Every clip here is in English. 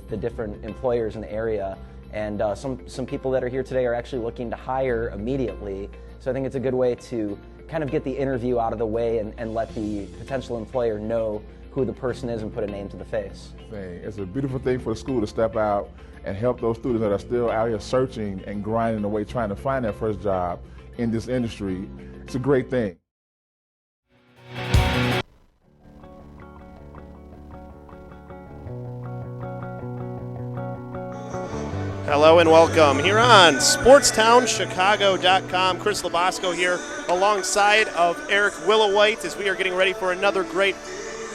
with the different employers in the area. And some people that are here today are actually looking to hire immediately. So I think it's a good way to kind of get the interview out of the way and let the potential employer know who the person is and put a name to the face. It's a beautiful thing for the school to step out and help those students that are still out here searching and grinding away trying to find their first job in this industry. It's a great thing. Hello and welcome here on SportsTownChicago.com. Chris Labasco here alongside of Eric Willowhite as we are getting ready for another great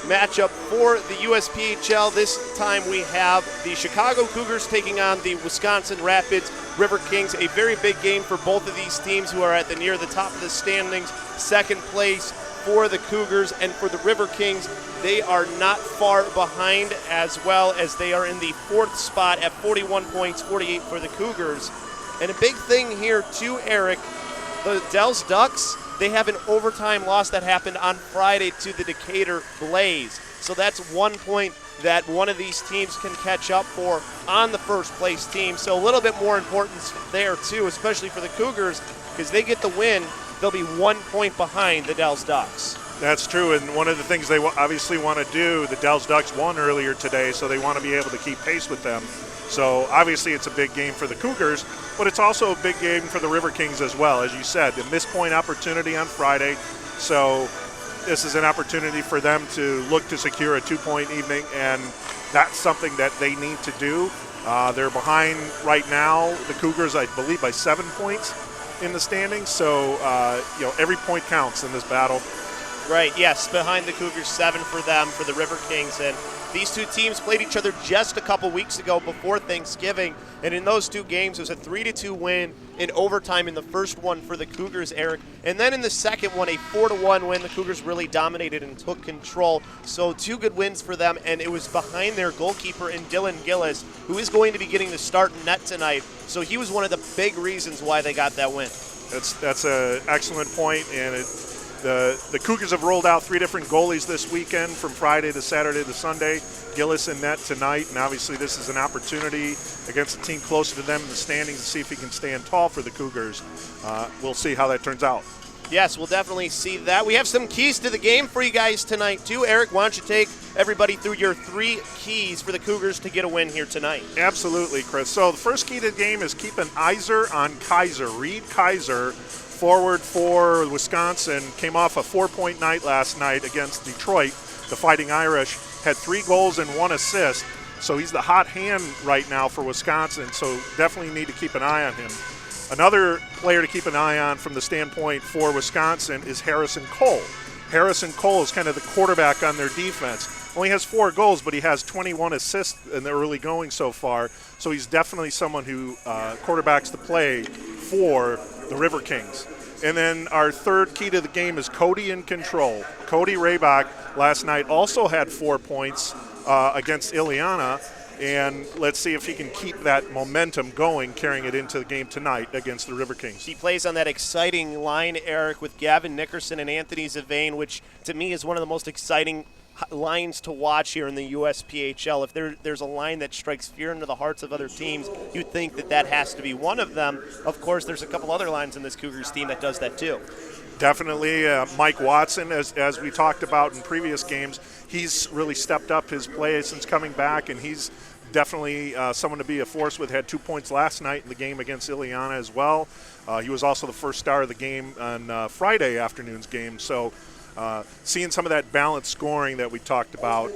matchup for the USPHL. This time we have the Chicago Cougars taking on the Wisconsin Rapids Riverkings. A very big game for both of these teams who are at near the top of the standings. Second place for the Cougars, and for the Riverkings, they are not far behind, as well as they are in the fourth spot at 41 points, 48 for the Cougars. And a big thing here too, Eric, the Dells Ducks, they have an overtime loss that happened on Friday to the Decatur Blaze. So that's 1 point that one of these teams can catch up for on the first place team. So a little bit more importance there too, especially for the Cougars, because they get the win, they'll be 1 point behind the Dells Ducks. That's true, and one of the things they obviously want to do, the Dells Ducks won earlier today, so they want to be able to keep pace with them. So obviously it's a big game for the Cougars, but it's also a big game for the Riverkings as well. As you said, the missed point opportunity on Friday, so this is an opportunity for them to look to secure a 2-point evening, and that's something that they need to do. They're behind right now, the Cougars, I believe, by 7 points in the standings, so every point counts in this battle. Right, yes, behind the Cougars, 7 for them, for the Riverkings, and these two teams played each other just a couple weeks ago before Thanksgiving, and in those two games, it was a 3-2 win in overtime in the first one for the Cougars, Eric, and then in the second one, a 4-1 win. The Cougars really dominated and took control, so 2 good wins for them, and it was behind their goalkeeper in Dylan Gillis, who is going to be getting the start net tonight, so he was one of the big reasons why they got that win. That's an excellent point, and the Cougars have rolled out 3 different goalies this weekend from Friday to Saturday to Sunday. Gillis in net tonight, and obviously this is an opportunity against a team closer to them in the standings to see if he can stand tall for the Cougars. We'll see how that turns out. Yes, we'll definitely see that. We have some keys to the game for you guys tonight, too. Eric, why don't you take everybody through your 3 keys for the Cougars to get a win here tonight? Absolutely, Chris. So the first key to the game is keep an eyes on Kaiser. Reed Kaiser, forward for Wisconsin, came off a 4-point night last night against Detroit. The Fighting Irish had 3 goals and 1 assist, so he's the hot hand right now for Wisconsin, so definitely need to keep an eye on him. Another player to keep an eye on from the standpoint for Wisconsin is Harrison Cole. Harrison Cole is kind of the quarterback on their defense. Only has 4 goals, but he has 21 assists in the early going so far, so he's definitely someone who quarterbacks the play for the Riverkings. And then our third key to the game is Cody in control. Cody Raybach last night also had 4 points against Ileana, and let's see if he can keep that momentum going, carrying it into the game tonight against the Riverkings. He plays on that exciting line, Eric, with Gavin Nickerson and Anthony Zavane, which to me is one of the most exciting lines to watch here in the USPHL. If there's a line that strikes fear into the hearts of other teams, you'd think that has to be one of them. Of course, there's a couple other lines in this Cougars team that does that too. Definitely. Mike Watson, as we talked about in previous games, he's really stepped up his play since coming back, and he's definitely someone to be a force with. Had 2 points last night in the game against Ileana as well. He was also the first star of the game on Friday afternoon's game. So seeing some of that balanced scoring that we talked about.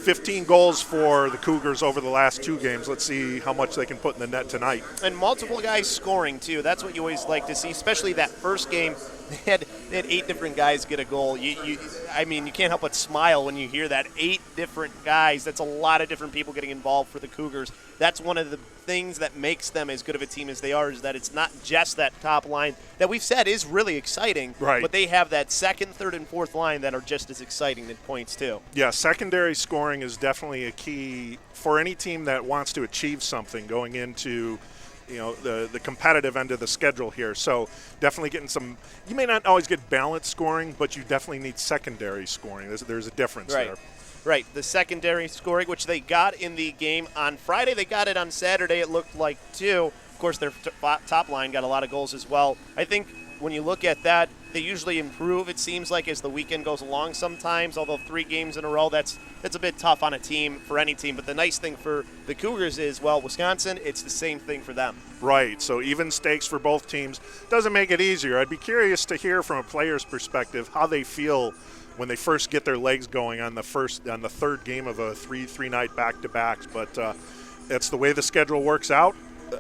15 goals for the Cougars over the last 2 games. Let's see how much they can put in the net tonight. And multiple guys scoring, too. That's what you always like to see, especially that first game. They had 8 different guys get a goal. You can't help but smile when you hear that. 8 different guys. That's a lot of different people getting involved for the Cougars. That's one of the things that makes them as good of a team as they are, is that it's not just that top line that we've said is really exciting, right, but they have that second, third, and fourth line that are just as exciting at points too. Yeah, secondary scoring is definitely a key for any team that wants to achieve something going into the competitive end of the schedule here. So definitely getting some – you may not always get balanced scoring, but you definitely need secondary scoring. There's a difference there. Right, the secondary scoring, which they got in the game on Friday. They got it on Saturday, it looked like, too. Of course, their top line got a lot of goals as well. I think when you look at that, they usually improve, it seems like, as the weekend goes along sometimes, although 3 games in a row, that's a bit tough on a team, for any team. But the nice thing for the Cougars is, well, Wisconsin, it's the same thing for them. Right, so even stakes for both teams doesn't make it easier. I'd be curious to hear from a player's perspective how they feel when they first get their legs going on the third game of a three-night back-to-backs. But that's the way the schedule works out.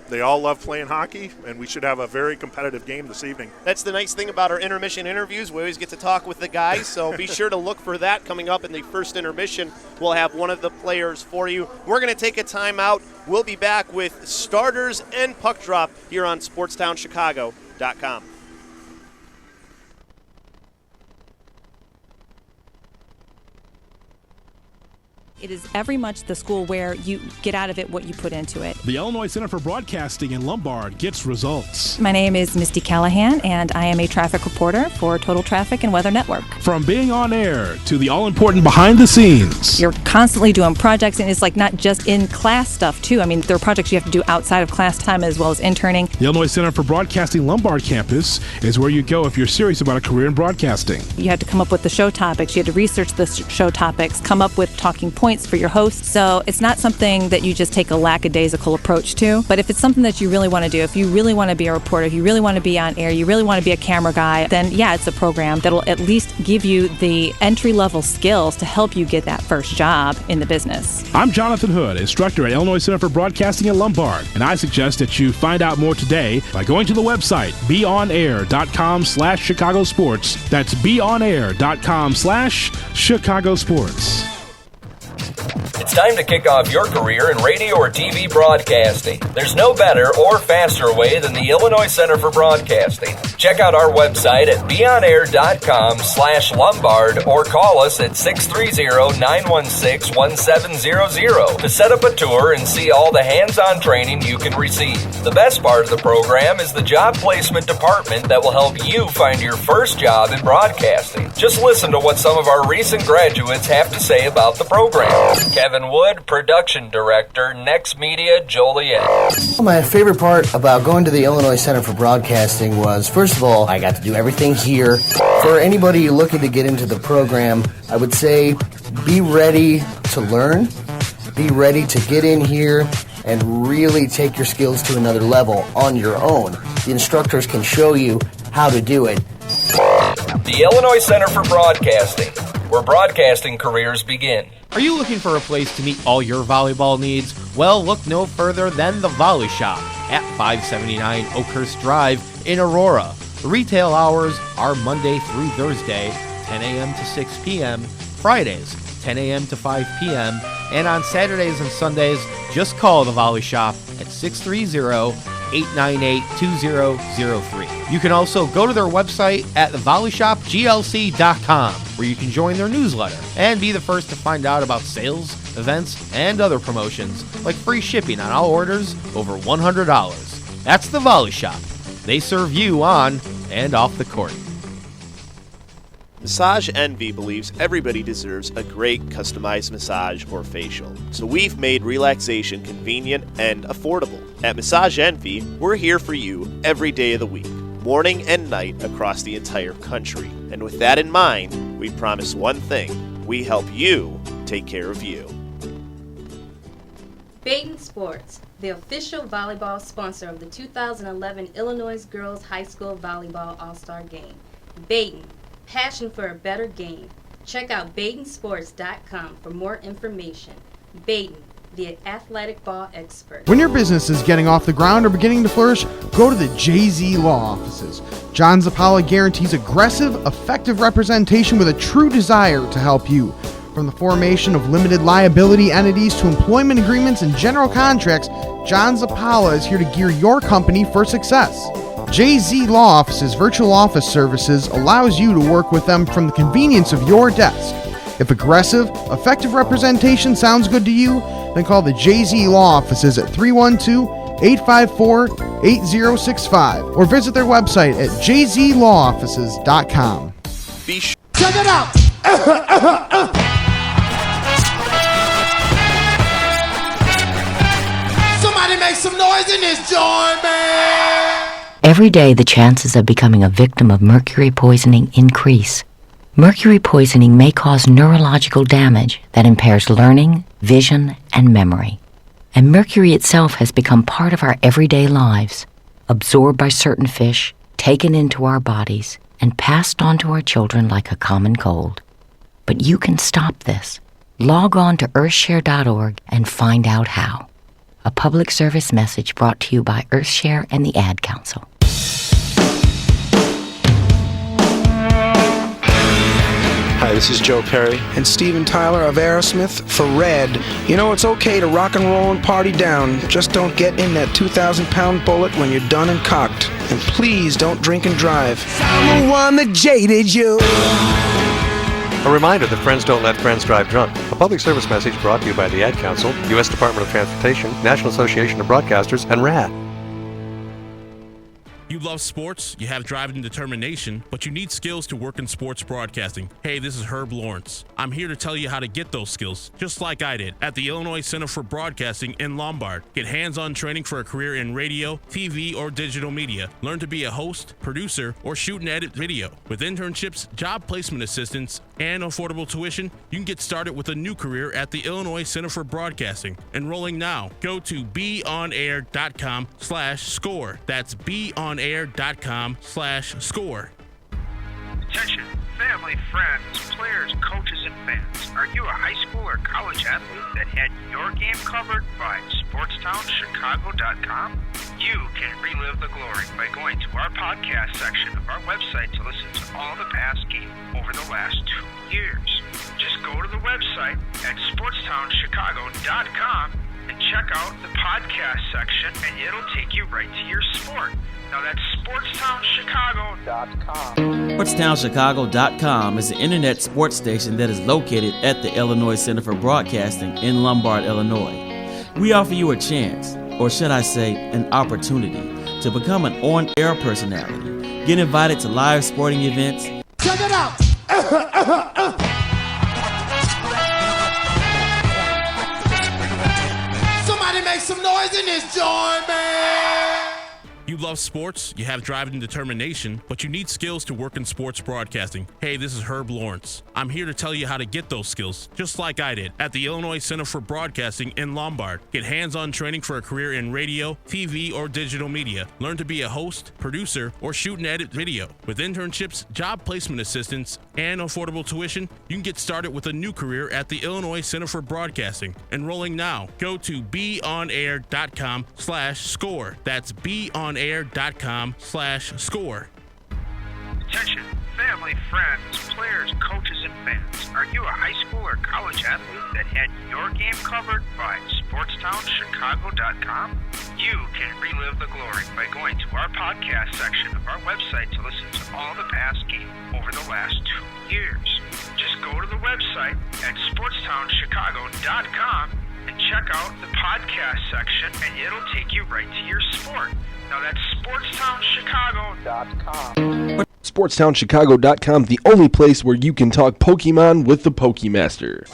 They all love playing hockey, and we should have a very competitive game this evening. That's the nice thing about our intermission interviews. We always get to talk with the guys, so be sure to look for that coming up in the first intermission. We'll have one of the players for you. We're going to take a timeout. We'll be back with starters and puck drop here on SportsTownChicago.com. It is very much the school where you get out of it what you put into it. The Illinois Center for Broadcasting in Lombard gets results. My name is Misty Callahan, and I am a traffic reporter for Total Traffic and Weather Network. From being on air to the all-important behind the scenes. You're constantly doing projects, and it's like not just in class stuff, too. I mean, there are projects you have to do outside of class time as well as interning. The Illinois Center for Broadcasting Lombard campus is where you go if you're serious about a career in broadcasting. You had to come up with the show topics. You had to research the show topics, come up with talking points for your host. So it's not something that you just take a lackadaisical approach to. But if it's something that you really want to do, if you really want to be a reporter, if you really want to be on air, you really want to be a camera guy, then yeah, it's a program that'll at least give you the entry-level skills to help you get that first job in the business. I'm Jonathan Hood, instructor at Illinois Center for Broadcasting in Lombard, and I suggest that you find out more today by going to the website beonair.com/Chicago Sports. That's beonair.com/Chicago Sports. It's time to kick off your career in radio or TV broadcasting. There's no better or faster way than the Illinois Center for Broadcasting. Check out our website at beonair.com/Lombard or call us at 630-916-1700 to set up a tour and see all the hands-on training you can receive. The best part of the program is the job placement department that will help you find your first job in broadcasting. Just listen to what some of our recent graduates have to say about the program. Kevin Wood, Production Director, Next Media, Joliet. My favorite part about going to the Illinois Center for Broadcasting was, first of all, I got to do everything here. For anybody looking to get into the program, I would say be ready to learn, be ready to get in here and really take your skills to another level on your own. The instructors can show you how to do it. The Illinois Center for Broadcasting, where broadcasting careers begin. Are you looking for a place to meet all your volleyball needs? Well, look no further than the Volley Shop at 579 Oakhurst Drive in Aurora. The retail hours are Monday through Thursday, 10 a.m. to 6 p.m., Fridays, 10 a.m. to 5 p.m., and on Saturdays and Sundays, just call the Volley Shop at 630-898-2003. You can also go to their website at thevolleyshopglc.com, where you can join their newsletter and be the first to find out about sales, events, and other promotions, like free shipping on all orders over $100. That's the Volley Shop. They serve you on and off the court. Massage Envy believes everybody deserves a great customized massage or facial. So we've made relaxation convenient and affordable. At Massage Envy, we're here for you every day of the week, morning and night across the entire country. And with that in mind, we promise one thing: we help you take care of you. Baton Sports, the official volleyball sponsor of the 2011 Illinois Girls High School Volleyball All-Star Game. Baton, passion for a better game. Check out BatonSports.com for more information. Baton, the athletic ball expert. When your business is getting off the ground or beginning to flourish, go to the JZ Law Offices. John Zappala guarantees aggressive, effective representation with a true desire to help you. From the formation of limited liability entities to employment agreements and general contracts, John Zappala is here to gear your company for success. JZ Law Office's virtual office services allows you to work with them from the convenience of your desk. If aggressive, effective representation sounds good to you, then call the JZ Law Offices at 312-854-8065 or visit their website at jzlawoffices.com. Be sure. Check it out! make some noise in this joint, man! Every day, the chances of becoming a victim of mercury poisoning increase. Mercury poisoning may cause neurological damage that impairs learning, vision, and memory. And mercury itself has become part of our everyday lives, absorbed by certain fish, taken into our bodies, and passed on to our children like a common cold. But you can stop this. Log on to earthshare.org and find out how. A public service message brought to you by Earthshare and the Ad Council. Hi, this is Joe Perry. And Steven Tyler of Aerosmith for Red. You know, it's okay to rock and roll and party down. Just don't get in that 2,000-pound bullet when you're done and cocked. And please don't drink and drive. I'm the one that jaded you. A reminder that friends don't let friends drive drunk. A public service message brought to you by the Ad Council, U.S. Department of Transportation, National Association of Broadcasters, and RAD. You love sports, you have drive and determination, but you need skills to work in sports broadcasting. Hey, this is Herb Lawrence. I'm here to tell you how to get those skills, just like I did at the Illinois Center for Broadcasting in Lombard. Get hands-on training for a career in radio, TV, or digital media. Learn to be a host, producer, or shoot and edit video. With internships, job placement assistance, and affordable tuition, you can get started with a new career at the Illinois Center for Broadcasting. Enrolling now. Go to beonair.com/score. That's beonair.com/score. Attention, family, friends, players, coaches, and fans. Are you a high school or college athlete that had your game covered by SportsTownChicago.com? You can relive the glory by going to our podcast section of our website to listen to all the past games over the last 2 years. Just go to the website at SportsTownChicago.com and check out the podcast section, and it'll take you right to your sport. Now that's SportsTownChicago.com. SportsTownChicago.com is an internet sports station that is located at the Illinois Center for Broadcasting in Lombard, Illinois. We offer you a chance, or should I say, an opportunity, to become an on-air personality. Get invited to live sporting events. Check it out! Somebody make some noise in this joint, man! You love sports, you have drive and determination, but you need skills to work in sports broadcasting. Hey, this is Herb Lawrence. I'm here to tell you how to get those skills, just like I did at the Illinois Center for Broadcasting in Lombard. Get hands-on training for a career in radio, TV, or digital media. Learn to be a host, producer, or shoot and edit video. With internships, job placement assistance, and affordable tuition, you can get started with a new career at the Illinois Center for Broadcasting. Enrolling now. Go to beonair.com/score. That's beonair.com/score. Attention, family, friends, players, coaches, and fans. Are you a high school or college athlete that had your game covered by SportsTownChicago.com? You can relive the glory by going to our podcast section of our website to listen to all the past games over the last 2 years. Just go to the website at SportsTownChicago.com and check out the podcast section, and it'll take you right to your sport. Now that's SportsTownChicago.com. SportsTownChicago.com, the only place where you can talk Pokemon with the Pokemaster.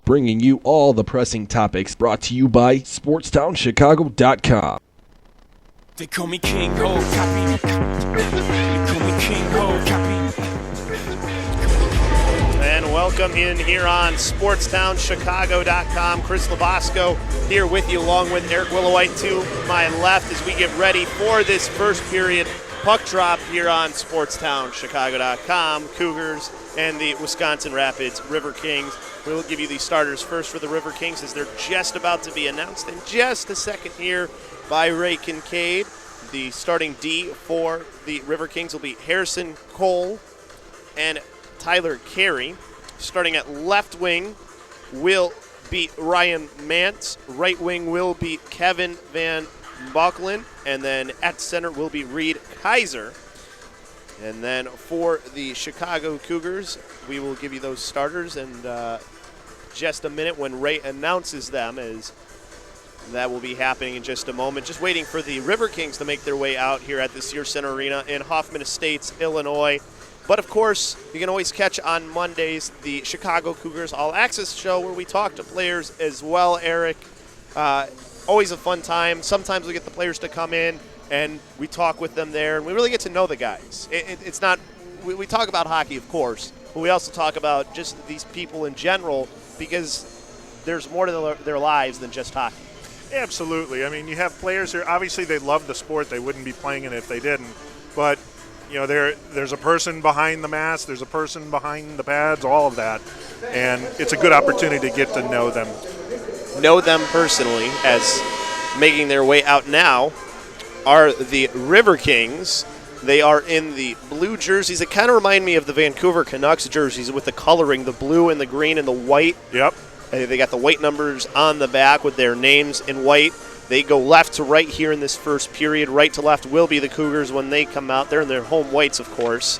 Bringing you all the pressing topics, brought to you by SportsTownChicago.com. They call me King Ho, copy. They call me King Ho, copy. And welcome in here on SportsTownChicago.com. Chris Labosco here with you, along with Eric Willowhite to my left, as we get ready for this first period puck drop here on SportsTownChicago.com. Cougars and the Wisconsin Rapids Riverkings. We'll give you the starters first for the Riverkings, as they're just about to be announced in just a second here by Ray Kincaid. The starting D for the Riverkings will be Harrison Cole and Tyler Carey. Starting at left wing will be Ryan Mantz. Right wing will be Kevin Van Buckland. And then at center will be Reed Kaiser. And then for the Chicago Cougars, we will give you those starters. And just a minute when Ray announces them, as that will be happening in just a moment. Just waiting for the Riverkings to make their way out here at the Sears Center Arena in Hoffman Estates, Illinois. But, of course, you can always catch on Mondays the Chicago Cougars All Access Show, where we talk to players as well, Eric. Always a fun time. Sometimes we get the players to come in, and we talk with them there, and we really get to know the guys. It's not – we talk about hockey, of course, but we also talk about just these people in general, because there's more to their lives than just hockey. Absolutely. I mean, you have players here. Obviously, they love the sport. They wouldn't be playing it if they didn't. But – you know, there's a person behind the mask, there's a person behind the pads, all of that. And it's a good opportunity to get to know them. Know them personally, as making their way out now are the Riverkings. They are in the blue jerseys. It kind of remind me of the Vancouver Canucks jerseys with the coloring, the blue and the green and the white. Yep. They got the white numbers on the back with their names in white. They go left to right here in this first period. Right to left will be the Cougars when they come out. They're in their home whites, of course,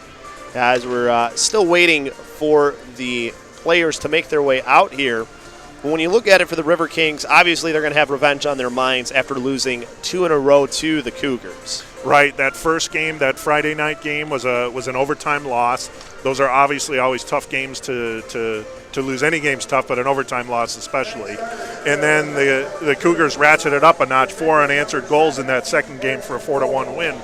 as we're still waiting for the players to make their way out here. But when you look at it for the Riverkings, obviously they're going to have revenge on their minds after losing 2 in a row to the Cougars. Right. That first game, that Friday night game, was an overtime loss. Those are obviously always tough games to lose. Any game's tough, but an overtime loss especially. And then the Cougars ratcheted up a notch, 4 unanswered goals in that second game for a 4-1 win.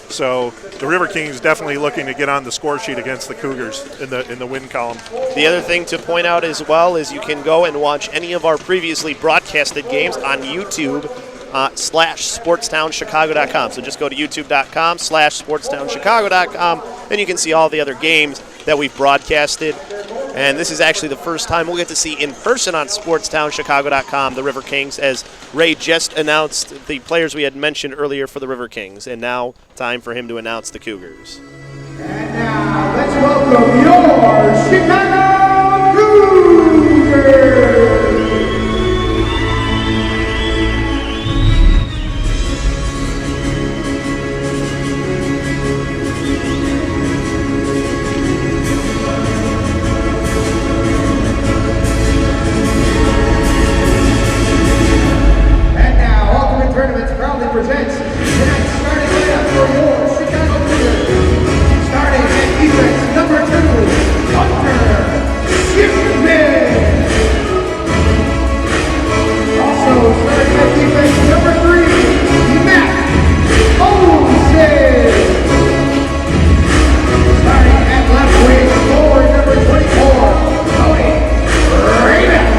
So the Riverkings definitely looking to get on the score sheet against the Cougars in the win column. The other thing to point out as well is you can go and watch any of our previously broadcasted games on YouTube /SportstownChicago.com. So just go to youtube.com /SportstownChicago.com, and you can see all the other games that we've broadcasted. And this is actually the first time we'll get to see in person on SportstownChicago.com the Riverkings, as Ray just announced the players we had mentioned earlier for the Riverkings. And now time for him to announce the Cougars. And now let's welcome your Chicago Cougars! Presents tonight's starting lineup for your Chicago Cougars. Starting at defense, number 2, Hunter Shipman. Also starting at defense, number 3, Matt Olsen. Starting at left wing, forward number 24, Tony Rayback.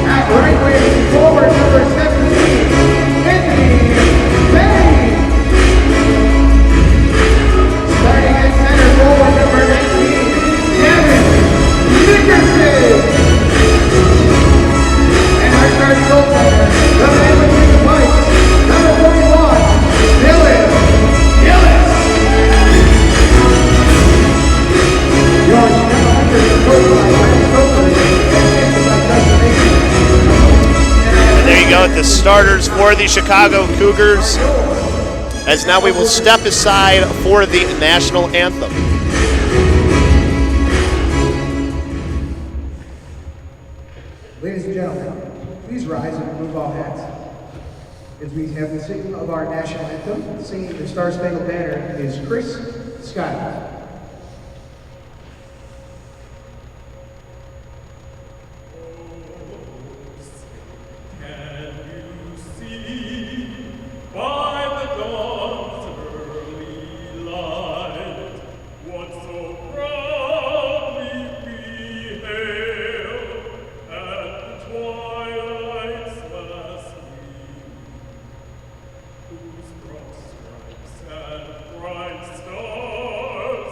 At right wing, forward number 17, Anthony Bain. Starting at center, forward number 19, Gavin Nickerson. And our starting goaltender, the man between the pipes, number 41, Dylan Gillis. Your Chicago Hunters are coached by Ryan Coker and by Dustin Mason. There you go, the starters for the Chicago Cougars, as now we will step aside for the national anthem. Ladies and gentlemen, please rise and remove all hats. As we have the singing of our national anthem, singing the Star Spangled Banner is Chris Scott. Whose broad stripes and bright stars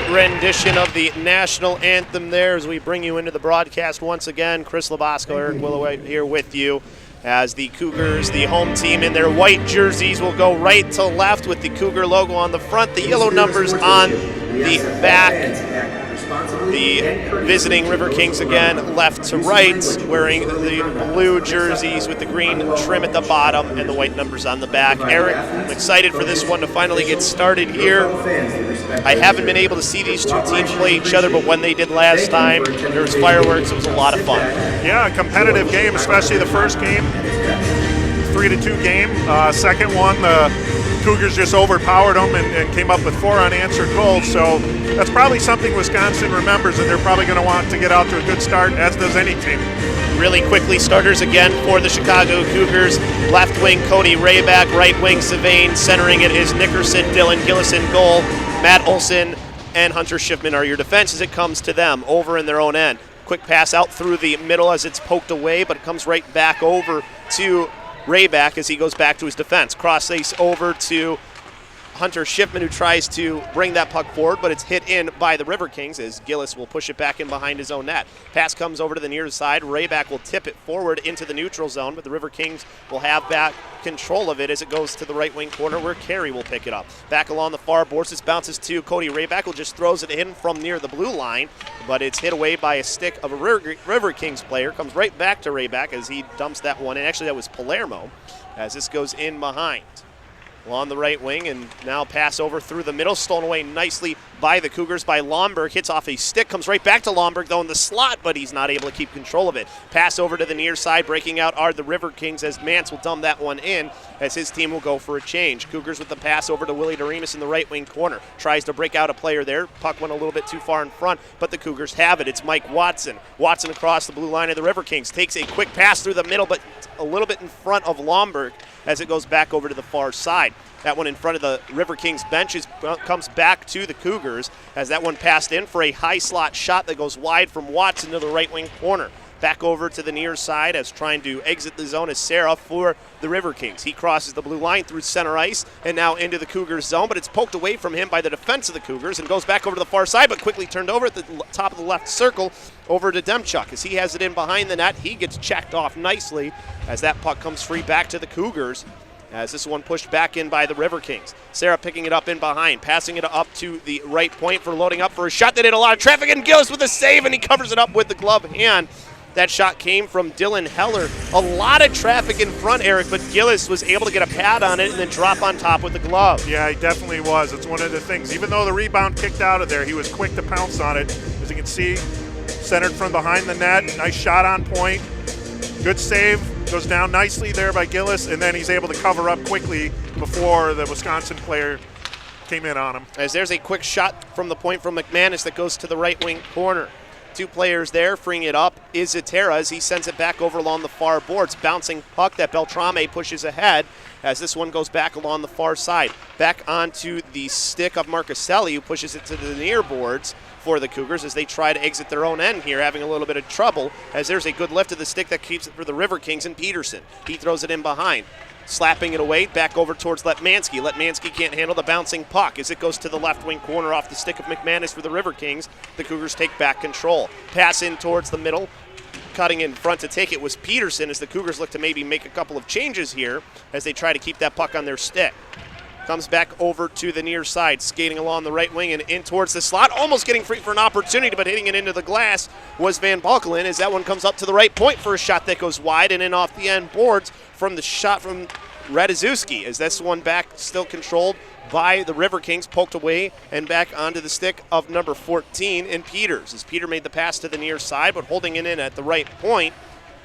Rendition of the national anthem there as we bring you into the broadcast once again. Chris Labasco, Eric Willoway here with you as the Cougars, the home team in their white jerseys, will go right to left with the Cougar logo on the front, the yellow numbers on the back. The visiting Riverkings again left to right, wearing the blue jerseys with the green trim at the bottom and the white numbers on the back. Eric, I'm excited for this one to finally get started here. I haven't been able to see these two teams play each other, but when they did last time, there was fireworks. It was a lot of fun. Yeah, a competitive game, especially the first game. 3-2 game. Second one, the Cougars just overpowered them and came up with 4 unanswered goals. So that's probably something Wisconsin remembers, and they're probably going to want to get out to a good start, as does any team. Really quickly, starters again for the Chicago Cougars. Left wing, Cody Rayback. Right wing, Savain. Centering it is Nickerson, Dylan Gillis in goal. Matt Olson and Hunter Schiffman are your defense as it comes to them over in their own end. Quick pass out through the middle as it's poked away, but it comes right back over to Rayback as he goes back to his defense. Cross ace over to Hunter Schiffman, who tries to bring that puck forward, but it's hit in by the Riverkings as Gillis will push it back in behind his own net. Pass comes over to the near side. Rayback will tip it forward into the neutral zone, but the Riverkings will have back control of it as it goes to the right wing corner where Carey will pick it up. Back along the far boards, this bounces to Cody Rayback, who just throws it in from near the blue line, but it's hit away by a stick of a Riverkings player. Comes right back to Rayback as he dumps that one in. Actually, that was Palermo as this goes in behind. On the right wing, and now pass over through the middle, stolen away nicely by the Cougars by Lomberg. Hits off a stick, comes right back to Lomberg though in the slot, but he's not able to keep control of it. Pass over to the near side, breaking out are the Riverkings as Mance will dump that one in as his team will go for a change. Cougars with the pass over to Willie Doremus in the right wing corner. Tries to break out a player there. Puck went a little bit too far in front, but the Cougars have it. It's Mike Watson. Watson across the blue line of the Riverkings. Takes a quick pass through the middle, but a little bit in front of Lomberg as it goes back over to the far side. That one in front of the Riverkings benches comes back to the Cougars as that one passed in for a high slot shot that goes wide from Watson to the right wing corner. Back over to the near side as trying to exit the zone is Sarah for the Riverkings. He crosses the blue line through center ice and now into the Cougars zone, but it's poked away from him by the defense of the Cougars and goes back over to the far side, but quickly turned over at the top of the left circle over to Demchuk. As he has it in behind the net, he gets checked off nicely as that puck comes free back to the Cougars. As this one pushed back in by the Riverkings. Sarah picking it up in behind, passing it up to the right point for loading up for a shot that hit a lot of traffic, and Gillis with a save, and he covers it up with the glove hand. That shot came from Dylan Heller. A lot of traffic in front, Eric, but Gillis was able to get a pad on it and then drop on top with the glove. Yeah, he definitely was. It's one of the things. Even though the rebound kicked out of there, he was quick to pounce on it. As you can see, centered from behind the net. Nice shot on point. Good save. Goes down nicely there by Gillis, and then he's able to cover up quickly before the Wisconsin player came in on him. As there's a quick shot from the point from McManus that goes to the right wing corner. Two players there, freeing it up is Zatera as he sends it back over along the far boards. Bouncing puck that Beltrame pushes ahead as this one goes back along the far side. Back onto the stick of Marcuselli, who pushes it to the near boards for the Cougars as they try to exit their own end here, having a little bit of trouble as there's a good lift of the stick that keeps it for the Riverkings and Peterson. He throws it in behind. Slapping it away, back over towards Letmansky. Letmansky can't handle the bouncing puck as it goes to the left wing corner off the stick of McManus for the Riverkings. The Cougars take back control. Pass in towards the middle. Cutting in front to take it was Peterson as the Cougars look to maybe make a couple of changes here as they try to keep that puck on their stick. Comes back over to the near side, skating along the right wing and in towards the slot, almost getting free for an opportunity, but hitting it into the glass was Van Balkelen as that one comes up to the right point for a shot that goes wide and in off the end boards from the shot from Radziewski, as this one back still controlled by the Riverkings, poked away and back onto the stick of number 14 in Peters. As Peter made the pass to the near side, but holding it in at the right point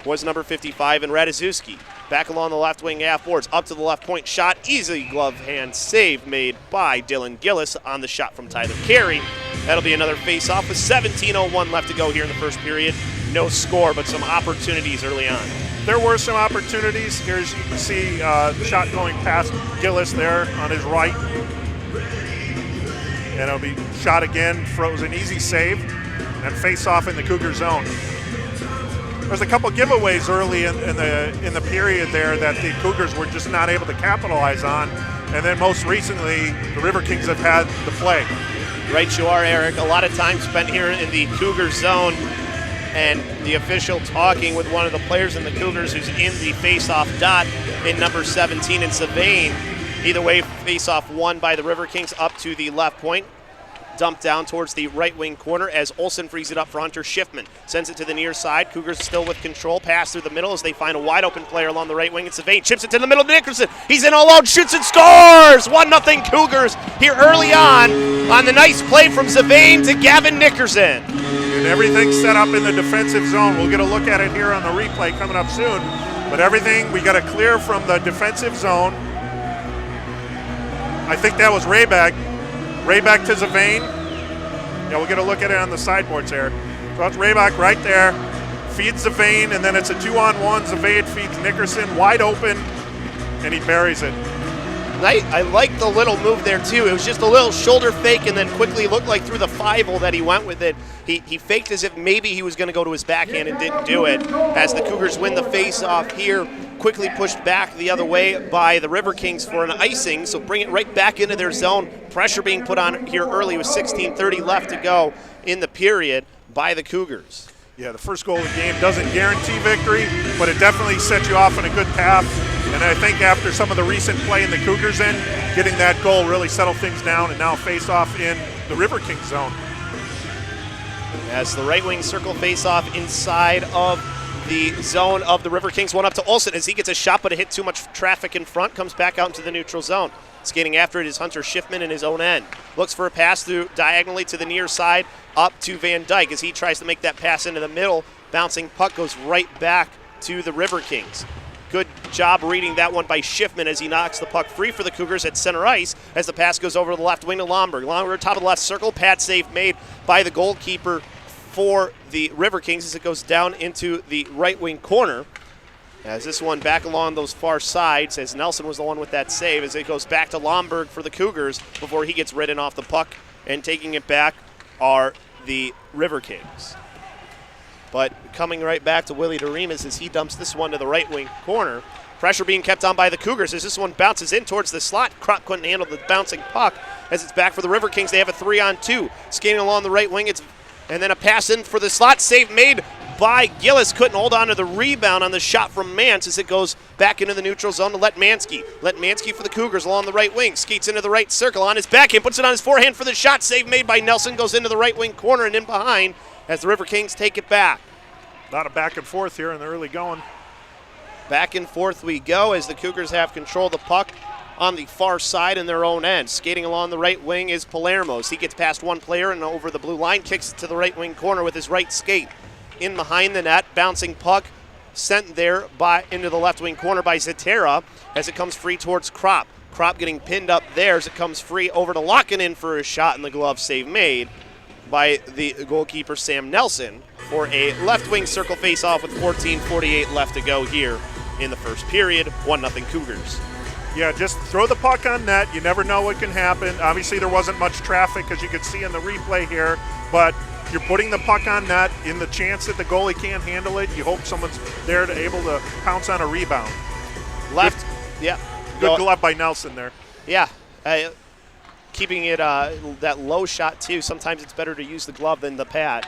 was number 55 in Radziewski. Back along the left wing half boards, up to the left point shot, easy glove hand save made by Dylan Gillis on the shot from Tyler Carey. That'll be another face-off with 17:01 left to go here in the first period. No score, but some opportunities early on. There were some opportunities. Here, as you can see, shot going past Gillis there on his right. And it'll be shot again, frozen, easy save, and face-off in the Cougar zone. There's a couple giveaways early in the period there that the Cougars were just not able to capitalize on. And then most recently, the Riverkings have had the play. Right you are, Eric. A lot of time spent here in the Cougar zone, and the official talking with one of the players in the Cougars who's in the face-off dot in number 17 in Savain. Either way, face-off won by the Riverkings up to the left point. Dumped down towards the right wing corner as Olsen frees it up for Hunter Schiffman. Sends it to the near side. Cougars still with control. Pass through the middle as they find a wide open player along the right wing. It's Savain. Chips it to the middle to Nickerson. He's in all alone. Shoots and scores! 1-0 Cougars here early on the nice play from Savain to Gavin Nickerson. And everything's set up in the defensive zone. We'll get a look at it here on the replay coming up soon. But everything, we got to clear from the defensive zone. I think that was Rayback. Rayback to Zavain. Yeah, we'll get a look at it on the sideboards here. So that's Rayback right there. Feeds Zavain, and then it's a 2-on-1. Zavain feeds Nickerson wide open, and he buries it. I like the little move there, too. It was just a little shoulder fake and then quickly looked like through the 5-hole that he went with it. He faked as if maybe he was going to go to his backhand and didn't do it. As the Cougars win the face-off here, quickly pushed back the other way by the Riverkings for an icing, so bring it right back into their zone. Pressure being put on here early with 16:30 left to go in the period by the Cougars. Yeah, the first goal of the game doesn't guarantee victory, but it definitely sets you off on a good path. And I think after some of the recent play in the Cougars end, getting that goal really settled things down, and now face-off in the Riverkings zone. As the right wing circle face-off inside of the zone of the Riverkings. One up to Olsen as he gets a shot, but it hit too much traffic in front, comes back out into the neutral zone. Skating after it is Hunter Schiffman in his own end. Looks for a pass through diagonally to the near side, up to Van Dyke as he tries to make that pass into the middle. Bouncing puck goes right back to the Riverkings. Good job reading that one by Schiffman as he knocks the puck free for the Cougars at center ice as the pass goes over the left wing to Lomberg. Lomberg top of the left circle, pad save made by the goalkeeper for the Riverkings as it goes down into the right wing corner. As this one back along those far sides, as Nelson was the one with that save, as it goes back to Lomberg for the Cougars before he gets ridden off the puck, and taking it back are the Riverkings. But coming right back to Willie DeRemus as he dumps this one to the right wing corner. Pressure being kept on by the Cougars as this one bounces in towards the slot. Kropp couldn't handle the bouncing puck as it's back for the Riverkings. They have a 3-on-2. Skating along the right wing, and then a pass in for the slot. Save made by Gillis. Couldn't hold on to the rebound on the shot from Mance as it goes back into the neutral zone to Letmansky. Letmansky for the Cougars along the right wing. Skates into the right circle on his backhand. Puts it on his forehand for the shot. Save made by Nelson. Goes into the right wing corner and in behind as the Riverkings take it back. A lot of back and forth here in the early going. Back and forth we go as the Cougars have control of the puck on the far side in their own end. Skating along the right wing is Palermo's. He gets past one player and over the blue line, kicks it to the right wing corner with his right skate. In behind the net, bouncing puck sent there into the left wing corner by Zetera as it comes free towards Kropp. Kropp getting pinned up there as it comes free over to Lockinen for a shot, and the glove save made by the goalkeeper Sam Nelson for a left wing circle face off with 14:48 left to go here in the first period. 1-0 Cougars. Yeah, just throw the puck on net. You never know what can happen. Obviously, there wasn't much traffic, as you can see in the replay here, but you're putting the puck on net in the chance that the goalie can't handle it. You hope someone's there to able to pounce on a rebound. Left, yeah. Good glove by Nelson there. Yeah, keeping it that low shot too. Sometimes it's better to use the glove than the pad.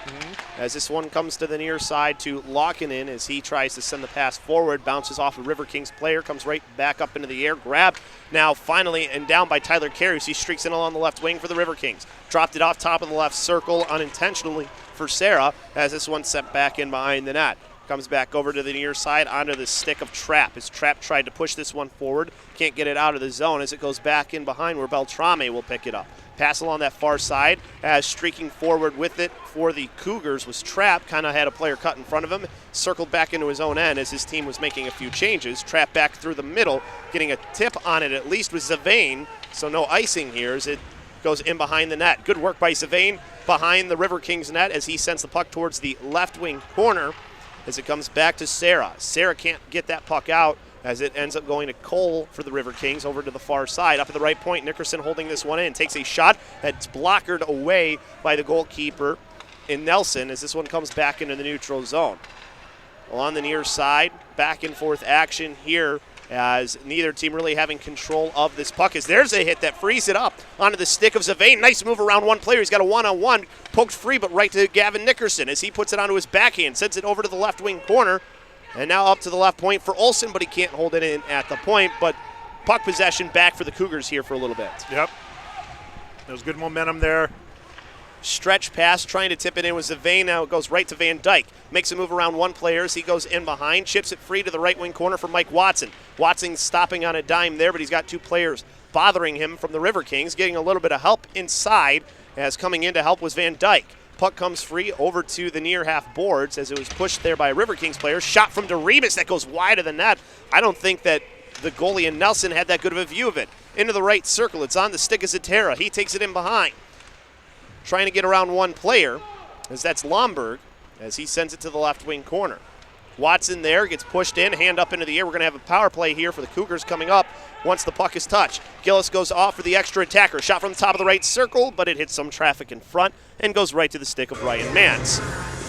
As this one comes to the near side to Lockinen as he tries to send the pass forward, bounces off a Riverkings player, comes right back up into the air, grab now finally and down by Tyler Carey. He streaks in along the left wing for the Riverkings. Dropped it off top of the left circle unintentionally for Sarah as this one sent back in behind the net. Comes back over to the near side onto the stick of Trapp. As Trapp tried to push this one forward, can't get it out of the zone as it goes back in behind where Beltrame will pick it up. Pass along that far side as streaking forward with it for the Cougars was Trapp. Kind of had a player cut in front of him, circled back into his own end as his team was making a few changes. Trapp back through the middle, getting a tip on it at least with Zavane, so no icing here as it goes in behind the net. Good work by Zavane behind the Riverkings net as he sends the puck towards the left wing corner as it comes back to Sarah. Sarah can't get that puck out as it ends up going to Cole for the Riverkings over to the far side. Up at the right point, Nickerson holding this one in. Takes a shot that's blockered away by the goalkeeper in Nelson as this one comes back into the neutral zone. Along the near side, back and forth action here as neither team really having control of this puck. As there's a hit that frees it up onto the stick of Zavane. Nice move around one player. He's got a one-on-one. Poked free, but right to Gavin Nickerson as he puts it onto his backhand. Sends it over to the left wing corner. And now up to the left point for Olsen, but he can't hold it in at the point. But puck possession back for the Cougars here for a little bit. Yep. There's good momentum there. Stretch pass, trying to tip it in with Zavane. Now it goes right to Van Dyke. Makes a move around one player as he goes in behind. Chips it free to the right wing corner for Mike Watson. Watson's stopping on a dime there, but he's got two players bothering him from the Riverkings. Getting a little bit of help inside as coming in to help was Van Dyke. Puck comes free over to the near half boards as it was pushed there by a Riverkings player. Shot from DeRebus that goes wide of the net. I don't think that the goalie in Nelson had that good of a view of it. Into the right circle. It's on the stick of Zatera. He takes it in behind. Trying to get around one player, as that's Lomberg, as he sends it to the left wing corner. Watson there, gets pushed in, hand up into the air. We're going to have a power play here for the Cougars coming up once the puck is touched. Gillis goes off for the extra attacker. Shot from the top of the right circle, but it hits some traffic in front and goes right to the stick of Ryan Mance.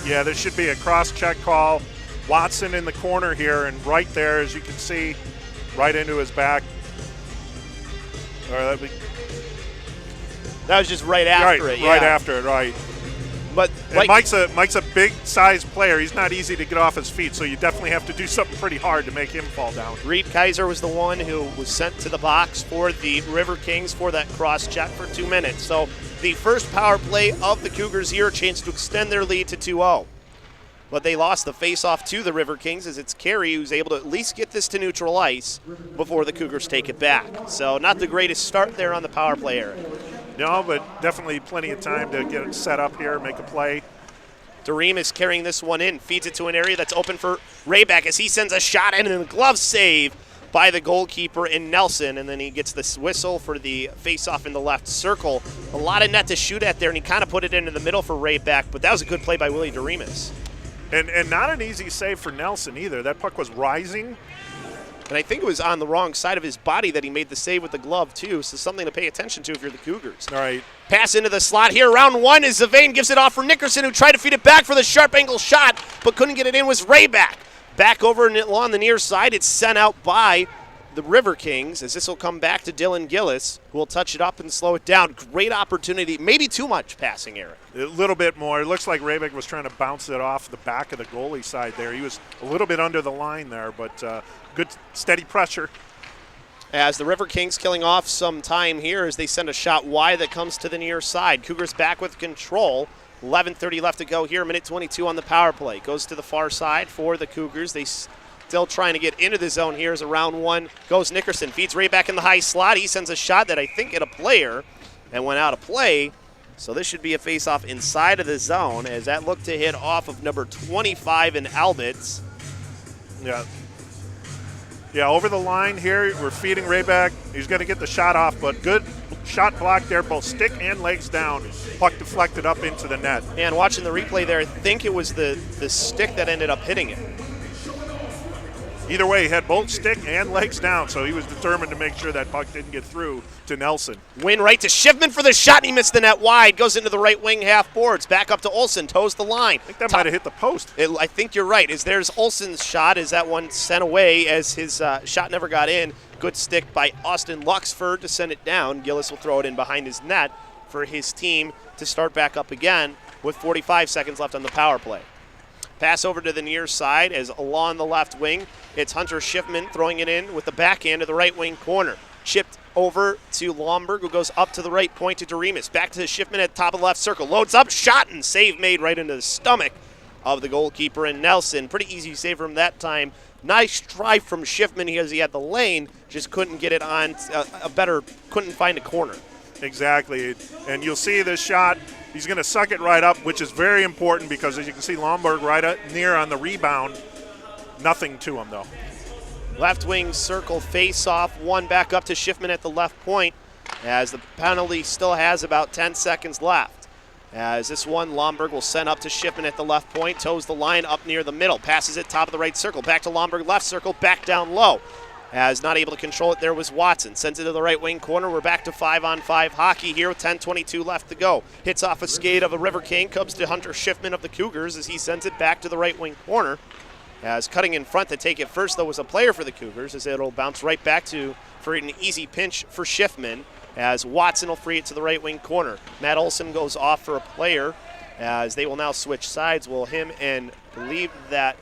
Yeah, there should be a cross-check call. Watson in the corner here, and right there, as you can see, right into his back. Or that was just right after it, yeah. Right after it, right. But like, Mike's a big-sized player. He's not easy to get off his feet, so you definitely have to do something pretty hard to make him fall down. Reed Kaiser was the one who was sent to the box for the Riverkings for that cross-check for 2 minutes. So the first power play of the Cougars here, a chance to extend their lead to 2-0. But they lost the face-off to the Riverkings as it's Carey who's able to at least get this to neutral ice before the Cougars take it back. So not the greatest start there on the power play, Eric. No, but definitely plenty of time to get it set up here, make a play. Dareem is carrying this one in, feeds it to an area that's open for Rayback as he sends a shot in and a glove save by the goalkeeper in Nelson, and then he gets this whistle for the face-off in the left circle. A lot of net to shoot at there, and he kind of put it into the middle for Rayback, but that was a good play by Willie Dareemus. And not an easy save for Nelson either. That puck was rising. And I think it was on the wrong side of his body that he made the save with the glove, too. So something to pay attention to if you're the Cougars. All right. Pass into the slot here. Round one is Zavane gives it off for Nickerson, who tried to feed it back for the sharp angle shot, but couldn't get it in, was Rayback. Back over along the near side. It's sent out by the Riverkings as this will come back to Dylan Gillis, who will touch it up and slow it down. Great opportunity. Maybe too much passing, Eric. A little bit more. It looks like Rayback was trying to bounce it off the back of the goalie side there. He was a little bit under the line there, but good steady pressure. As the Riverkings killing off some time here as they send a shot wide that comes to the near side. Cougars back with control. 11:30 left to go here. Minute 22 on the power play. Goes to the far side for the Cougars. They still trying to get into the zone here as a round one goes Nickerson. Feeds Rayback in the high slot. He sends a shot that I think hit a player and went out of play. So this should be a face-off inside of the zone as that looked to hit off of number 25 in Albitz. Yeah, over the line here. We're feeding Rayback. He's going to get the shot off, but good shot block there, both stick and legs down. Puck deflected up into the net. And watching the replay there, I think it was the stick that ended up hitting it. Either way, he had both stick and legs down, so he was determined to make sure that puck didn't get through to Nelson. Win right to Schiffman for the shot, and he missed the net wide. Goes into the right wing half boards. Back up to Olsen, toes the line. I think that might have hit the post. I think you're right. There's Olsen's shot. Is that one sent away as his shot never got in. Good stick by Austin Luxford to send it down. Gillis will throw it in behind his net for his team to start back up again with 45 seconds left on the power play. Pass over to the near side as along the left wing. It's Hunter Schiffman throwing it in with the backhand to the right wing corner. Chipped over to Lomberg, who goes up to the right point to Dareemus. Back to Schiffman at the top of the left circle. Loads up, shot, and save made right into the stomach of the goalkeeper and Nelson. Pretty easy save from that time. Nice try from Schiffman because he had the lane, just couldn't get it on couldn't find a corner. Exactly, and you'll see this shot. He's going to suck it right up, which is very important because, as you can see, Lomberg right up near on the rebound. Nothing to him, though. Left wing circle face-off, one back up to Schiffman at the left point, as the penalty still has about 10 seconds left. As this one, Lomberg will send up to Schiffman at the left point, toes the line up near the middle, passes it top of the right circle, back to Lomberg, left circle, back down low. As not able to control it, there was Watson. Sends it to the right wing corner. We're back to 5-on-5 hockey here with 10:22 left to go. Hits off a skate of a River King, comes to Hunter Schiffman of the Cougars as he sends it back to the right wing corner. As cutting in front to take it first, though, was a player for the Cougars, as it'll bounce right back for an easy pinch for Schiffman, as Watson will free it to the right wing corner. Matt Olson goes off for a player, as they will now switch sides. Will him and believe that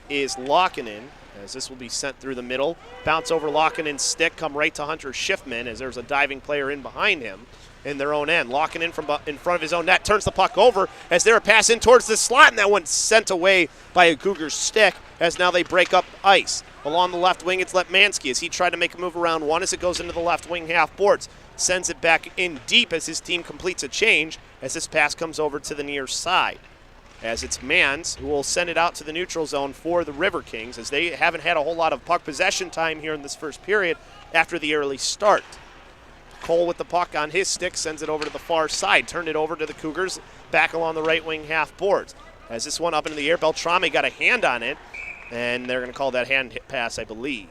is Lockinen, as this will be sent through the middle. Bounce over Lockinen's stick, come right to Hunter Schiffman, as there's a diving player in behind him in their own end. Lockinen from in front of his own net, turns the puck over as they're a pass in towards the slot, and that one's sent away by a Cougars stick, as now they break up ice. Along the left wing, it's Letmansky as he tried to make a move around one as it goes into the left wing half boards. Sends it back in deep as his team completes a change, as this pass comes over to the near side. As it's Mans who will send it out to the neutral zone for the River Kings, as they haven't had a whole lot of puck possession time here in this first period after the early start. Cole with the puck on his stick sends it over to the far side, turned it over to the Cougars back along the right wing half boards. As this one up into the air, Beltrame got a hand on it, and they're going to call that hand hit pass, I believe.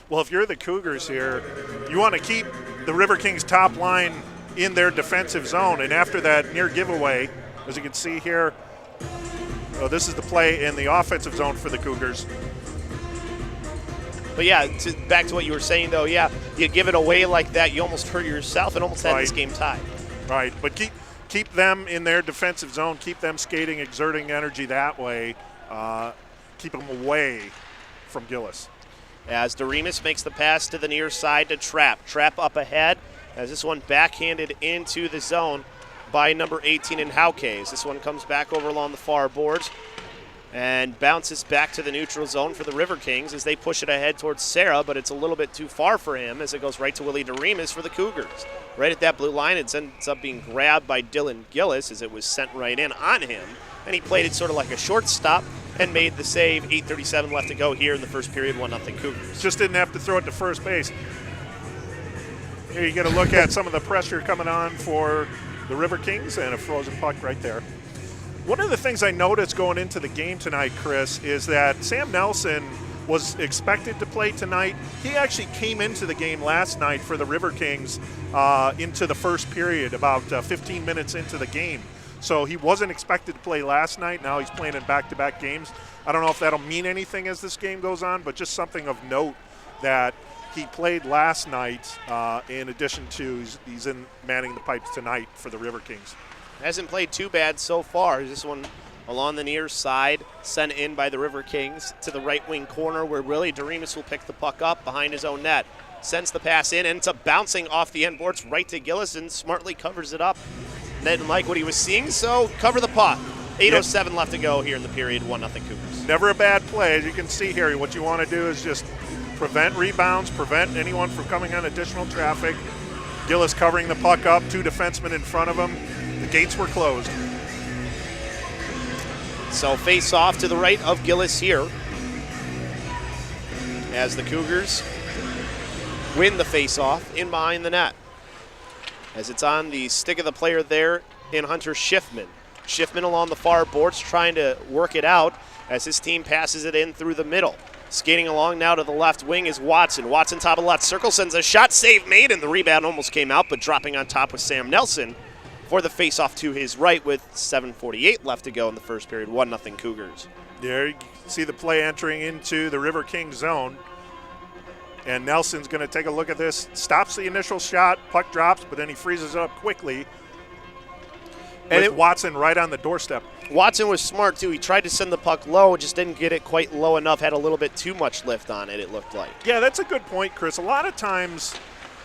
Well, if you're the Cougars here, you want to keep the River Kings top line in their defensive zone, and after that near giveaway, as you can see here, this is the play in the offensive zone for the Cougars. But yeah, back to what you were saying, though, yeah, you give it away like that, you almost hurt yourself and almost had this game tied. Right, but keep them in their defensive zone, keep them skating, exerting energy that way, keep them away from Gillis. As Doremus makes the pass to the near side to Trapp. Trapp up ahead, as this one backhanded into the zone by number 18 in Hauke. This one comes back over along the far boards and bounces back to the neutral zone for the River Kings as they push it ahead towards Sarah, but it's a little bit too far for him as it goes right to Willie Doremus for the Cougars. Right at that blue line, it ends up being grabbed by Dylan Gillis as it was sent right in on him, and he played it sort of like a shortstop and made the save. 8:37 left to go here in the first period, 1-0 Cougars. Just didn't have to throw it to first base. Here you get a look at some of the pressure coming on for the River Kings, and a frozen puck right there. One of the things I noticed going into the game tonight, Chris, is that Sam Nelson was expected to play tonight. He actually came into the game last night for the River Kings into the first period, about 15 minutes into the game. So he wasn't expected to play last night. Now he's playing in back-to-back games. I don't know if that'll mean anything as this game goes on, but just something of note that he played last night in addition to he's in manning the pipes tonight for the River Kings. Hasn't played too bad so far. This one along the near side, sent in by the River Kings to the right wing corner where Willie Doremus will pick the puck up behind his own net. Sends the pass in, ends up bouncing off the end boards right to Gillis and smartly covers it up. Didn't like what he was seeing, so cover the puck. 8:07 left to go here in the period, 1-0 Cougars. Never a bad play. As you can see here, what you want to do is just prevent rebounds, prevent anyone from coming on additional traffic. Gillis covering the puck up, two defensemen in front of him. The gates were closed. So face off to the right of Gillis here as the Cougars win the face off in behind the net. As it's on the stick of the player there in Hunter Schiffman. Schiffman along the far boards trying to work it out as his team passes it in through the middle. Skating along now to the left wing is Watson. Watson top of left circle sends a shot, save made, and the rebound almost came out, but dropping on top with Sam Nelson for the face-off to his right with 7:48 left to go in the first period, 1-0 Cougars. There you see the play entering into the River King zone. And Nelson's going to take a look at this. Stops the initial shot, puck drops, but then he freezes it up quickly. And Watson right on the doorstep. Watson was smart, too. He tried to send the puck low, just didn't get it quite low enough, had a little bit too much lift on it, it looked like. Yeah, that's a good point, Chris. A lot of times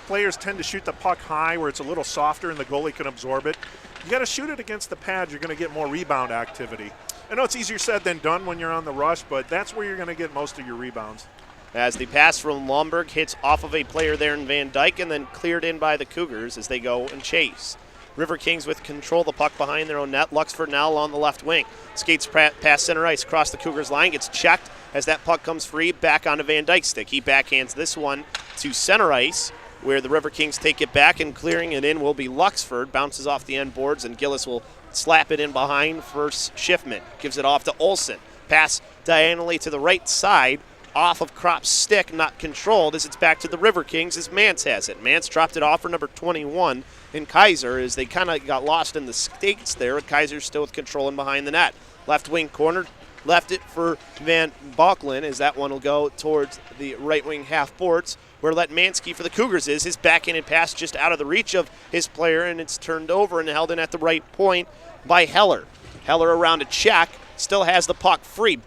players tend to shoot the puck high where it's a little softer and the goalie can absorb it. You got to shoot it against the pads. You're going to get more rebound activity. I know it's easier said than done when you're on the rush, but that's where you're going to get most of your rebounds. As the pass from Lomberg hits off of a player there in Van Dyke and then cleared in by the Cougars as they go and chase. Riverkings with control of the puck behind their own net. Luxford now along the left wing. Skates past center ice across the Cougars line. Gets checked as that puck comes free back onto Van Dyke's stick. He backhands this one to center ice where the Riverkings take it back, and clearing it in will be Luxford. Bounces off the end boards and Gillis will slap it in behind for Schiffman. Gives it off to Olsen. Pass diagonally to the right side. Off of Kropp's stick, not controlled, as it's back to the Riverkings as Mance has it. Mance dropped it off for number 21 in Kaiser as they kind of got lost in the skates there. Kaiser still with control and behind the net. Left wing corner, left it for Van Balklin as that one will go towards the right wing half boards where Letmansky for the Cougars is. His backhanded pass just out of the reach of his player, and it's turned over and held in at the right point by Heller. Heller around a check, still has the puck free.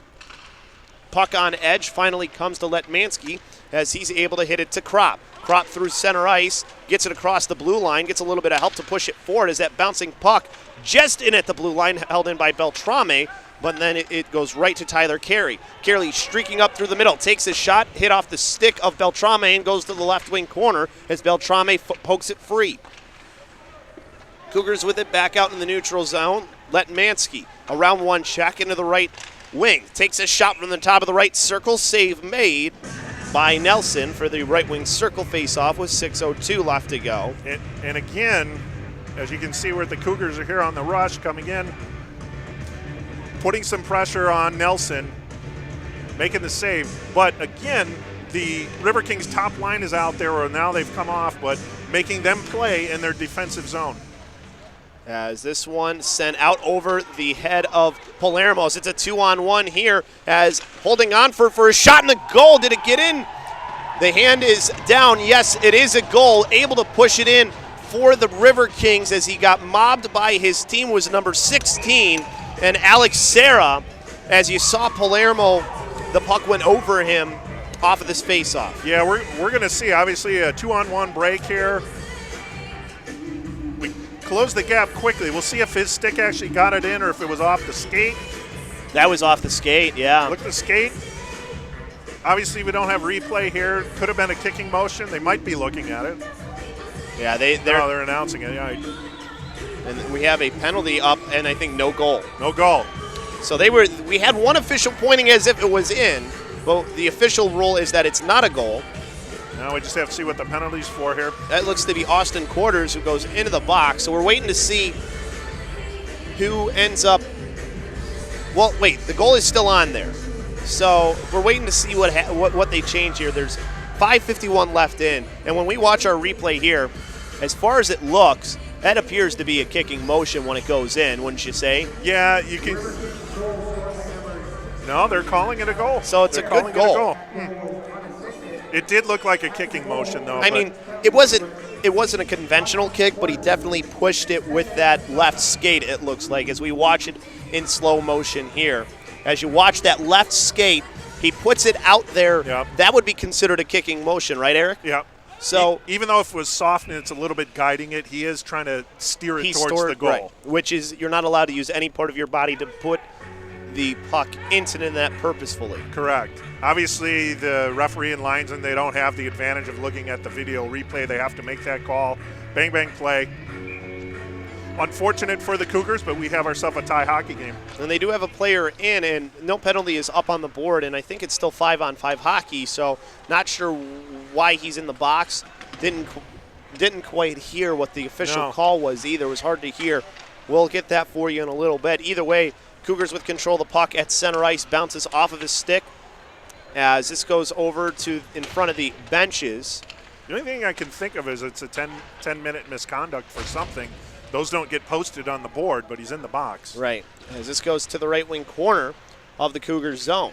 Puck on edge finally comes to Letmansky as he's able to hit it to Kropp. Kropp through center ice, gets it across the blue line, gets a little bit of help to push it forward as that bouncing puck just in at the blue line, held in by Beltrame, but then it goes right to Tyler Carey. Carey streaking up through the middle, takes a shot, hit off the stick of Beltrame and goes to the left wing corner as Beltrame pokes it free. Cougars with it back out in the neutral zone. Letmansky around one check into the right wing. Takes a shot from the top of the right circle. Save made by Nelson for the right wing circle face-off with 6:02 left to go. And again, as you can see where the Cougars are here on the rush coming in, putting some pressure on Nelson, making the save. But again, the Riverkings top line is out there, or now they've come off, but making them play in their defensive zone. As this one sent out over the head of Palermo's. It's a 2-on-1 here as holding on for a shot in the goal. Did it get in? The hand is down. Yes, it is a goal. Able to push it in for the Riverkings as he got mobbed by his team was number 16 and Alex Serra. As you saw Palermo, the puck went over him off of this face-off. Yeah, we're going to see obviously a 2-on-1 break here. Close the gap quickly. We'll see if his stick actually got it in or if it was off the skate. That was off the skate, yeah. Look at the skate. Obviously, we don't have replay here. Could have been a kicking motion. They might be looking at it. Yeah, they're announcing it. Yeah. And we have a penalty up, and I think no goal. No goal. So we had one official pointing as if it was in, but the official rule is that it's not a goal. Now we just have to see what the penalty's for here. That looks to be Austin Quarters who goes into the box. So we're waiting to see who ends up. Well, wait, the goal is still on there. So we're waiting to see what they change here. There's 5:51 left in, and when we watch our replay here, as far as it looks, that appears to be a kicking motion when it goes in, wouldn't you say? Yeah, you can. No, they're calling it a goal. So it's a good goal. It did look like a kicking motion, though. I mean, it wasn't a conventional kick, but he definitely pushed it with that left skate, it looks like, as we watch it in slow motion here. As you watch that left skate, he puts it out there. Yep. That would be considered a kicking motion, right, Eric? Yeah. So even though if it was soft and it's a little bit guiding it, he is trying to steer it towards the goal. Right, which is you're not allowed to use any part of your body to put the puck into the net purposefully. Correct. Obviously, the referee and linesman, they don't have the advantage of looking at the video replay. They have to make that call. Bang, bang, play. Unfortunate for the Cougars, but we have ourselves a tie hockey game. And they do have a player in, and no penalty is up on the board, and I think it's still 5-on-5 hockey, so not sure why he's in the box. Didn't quite hear what the official call was either. It was hard to hear. We'll get that for you in a little bit. Either way, Cougars with control of the puck at center ice, bounces off of his stick as this goes over to in front of the benches. The only thing I can think of is it's a 10-minute misconduct for something. Those don't get posted on the board, but he's in the box. Right. As this goes to the right wing corner of the Cougars zone.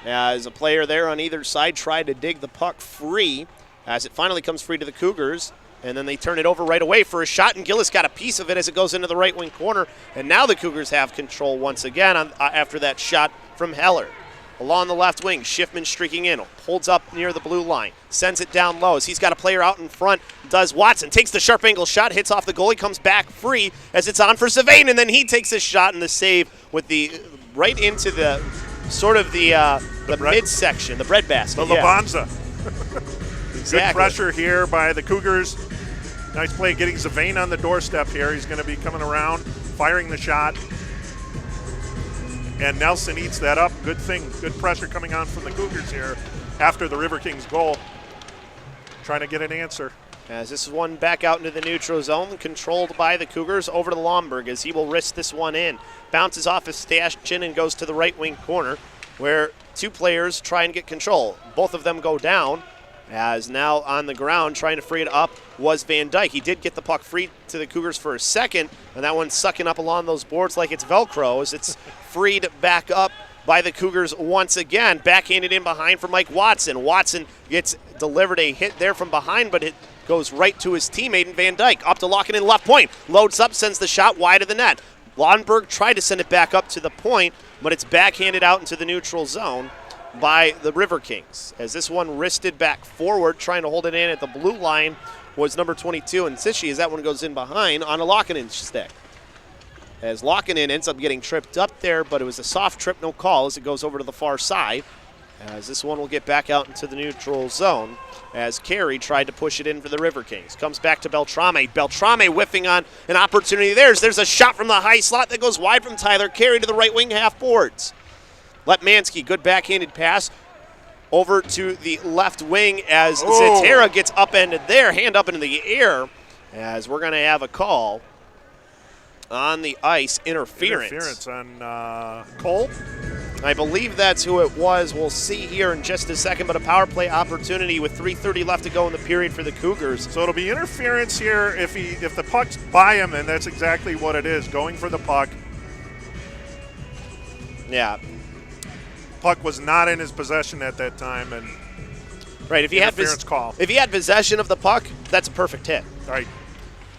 As a player there on either side tried to dig the puck free, as it finally comes free to the Cougars. And then they turn it over right away for a shot, and Gillis got a piece of it as it goes into the right wing corner. And now the Cougars have control once again after that shot from Heller. Along the left wing, Schiffman streaking in, holds up near the blue line, sends it down low as he's got a player out in front, does Watson, takes the sharp angle shot, hits off the goalie, comes back free as it's on for Sylvain, and then he takes a shot and the save with the right into the sort of the midsection, the bread basket. The Labanza. Exactly. Good pressure here by the Cougars. Nice play getting Zavain on the doorstep here. He's going to be coming around, firing the shot. And Nelson eats that up. Good thing. Good pressure coming on from the Cougars here after the Riverkings goal. Trying to get an answer. As this is one back out into the neutral zone, controlled by the Cougars over to Lomberg as he will wrist this one in. Bounces off his Stashchin and goes to the right wing corner where two players try and get control. Both of them go down as now on the ground trying to free it up was Van Dyke. He did get the puck free to the Cougars for a second, and that one's sucking up along those boards like it's Velcro as it's freed back up by the Cougars once again. Backhanded in behind for Mike Watson. Watson gets delivered a hit there from behind, but it goes right to his teammate in Van Dyke. Up to Locken in left point. Loads up, sends the shot wide of the net. Lomberg tried to send it back up to the point, but it's backhanded out into the neutral zone by the Riverkings. As this one wristed back forward, trying to hold it in at the blue line was number 22, and Sishi as that one goes in behind on a Lockinen stick. As Lockinen ends up getting tripped up there, but it was a soft trip, no call as it goes over to the far side. As this one will get back out into the neutral zone as Carey tried to push it in for the Riverkings. Comes back to Beltrame. Beltrame whiffing on an opportunity there. There's a shot from the high slot that goes wide from Tyler Carey to the right wing half boards. Letmansky, good backhanded pass over to the left wing as Zetera gets upended there, hand up into the air as we're going to have a call on the ice, interference. Interference on Cole. I believe that's who it was. We'll see here in just a second, but a power play opportunity with 3:30 left to go in the period for the Cougars. So it'll be interference here if the puck's by him, and that's exactly what it is, going for the puck. Yeah. Puck was not in his possession at that time, and right, if he had possession of the puck, that's a perfect hit. Right.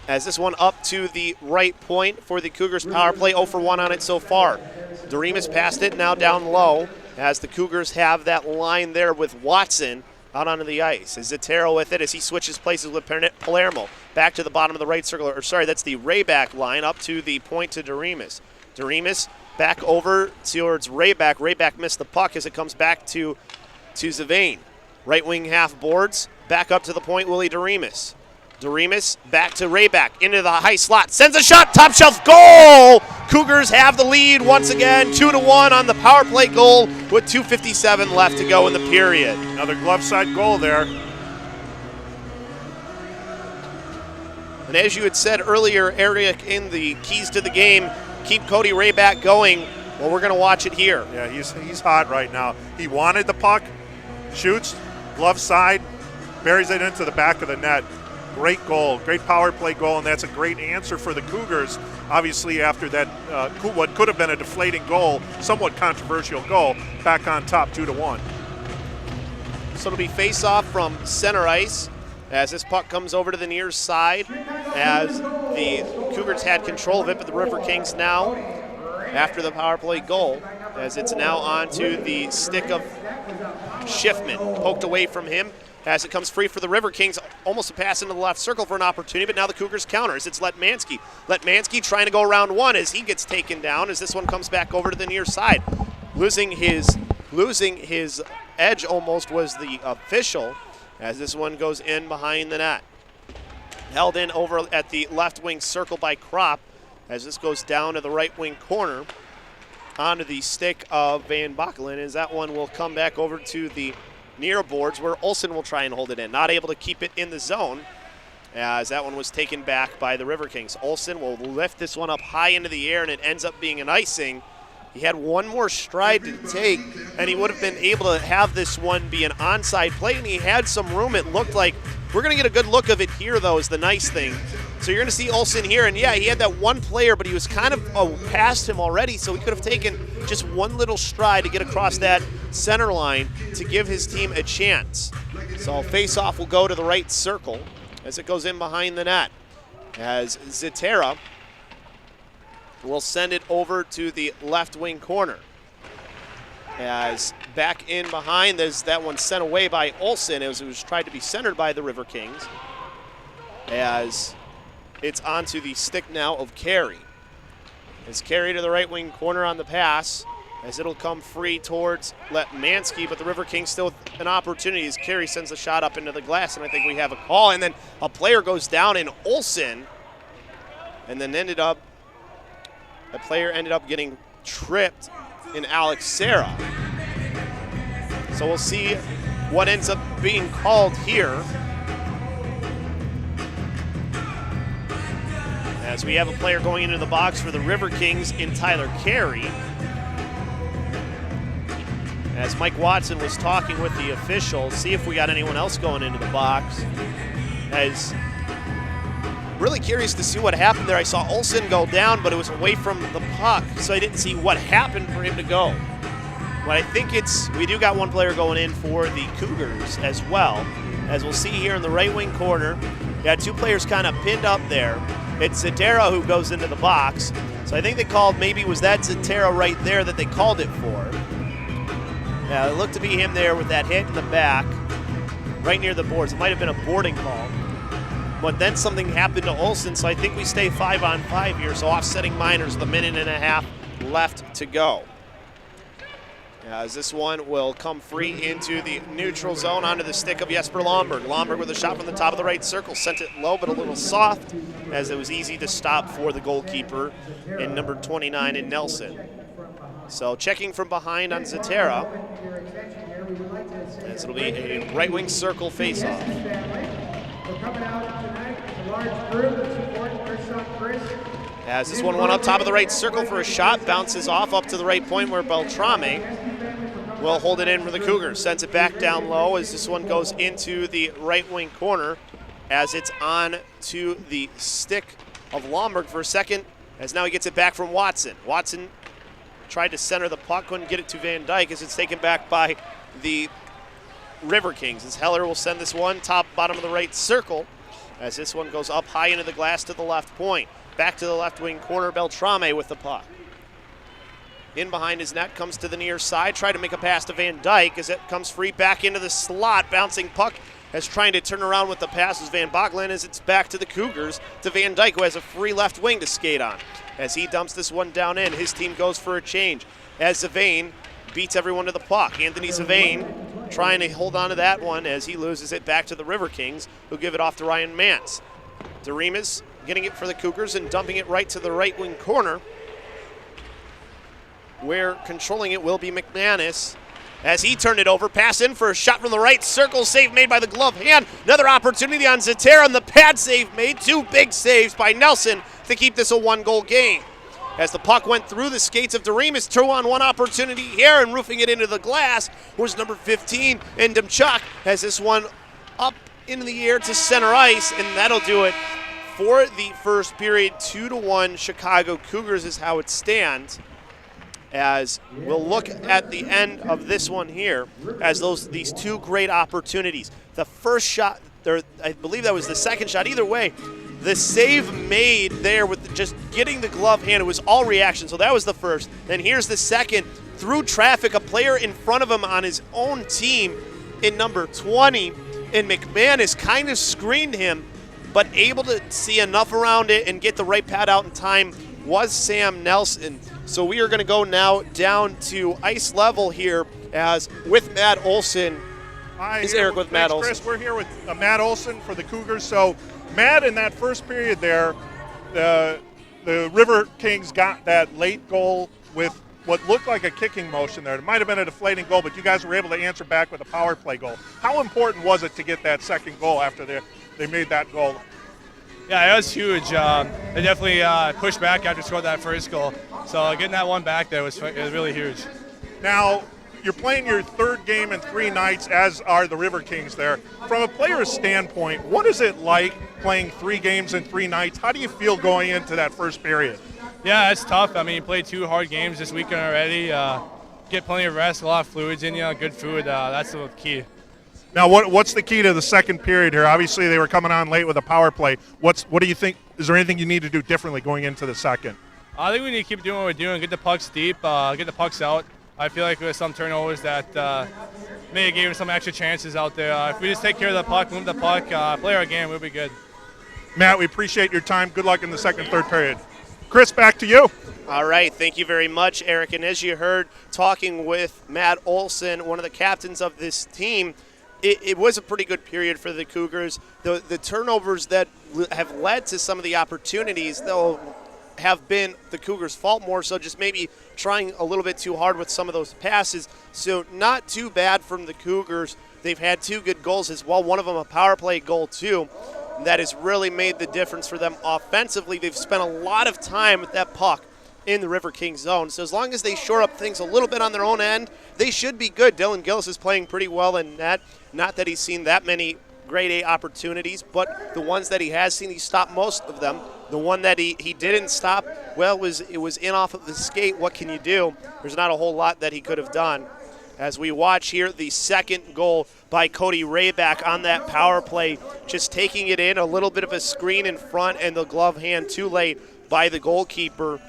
As this one up to the right point for the Cougars power play, 0 for 1 on it so far. Doremus passed it, now down low, as the Cougars have that line there with Watson out onto the ice. Is Zetero with it as he switches places with Palermo. Back to the bottom of the right circle, or sorry, that's the Rayback line up to the point to Doremus. Doremus back over towards Rayback. Rayback missed the puck as it comes back to Zavain. Right wing half boards, back up to the point, Willie Doremus. Doremus back to Rayback, into the high slot, sends a shot, top shelf, goal! Cougars have the lead once again, 2-1 on the power play goal with 2:57 left to go in the period. Another glove side goal there. And as you had said earlier, Eric, in the keys to the game, keep Cody Rayback going. Well, we're going to watch it here. Yeah, he's hot right now. He wanted the puck, shoots, glove side, buries it into the back of the net. Great goal, great power play goal, and that's a great answer for the Cougars. Obviously, after that, what could have been a deflating goal, somewhat controversial goal, back on top 2-1. So it'll be face-off from center ice as this puck comes over to the near side as the Cougars had control of it, but the Riverkings now, after the power play goal, as it's now onto the stick of Schiffman, poked away from him. As it comes free for the Riverkings, almost a pass into the left circle for an opportunity, but now the Cougars counters. It's Letmansky. Letmansky trying to go around one as he gets taken down as this one comes back over to the near side. Losing his edge almost was the official as this one goes in behind the net. Held in over at the left wing circle by Kropp as this goes down to the right wing corner onto the stick of Van Bockelen as that one will come back over to the near boards where Olsen will try and hold it in. Not able to keep it in the zone as that one was taken back by the Riverkings. Olsen will lift this one up high into the air and it ends up being an icing. He had one more stride to take and he would have been able to have this one be an onside play, and he had some room. It looked like we're going to get a good look of it here though is the nice thing. So you're going to see Olsen here, and yeah, he had that one player, but he was kind of past him already, so he could have taken just one little stride to get across that center line to give his team a chance. So face-off will go to the right circle as it goes in behind the net. As Zetera will send it over to the left wing corner. As back in behind, there's that one sent away by Olsen as it was tried to be centered by the Riverkings. As it's onto the stick now of Carey. It's Carey to the right wing corner on the pass. as it'll come free towards Letmansky, but the Riverkings still with an opportunity as Carey sends the shot up into the glass, and I think we have a call. And then a player goes down in Olsen, and then a player ended up getting tripped in Alex Serra. So we'll see what ends up being called here, as we have a player going into the box for the Riverkings in Tyler Carey. As Mike Watson was talking with the officials, see if we got anyone else going into the box. As really curious to see what happened there. I saw Olsen go down, but it was away from the puck, so I didn't see what happened for him to go. But I think we do got one player going in for the Cougars as well. As we'll see here in the right wing corner, got two players kind of pinned up there. It's Zatera who goes into the box. So I think they called, maybe was that Zatera right there that they called it for. Yeah, it looked to be him there with that hit in the back, right near the boards. It might have been a boarding call. But then something happened to Olsen, so I think we stay 5-on-5 here. So offsetting minors, the minute and a half left to go. As this one will come free into the neutral zone onto the stick of Jesper Lomberg. Lomberg with a shot from the top of the right circle. Sent it low but a little soft, as it was easy to stop for the goalkeeper in number 29 in Nelson. So checking from behind on Zatera, as it'll be a right wing circle faceoff. As this one went up top of the right circle for a shot, bounces off up to the right point where Beltrame will hold it in for the Cougars. Sends it back down low as this one goes into the right wing corner, as it's on to the stick of Lomberg for a second, as now he gets it back from Watson. Watson tried to center the puck, couldn't get it to Van Dyke, as it's taken back by the Riverkings. As Heller will send this one top bottom of the right circle, as this one goes up high into the glass to the left point. Back to the left wing corner, Beltrame with the puck. In behind his net, comes to the near side, tried to make a pass to Van Dyke as it comes free back into the slot. Bouncing puck as trying to turn around with the pass is Van Boglen, as it's back to the Cougars, to Van Dyke, who has a free left wing to skate on. As he dumps this one down in, his team goes for a change, as Zavane beats everyone to the puck. Anthony Zavane trying to hold on to that one as he loses it back to the Riverkings, who give it off to Ryan Mance. DeRemus getting it for the Cougars and dumping it right to the right wing corner, where controlling it will be McManus. As he turned it over, pass in for a shot from the right circle, save made by the glove hand. Another opportunity on Zatera, and the pad save made. Two big saves by Nelson to keep this a one-goal game. As the puck went through the skates of DeRemus, 2-on-1 opportunity here, and roofing it into the glass was number 15, Ndemchuk, as this one up into the air to center ice, and that'll do it for the first period. 2-1 Chicago Cougars is how it stands. As we'll look at the end of this one here, as these two great opportunities. The first shot, or I believe that was the second shot. Either way, the save made there with just getting the glove hand, it was all reaction, so that was the first. Then here's the second. Through traffic, a player in front of him on his own team in number 20, and McManus kind of screened him, but able to see enough around it and get the right pad out in time was Sam Nelson. So we are going to go now down to ice level here, as with Matt Olson. Hi, is Eric with Matt Olson. Chris, we're here with Matt Olson for the Cougars. So Matt, in that first period there, the Riverkings got that late goal with what looked like a kicking motion there. It might have been a deflating goal, but you guys were able to answer back with a power play goal. How important was it to get that second goal after they made that goal? Yeah, it was huge. They definitely pushed back after scoring that first goal. So getting that one back there was really huge. Now, you're playing your third game in 3 nights, as are the Riverkings there. From a player's standpoint, what is it like playing 3 games in 3 nights? How do you feel going into that first period? Yeah, it's tough. I mean, you played 2 hard games this weekend already. Get plenty of rest, a lot of fluids in you, good food. That's the key. Now, what's the key to the second period here? Obviously, they were coming on late with a power play. What do you think? Is there anything you need to do differently going into the second? I think we need to keep doing what we're doing, get the pucks deep, get the pucks out. I feel like with some turnovers that may have given some extra chances out there. If we just take care of the puck, move the puck, play our game, we'll be good. Matt, we appreciate your time. Good luck in the second, third period. Chris, back to you. All right, thank you very much, Eric. And as you heard, talking with Matt Olson, one of the captains of this team, it was a pretty good period for the Cougars. The turnovers that have led to some of the opportunities, though, have been the Cougars' fault more so, just maybe trying a little bit too hard with some of those passes. So not too bad from the Cougars. They've had 2 good goals as well, one of them a power play goal too. That has really made the difference for them offensively. They've spent a lot of time with that puck in the Riverkings zone. So as long as they shore up things a little bit on their own end, they should be good. Dylan Gillis is playing pretty well in net. Not that he's seen that many grade A opportunities, but the ones that he has seen, he stopped most of them. The one that he didn't stop, well, it was in off of the skate. What can you do? There's not a whole lot that he could have done. As we watch here, the second goal by Cody Rayback on that power play, just taking it in, a little bit of a screen in front and the glove hand too late by the goalkeeper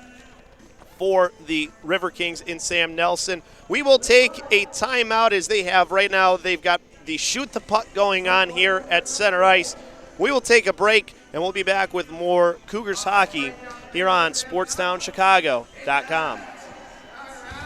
for the Riverkings in Sam Nelson. We will take a timeout as they have right now. They've got the shoot the puck going on here at center ice. We will take a break, and we'll be back with more Cougars hockey here on SportsTownChicago.com.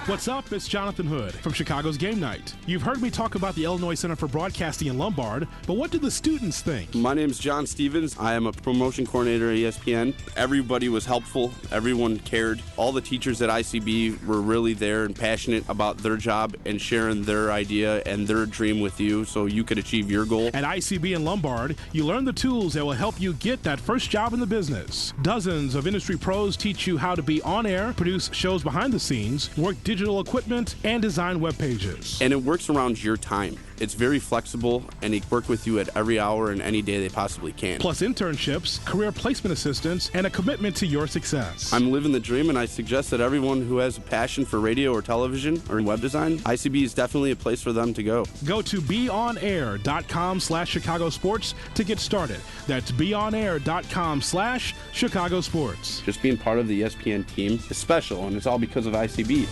What's up? It's Jonathan Hood from Chicago's Game Night. You've heard me talk about the Illinois Center for Broadcasting in Lombard, but what do the students think? My name's John Stevens. I am a promotion coordinator at ESPN. Everybody was helpful. Everyone cared. All the teachers at ICB were really there and passionate about their job and sharing their idea and their dream with you so you could achieve your goal. At ICB in Lombard, you learn the tools that will help you get that first job in the business. Dozens of industry pros teach you how to be on air, produce shows behind the scenes, work digital equipment, and design web pages. And it works around your time. It's very flexible, and they work with you at every hour and any day they possibly can. Plus internships, career placement assistance, and a commitment to your success. I'm living the dream, and I suggest that everyone who has a passion for radio or television or web design, ICB is definitely a place for them to go. Go to beonair.com/Chicago Sports to get started. That's beonair.com/Chicago Sports. Just being part of the ESPN team is special, and it's all because of ICB.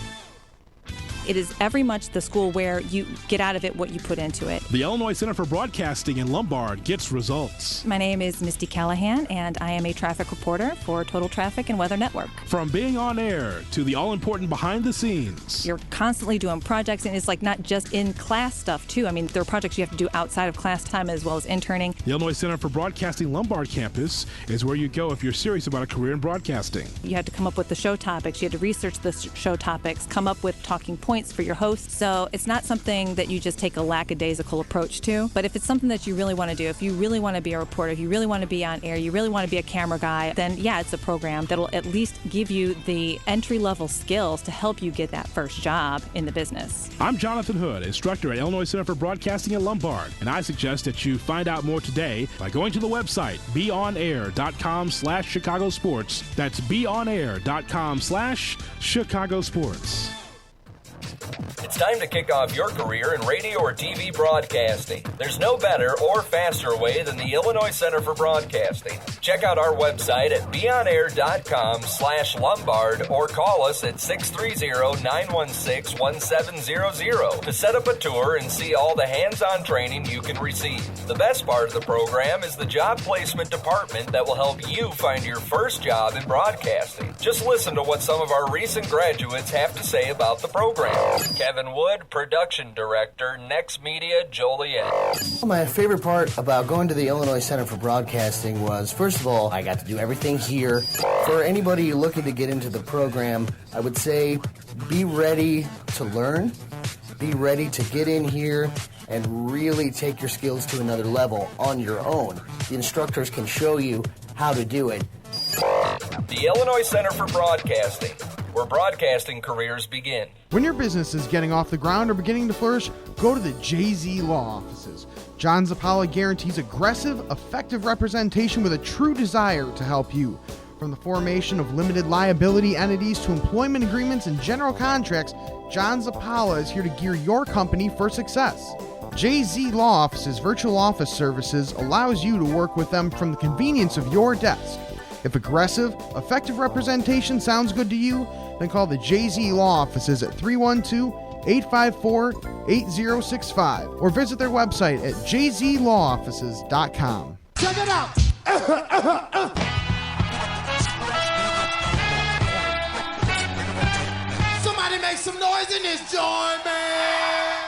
It is every much the school where you get out of it what you put into it. The Illinois Center for Broadcasting in Lombard gets results. My name is Misty Callahan, and I am a traffic reporter for Total Traffic and Weather Network. From being on air to the all-important behind the scenes. You're constantly doing projects, and it's like not just in class stuff, too. I mean, there are projects you have to do outside of class time as well as interning. The Illinois Center for Broadcasting Lombard campus is where you go if you're serious about a career in broadcasting. You had to come up with the show topics. You had to research the show topics, come up with talking points for your host. So it's not something that you just take a lackadaisical approach to. But if it's something that you really want to do, if you really want to be a reporter, if you really want to be on air, you really want to be a camera guy, then yeah, it's a program that'll at least give you the entry-level skills to help you get that first job in the business. I'm Jonathan Hood, instructor at Illinois Center for Broadcasting in Lombard, and I suggest that you find out more today by going to the website beonair.com/Chicago Sports. That's beonair.com/Chicago Sports. It's time to kick off your career in radio or TV broadcasting. There's no better or faster way than the Illinois Center for Broadcasting. Check out our website at beonair.com/Lombard or call us at 630-916-1700 to set up a tour and see all the hands-on training you can receive. The best part of the program is the job placement department that will help you find your first job in broadcasting. Just listen to what some of our recent graduates have to say about the program. Kevin Wood, Production Director, Next Media, Joliet. My favorite part about going to the Illinois Center for Broadcasting was, first of all, I got to do everything here. For anybody looking to get into the program, I would say be ready to learn, be ready to get in here and really take your skills to another level on your own. The instructors can show you how to do it. The Illinois Center for Broadcasting, where broadcasting careers begin. When your business is getting off the ground or beginning to flourish, go to the JZ Law Offices. John Zappala guarantees aggressive, effective representation with a true desire to help you. From the formation of limited liability entities to employment agreements and general contracts, John Zappala is here to gear your company for success. JZ Law Offices Virtual Office Services allows you to work with them from the convenience of your desk. If aggressive, effective representation sounds good to you, then call the JZ Law Offices at 312-854-8065 or visit their website at jzlawoffices.com. Check it out! some noise in this joint, man!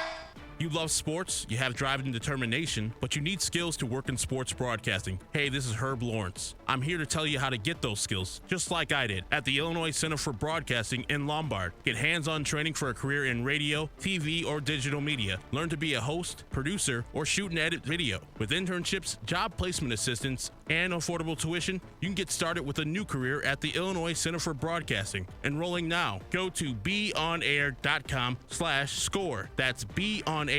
You love sports, you have drive and determination, but you need skills to work in sports broadcasting. Hey, this is Herb Lawrence. I'm here to tell you how to get those skills, just like I did at the Illinois Center for Broadcasting in Lombard. Get hands-on training for a career in radio, TV, or digital media. Learn to be a host, producer, or shoot and edit video. With internships, job placement assistance, and affordable tuition, you can get started with a new career at the Illinois Center for Broadcasting. Enrolling now. Go to beonair.com/score. That's beonair.com/score.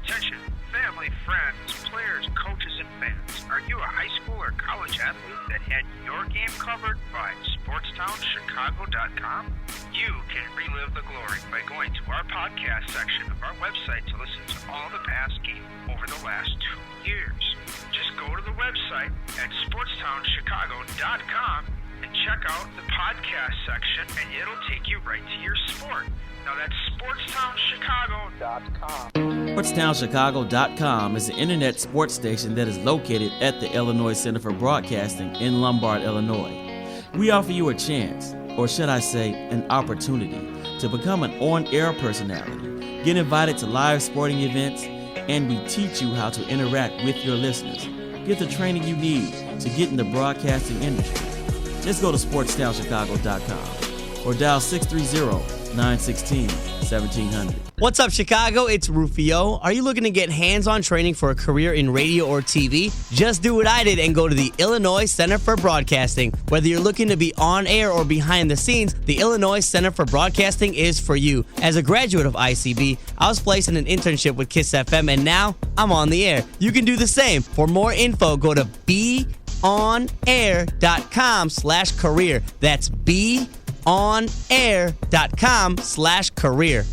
Attention, family, friends, players, coaches, and fans. Are you a high school or college athlete that had your game covered by SportsTownChicago.com? You can relive the glory by going to our podcast section of our website to listen to all the past games over the last 2 years. Just go to the website at SportsTownChicago.com and check out the podcast section, and it'll take you right to your sport. Now that's SportsTownChicago.com. SportsTownChicago.com is an internet sports station that is located at the Illinois Center for Broadcasting in Lombard, Illinois. We offer you a chance, or should I say, an opportunity, to become an on-air personality, get invited to live sporting events, and we teach you how to interact with your listeners. Get the training you need to get in the broadcasting industry. Just go to SportsTownChicago.com or dial 630-916-1700. What's up, Chicago? It's Rufio. Are you looking to get hands-on training for a career in radio or TV? Just do what I did and go to the Illinois Center for Broadcasting. Whether you're looking to be on air or behind the scenes, the Illinois Center for Broadcasting is for you. As a graduate of ICB, I was placed in an internship with KISS FM, and now I'm on the air. You can do the same. For more info, go to beonair.com/career. That's beonair.com/career.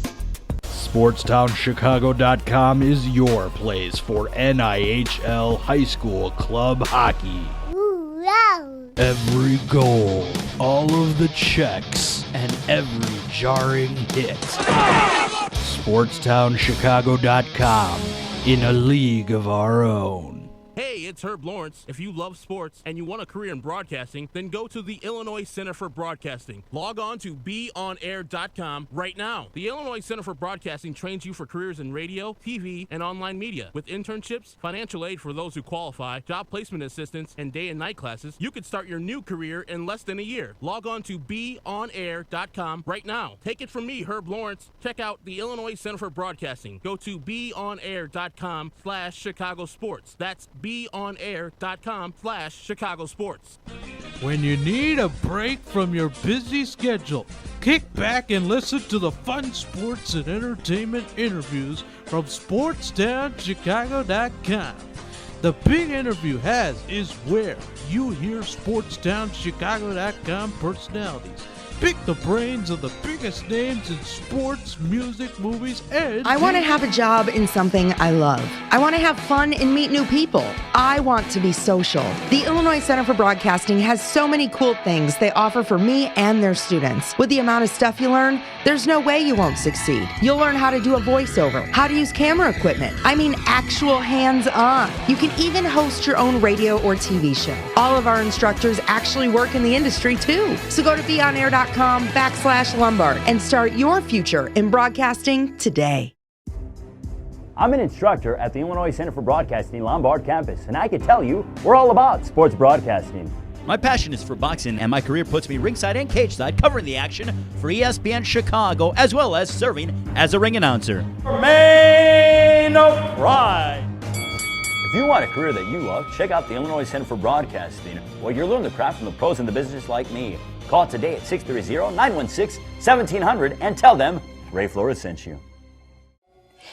SportsTownChicago.com is your place for NIHL high school club hockey. Every goal, all of the checks, and every jarring hit. SportsTownChicago.com, in a league of our own. Hey, it's Herb Lawrence. If you love sports and you want a career in broadcasting, then go to the Illinois Center for Broadcasting. Log on to beonair.com right now. The Illinois Center for Broadcasting trains you for careers in radio, TV, and online media. With internships, financial aid for those who qualify, job placement assistance, and day and night classes, you could start your new career in less than a year. Log on to beonair.com right now. Take it from me, Herb Lawrence. Check out the Illinois Center for Broadcasting. Go to beonair.com/Chicago Sports. That's beonair.com/Chicago Sports. When you need a break from your busy schedule, kick back and listen to the fun sports and entertainment interviews from SportsTownChicago.com. The Big Interview is where you hear SportsTownChicago.com personalities pick the brains of the biggest names in sports, music, movies, and I want to have a job in something I love. I want to have fun and meet new people. I want to be social. The Illinois Center for Broadcasting has so many cool things they offer for me and their students. With the amount of stuff you learn, there's no way you won't succeed. You'll learn how to do a voiceover, how to use camera equipment. I mean, actual hands-on. You can even host your own radio or TV show. All of our instructors actually work in the industry too. So go to beonair.com/Lombard and start your future in broadcasting today. I'm an instructor at the Illinois Center for Broadcasting Lombard campus, and I can tell you we're all about sports broadcasting. My passion is for boxing, and my career puts me ringside and cage side covering the action for ESPN Chicago, as well as serving as a ring announcer. Main of Pride. If you want a career that you love, check out the Illinois Center for Broadcasting, where you'll learn the craft from the pros in the business like me. Call today at 630-916-1700 and tell them Ray Flores sent you.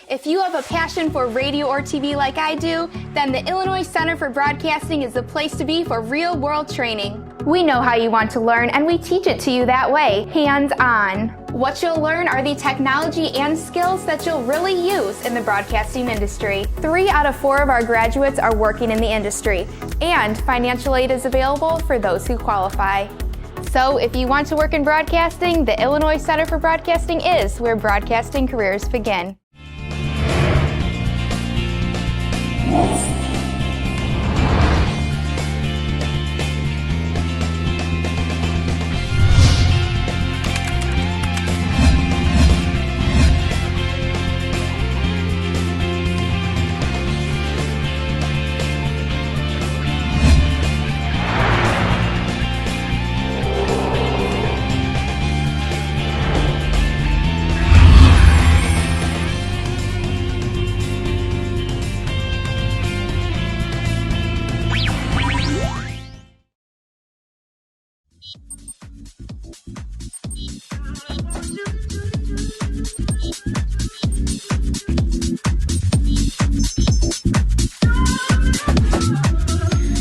If you have a passion for radio or TV like I do, then the Illinois Center for Broadcasting is the place to be for real-world training. We know how you want to learn, and we teach it to you that way, hands-on. What you'll learn are the technology and skills that you'll really use in the broadcasting industry. 3 out of 4 of our graduates are working in the industry, and financial aid is available for those who qualify. So if you want to work in broadcasting, the Illinois Center for Broadcasting is where broadcasting careers begin.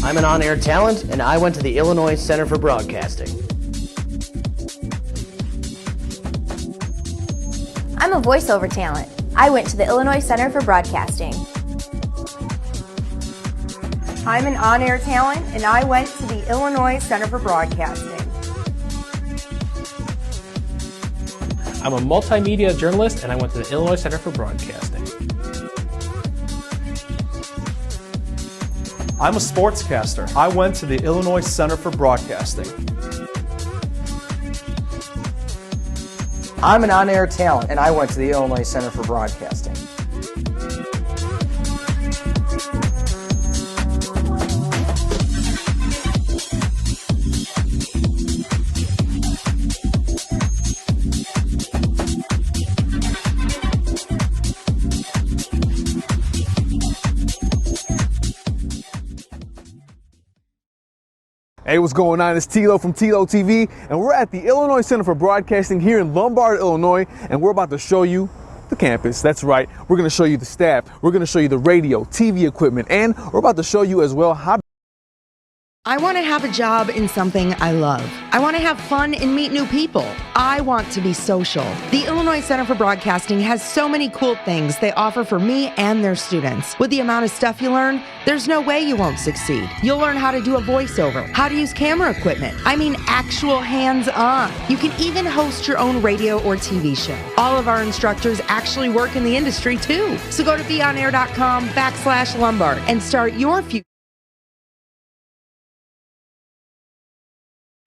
I'm an on-air talent, and I went to the Illinois Center for Broadcasting. I'm a voiceover talent. I went to the Illinois Center for Broadcasting. I'm an on-air talent, and I went to the Illinois Center for Broadcasting. I'm a multimedia journalist, and I went to the Illinois Center for Broadcasting. I'm a sportscaster. I went to the Illinois Center for Broadcasting. I'm an on-air talent, and I went to the Illinois Center for Broadcasting. Hey, what's going on? It's Tilo from Tilo TV, and we're at the Illinois Center for Broadcasting here in Lombard, Illinois, and we're about to show you the campus. That's right. We're going to show you the staff. We're going to show you the radio, TV equipment, and we're about to show you as well how I want to have a job in something I love. I want to have fun and meet new people. I want to be social. The Illinois Center for Broadcasting has so many cool things they offer for me and their students. With the amount of stuff you learn, there's no way you won't succeed. You'll learn how to do a voiceover, how to use camera equipment. I mean, actual hands-on. You can even host your own radio or TV show. All of our instructors actually work in the industry too. So go to beonair.com/Lombard and start your future.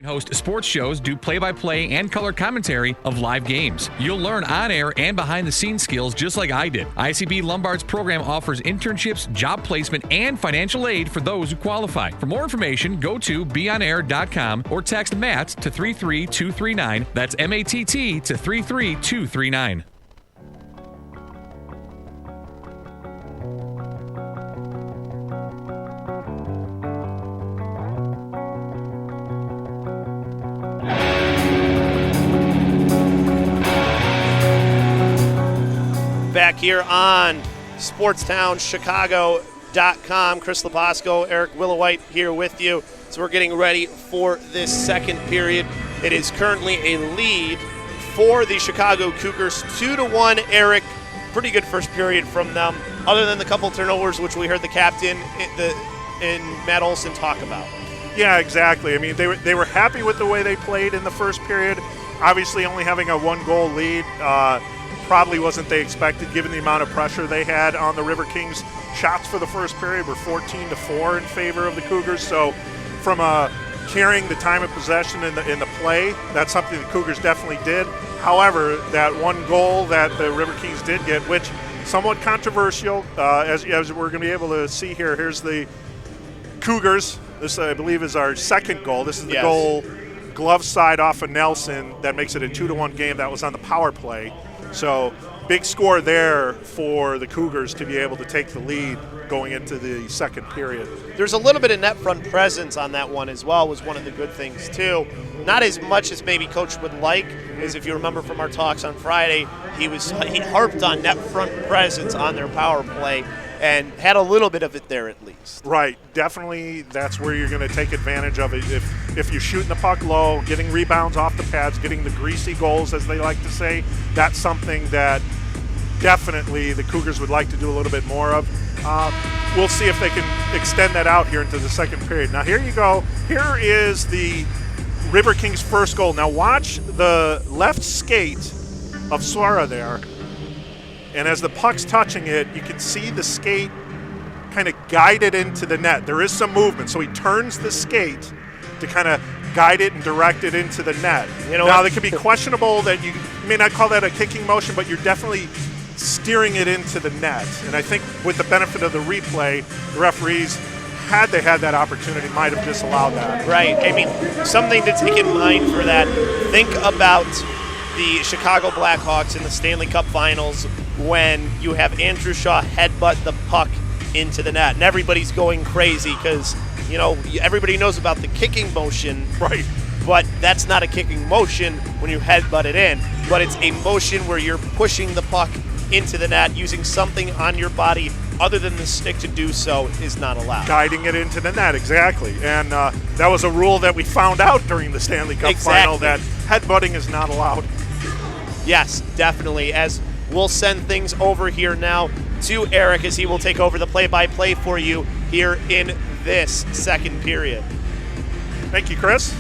Host sports shows, do play-by-play and color commentary of live games. You'll learn on-air and behind-the-scenes skills just like I did. ICB Lombard's program offers internships, job placement, and financial aid for those who qualify. For more information, go to beonair.com or text MATT to 33239. That's MATT to 33239. Back here on SportstownChicago.com. Chris Leposco, Eric Willowhite here with you. So we're getting ready for this second period. It is currently a lead for the Chicago Cougars, 2-1. Eric, pretty good first period from them, other than the couple turnovers, which we heard the captain in Matt Olson talk about. Yeah, exactly. I mean, they were happy with the way they played in the first period. Obviously, only having a one-goal lead probably wasn't they expected, given the amount of pressure they had on the Riverkings. Shots for the first period were 14-4 in favor of the Cougars. So, from carrying the time of possession in the play, that's something the Cougars definitely did. However, that one goal that the Riverkings did get, which somewhat controversial, as we're going to be able to see here. Here's the Cougars. This, I believe, is our second goal. This is the goal, glove side off of Nelson, that makes it a 2-1 game. That was on the power play. So big score there for the Cougars to be able to take the lead going into the second period. There's a little bit of net front presence on that one as well, was one of the good things too. Not as much as maybe Coach would like, as if you remember from our talks on Friday, he harped on net front presence on their power play and had a little bit of it there at least. Right, definitely that's where you're going to take advantage of it. If you're shooting the puck low, getting rebounds off the pads, getting the greasy goals, as they like to say, that's something that definitely the Cougars would like to do a little bit more of. We'll see if they can extend that out here into the second period. Now here you go. Here is the Riverkings' first goal. Now watch the left skate of Suara there. And as the puck's touching it, you can see the skate kind of guide it into the net. There is some movement, so he turns the skate to kind of guide it and direct it into the net. Now, it could be questionable that you may not call that a kicking motion, but you're definitely steering it into the net. And I think with the benefit of the replay, the referees, had they had that opportunity, might have disallowed that. Right. I mean, something to take in mind for that. Think about the Chicago Blackhawks in the Stanley Cup Finals when you have Andrew Shaw headbutt the puck into the net, and everybody's going crazy because, everybody knows about the kicking motion. Right. But that's not a kicking motion when you headbutt it in, but it's a motion where you're pushing the puck into the net. Using something on your body other than the stick to do so is not allowed. Guiding it into the net, exactly. And that was a rule that we found out during the Stanley Cup final, that headbutting is not allowed. Yes, definitely. As we'll send things over here now to Eric as he will take over the play-by-play for you here in this second period. Thank you, Chris.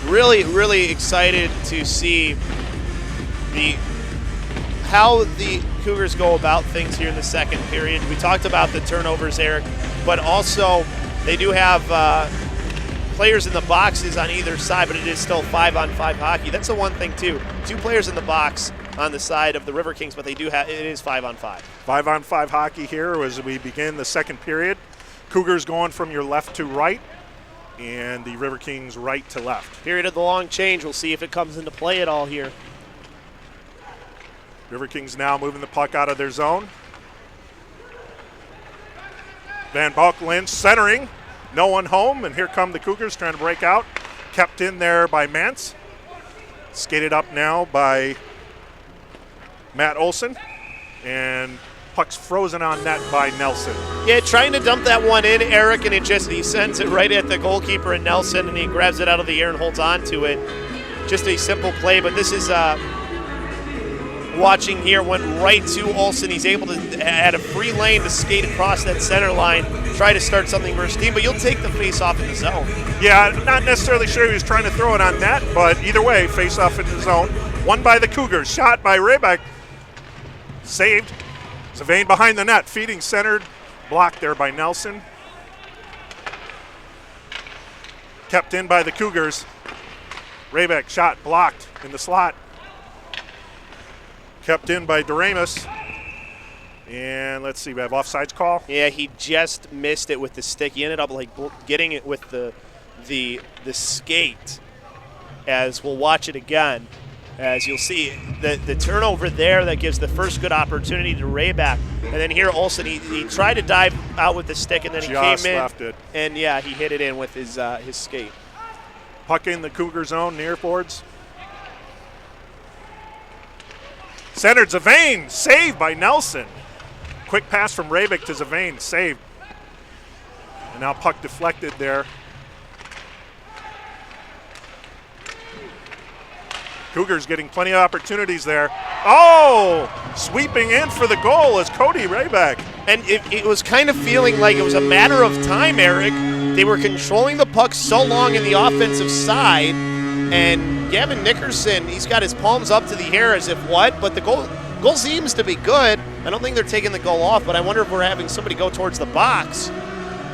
Really, really excited to see how the Cougars go about things here in the second period. We talked about the turnovers, Eric, but also they do have players in the boxes on either side, but it is still 5-on-5 hockey. That's the one thing, too. 2 players in the box on the side of the Riverkings, but it is 5-on-5. 5-on-5 hockey here as we begin the second period. Cougars going from your left to right, and the Riverkings right to left. Period of the long change. We'll see if it comes into play at all here. Riverkings now moving the puck out of their zone. Van Balk-Lynch centering. No one home, and here come the Cougars trying to break out. Kept in there by Mantz. Skated up now by Matt Olson. And puck's frozen on net by Nelson. Yeah, trying to dump that one in, Eric, and he sends it right at the goalkeeper and Nelson, and he grabs it out of the air and holds on to it. Just a simple play, but this is watching here, went right to Olsen. He's able to add a free lane to skate across that center line, try to start something for his team, but you'll take the face-off in the zone. Yeah, not necessarily sure he was trying to throw it on net, but either way, face-off in the zone. Won by the Cougars, shot by Raybeck. Saved. Zavane behind the net, feeding centered. Blocked there by Nelson. Kept in by the Cougars. Raybeck shot blocked in the slot. Kept in by Doremus. And let's see, we have offsides call. Yeah, he just missed it with the stick. He ended up like getting it with the skate. As we'll watch it again. As you'll see, the turnover there that gives the first good opportunity to Rayback. And then here Olsen, he tried to dive out with the stick, and then he just came in. Left it. And yeah, he hit it in with his skate. Puck in the Cougar zone, near boards. Centered Zavane, saved by Nelson. Quick pass from Rayback to Zavane, saved. And now puck deflected there. Cougars getting plenty of opportunities there. Oh! Sweeping in for the goal is Cody Rayback. And it was kind of feeling like it was a matter of time, Eric. They were controlling the puck so long in the offensive side, and Gavin Nickerson, he's got his palms up to the air as if what? But the goal seems to be good. I don't think they're taking the goal off, but I wonder if we're having somebody go towards the box.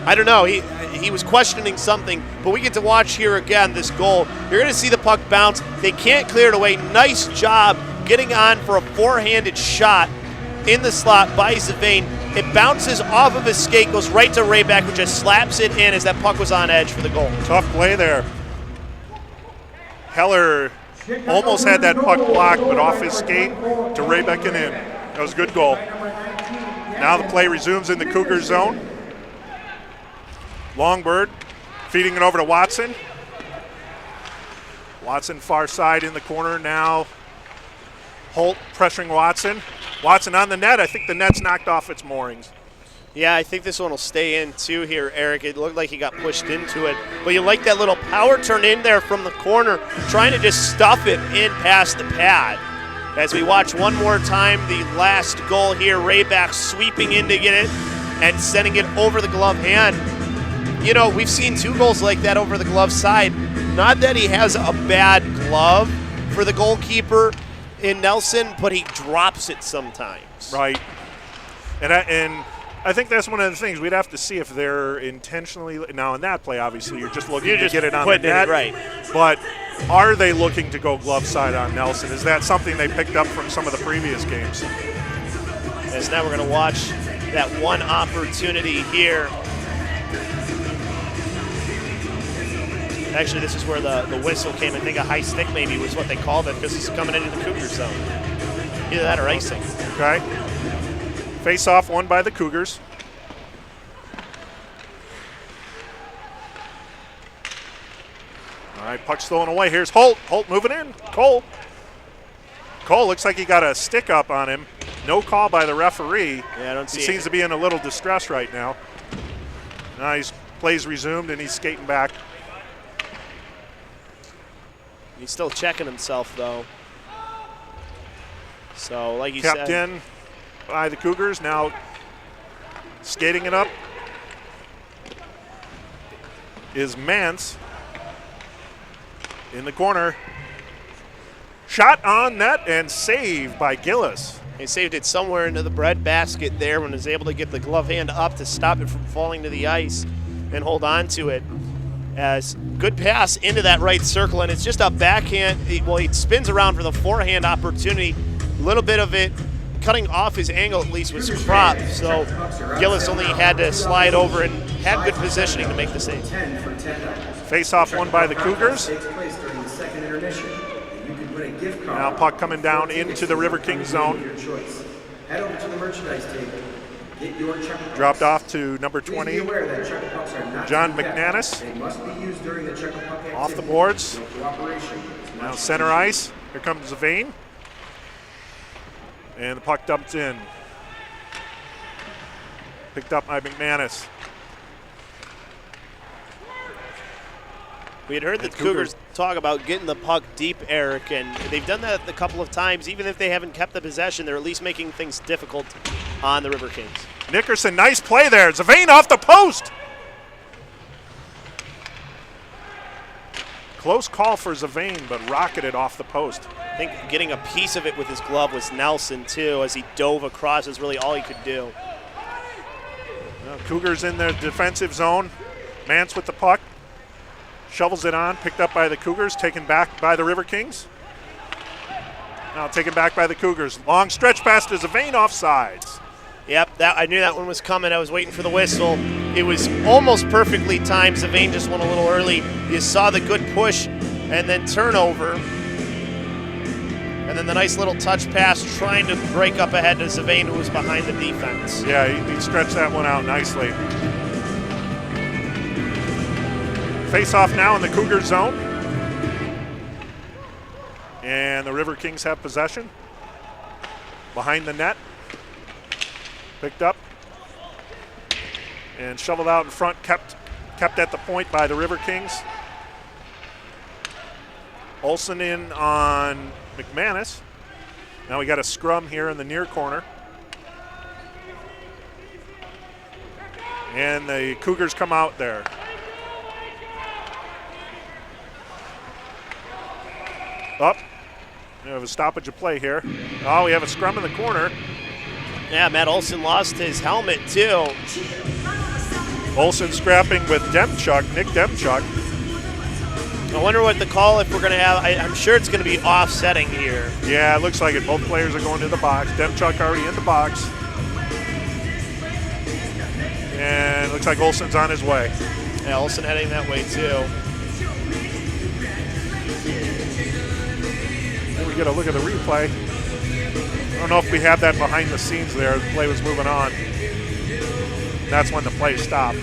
I don't know. He was questioning something, but we get to watch here again this goal. You're going to see the puck bounce. They can't clear it away. Nice job getting on for a forehanded shot in the slot by Zavane. It bounces off of his skate, goes right to Rayback, who just slaps it in as that puck was on edge for the goal. Tough play there. Heller almost had that puck blocked, but off his skate to Rayback and in. That was a good goal. Now the play resumes in the Cougar zone. Longbird feeding it over to Watson. Watson far side in the corner now. Holt pressuring Watson. Watson on the net. I think the net's knocked off its moorings. Yeah, I think this one will stay in too here, Eric. It looked like he got pushed into it. But you like that little power turn in there from the corner, trying to just stuff it in past the pad. As we watch one more time, the last goal here, Rayback sweeping in to get it and sending it over the glove hand. You know, we've seen 2 goals like that over the glove side. Not that he has a bad glove for the goalkeeper in Nelson, but he drops it sometimes. Right. And I think that's one of the things we'd have to see if they're intentionally. Now in that play, obviously, you're just looking to get it on the net. Right. But are they looking to go glove side on Nelson? Is that something they picked up from some of the previous games? As now we're going to watch that one opportunity here. Actually, this is where the whistle came. I think a high stick maybe was what they called it because it's coming into the Cougars zone. Either that or icing. Okay. Face-off won by the Cougars. All right, puck stolen away. Here's Holt. Holt moving in. Cole. Cole looks like he got a stick up on him. No call by the referee. Yeah, I don't see He seems to be in a little distress right now. Now plays resumed and he's skating back. He's still checking himself, though. So, like you Kept said. in by the Cougars. Now skating it up is Mance in the corner. Shot on net and saved by Gillis. He saved it somewhere into the bread basket there when he was able to get the glove hand up to stop it from falling to the ice and hold on to it. As good pass into that right circle, and it's just a backhand. Well, he spins around for the forehand opportunity. A little bit of it cutting off his angle, at least with some prop. So Gillis only had to slide over and had good positioning to make the save. Face-off won by the Cougars. Now puck coming down into the Riverkings zone. Head over to the merchandise table. Get your checker. Dropped off to number 20, Please be aware that checker pucks are not John to be kept. McManus. They must be used during the checker puck activity. Off the boards. No cooperation is Now much center ice. Here comes Zavane. And the puck dumped in. Picked up by McManus. We had heard the Cougars talk about getting the puck deep, Eric, and they've done that a couple of times. Even if they haven't kept the possession, they're at least making things difficult on the Riverkings. Nickerson, nice play there. Zavane off the post. Close call for Zavane, but rocketed off the post. I think getting a piece of it with his glove was Nelson, too, as he dove across is really all he could do. Well, Cougars in their defensive zone. Mance with the puck. Shovels it on, picked up by the Cougars, taken back by the Riverkings. Now taken back by the Cougars. Long stretch pass to Zavane offsides. Yep, I knew that one was coming. I was waiting for the whistle. It was almost perfectly timed. Zavane just went a little early. You saw the good push and then turnover. And then the nice little touch pass trying to break up ahead to Zavane, who was behind the defense. Yeah, he stretched that one out nicely. Face-off now in the Cougar zone. And the Riverkings have possession. Behind the net. Picked up. And shoveled out in front, kept at the point by the Riverkings. Olsen in on McManus. Now we got a scrum here in the near corner. And the Cougars come out there. Up. We have a stoppage of play here. Oh, we have a scrum in the corner. Yeah, Matt Olsen lost his helmet, too. Olsen scrapping with Demchuk, Nick Demchuk. I wonder what the call, if we're going to have, I'm sure it's going to be offsetting here. Yeah, it looks like it. Both players are going to the box. Demchuk already in the box. And it looks like Olsen's on his way. Yeah, Olsen heading that way, too. We get a look at the replay. I don't know if we have that behind the scenes there. The play was moving on. That's when the play stopped.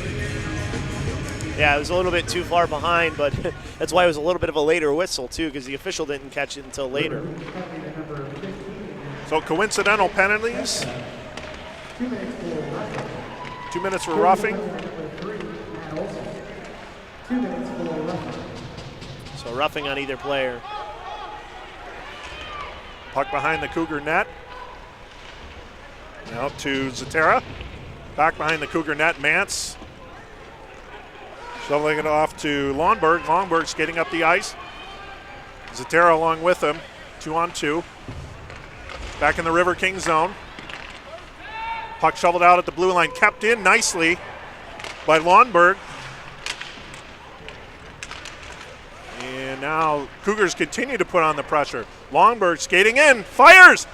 Yeah, it was a little bit too far behind, but that's why it was a little bit of a later whistle, too, because the official didn't catch it until later. So coincidental penalties. 2 minutes for roughing. So roughing on either player. Puck behind the Cougar net. Now to Zatera. Back behind the Cougar net, Mance. Shoveling it off to Longberg. Longberg skating up the ice. Zatera along with him. 2-on-2. Back in the Riverkings zone. Puck shoveled out at the blue line. Kept in nicely by Longberg. And now Cougars continue to put on the pressure. Longberg skating in, fires!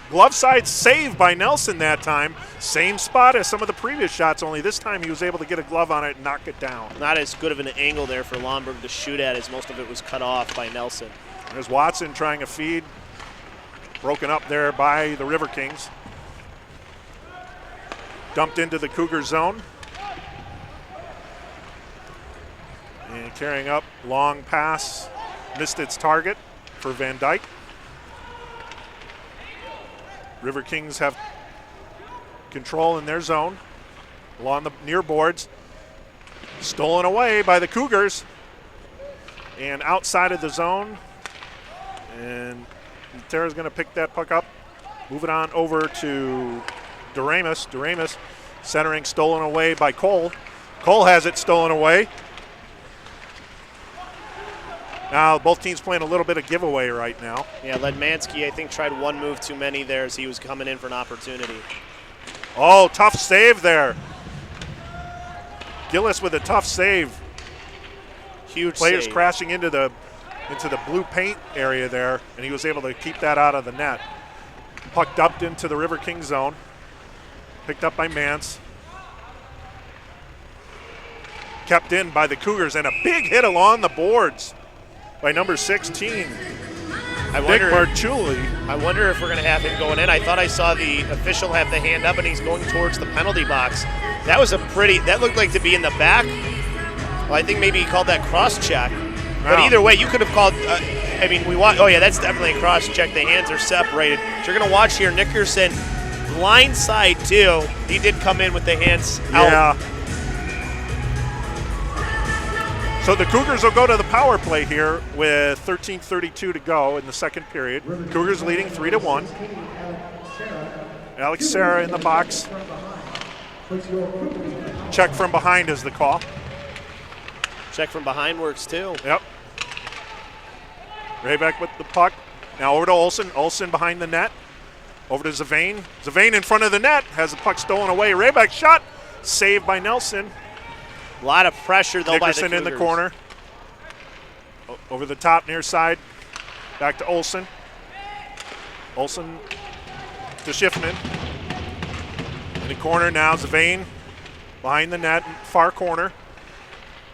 Glove side save by Nelson that time. Same spot as some of the previous shots, only this time he was able to get a glove on it and knock it down. Not as good of an angle there for Longberg to shoot at, as most of it was cut off by Nelson. There's Watson trying a feed. Broken up there by the Riverkings. Dumped into the Cougar zone. And carrying up, long pass. Missed its target for Van Dyke. Riverkings have control in their zone along the near boards. Stolen away by the Cougars. And outside of the zone. And Tara's going to pick that puck up. Move it on over to Doremus. Doremus centering, stolen away by Cole. Cole has it stolen away. Now both teams playing a little bit of giveaway right now. Yeah, Ledmansky, I think, tried one move too many there as he was coming in for an opportunity. Oh, tough save there. Gillis with a tough save. Huge Players save. crashing into the blue paint area there, and he was able to keep that out of the net. Puck dumped into the Riverkings zone. Picked up by Mance. Kept in by the Cougars, and a big hit along the boards by number 16, Nick Marchuli. I wonder if we're going to have him going in. I thought I saw the official have the hand up, and he's going towards the penalty box. That was that looked like to be in the back. Well, I think maybe he called that cross-check. But either way, you could have called, oh yeah, that's definitely a cross-check. The hands are separated. So you're going to watch here, Nickerson, blind side too. He did come in with the hands out. Yeah. So the Cougars will go to the power play here with 13:32 to go in the second period. Cougars leading 3-1. Alex Serra in the box. Check from behind is the call. Check from behind works too. Yep. Raybeck with the puck. Now over to Olsen. Olsen behind the net. Over to Zavane. Zavane in front of the net. Has the puck stolen away. Raybeck shot. Saved by Nelson. A lot of pressure, though, Nickerson by the Cougars. in the corner. Over the top, near side. Back to Olsen. Olsen to Schiffman. In the corner now, Zavane behind the net, far corner.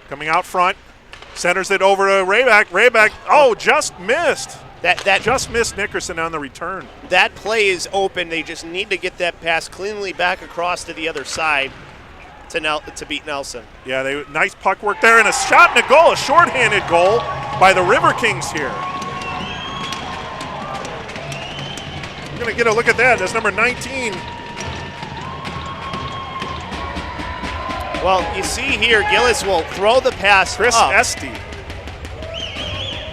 Coming out front. Centers it over to Rayback. Rayback, just missed. That just missed Nickerson on the return. That play is open. They just need to get that pass cleanly back across to the other side to beat Nelson. Yeah, nice puck work there, and a shot and a goal, a shorthanded goal by the Riverkings here. We're going to get a look at that. That's number 19. Well, you see here, Gillis will throw the pass Chris up. Esty.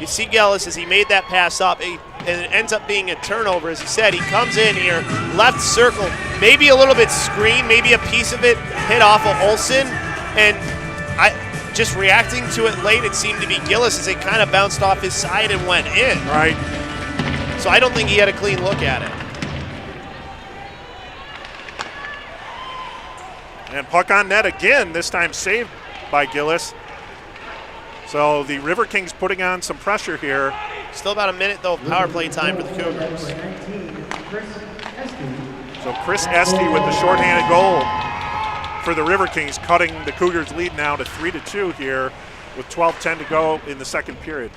You see Gillis as he made that pass up, and it ends up being a turnover. As he said, he comes in here, left circle, maybe a little bit screen, maybe a piece of it hit off of Olsen, and just reacting to it late, it seemed to be Gillis as it kind of bounced off his side and went in. Right. So I don't think he had a clean look at it. And puck on net again, this time saved by Gillis. So the Riverkings putting on some pressure here. Still about a minute, though, of power play time for the Cougars. So Chris Esty with the shorthanded goal for the Riverkings, cutting the Cougars' lead now to 3-2 here with 12:10 to go in the second period.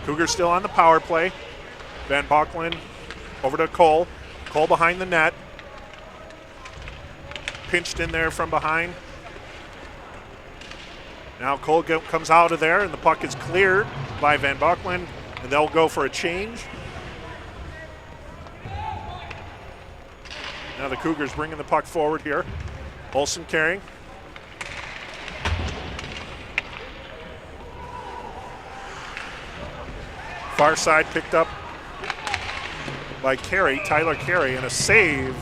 Cougars still on the power play. Van Bocklin over to Cole. Cole behind the net. Pinched in there from behind. Now Cole comes out of there, and the puck is cleared by Van Bocklin, and they'll go for a change. Now the Cougars bringing the puck forward here. Olsen carrying. Far side picked up by Tyler Carey, and a save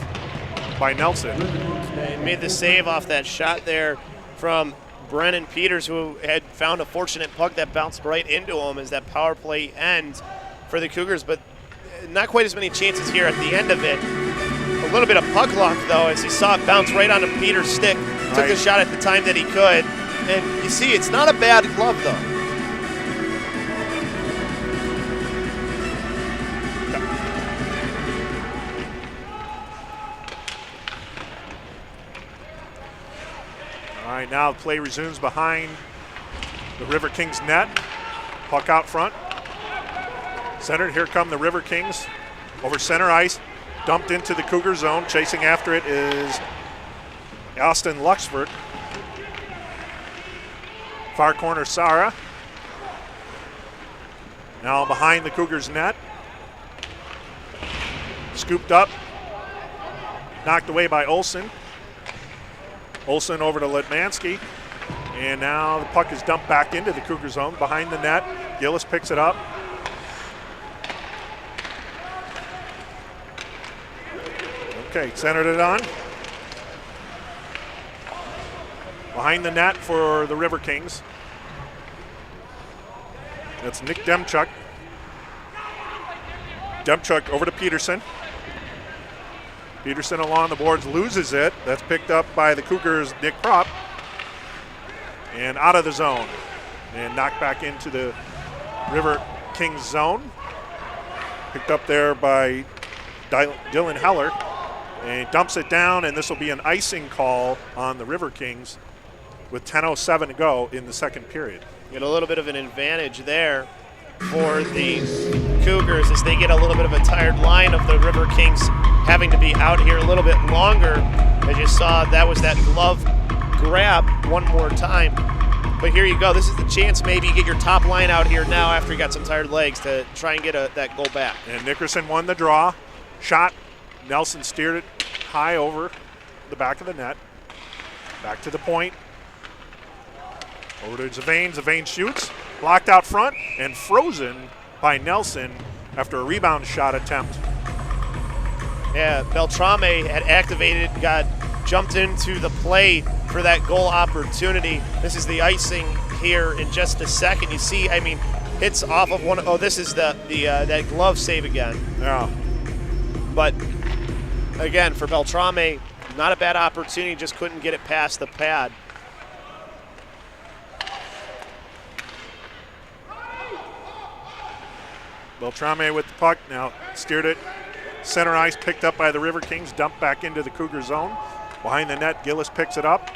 by Nelson. He made the save off that shot there from Brennan Peters, who had found a fortunate puck that bounced right into him as that power play ends for the Cougars, but not quite as many chances here at the end of it. A little bit of puck luck, though, as he saw it bounce right onto Peters' stick. Took the shot at the time that he could. And you see, it's not a bad glove, though. All right, now the play resumes behind the Riverkings net. Puck out front. Centered, here come the Riverkings over center ice. Dumped into the Cougar zone. Chasing after it is Austin Luxford. Far corner, Sara. Now behind the Cougars net. Scooped up. Knocked away by Olsen. Olsen over to Litmansky. And now the puck is dumped back into the Cougar zone behind the net. Gillis picks it up. Okay, centered it on. Behind the net for the Riverkings. That's Nick Demchuk. Demchuk over to Peterson. Peterson along the boards loses it. That's picked up by the Cougars' Nick Kropp. And out of the zone. And knocked back into the Riverkings zone. Picked up there by Dylan Heller. And he dumps it down, and this will be an icing call on the Riverkings with 10:07 to go in the second period. Get a little bit of an advantage there for the Cougars as they get a little bit of a tired line of the Riverkings having to be out here a little bit longer. As you saw, that was that glove grab one more time. But here you go. This is the chance maybe you get your top line out here now after you got some tired legs to try and get that goal back. And Nickerson won the draw. Shot. Nelson steered it high over the back of the net. Back to the point. Over to Zavane. Zavane shoots. Blocked out front and frozen by Nelson after a rebound shot attempt. Yeah, Beltrame had activated, jumped into the play for that goal opportunity. This is the icing here in just a second. You see, I mean, hits off of one. Oh, this is that glove save again. Yeah. But again, for Beltrame, not a bad opportunity, just couldn't get it past the pad. Beltrame with the puck, now steered it. Center ice picked up by the Riverkings, dumped back into the Cougar zone. Behind the net, Gillis picks it up,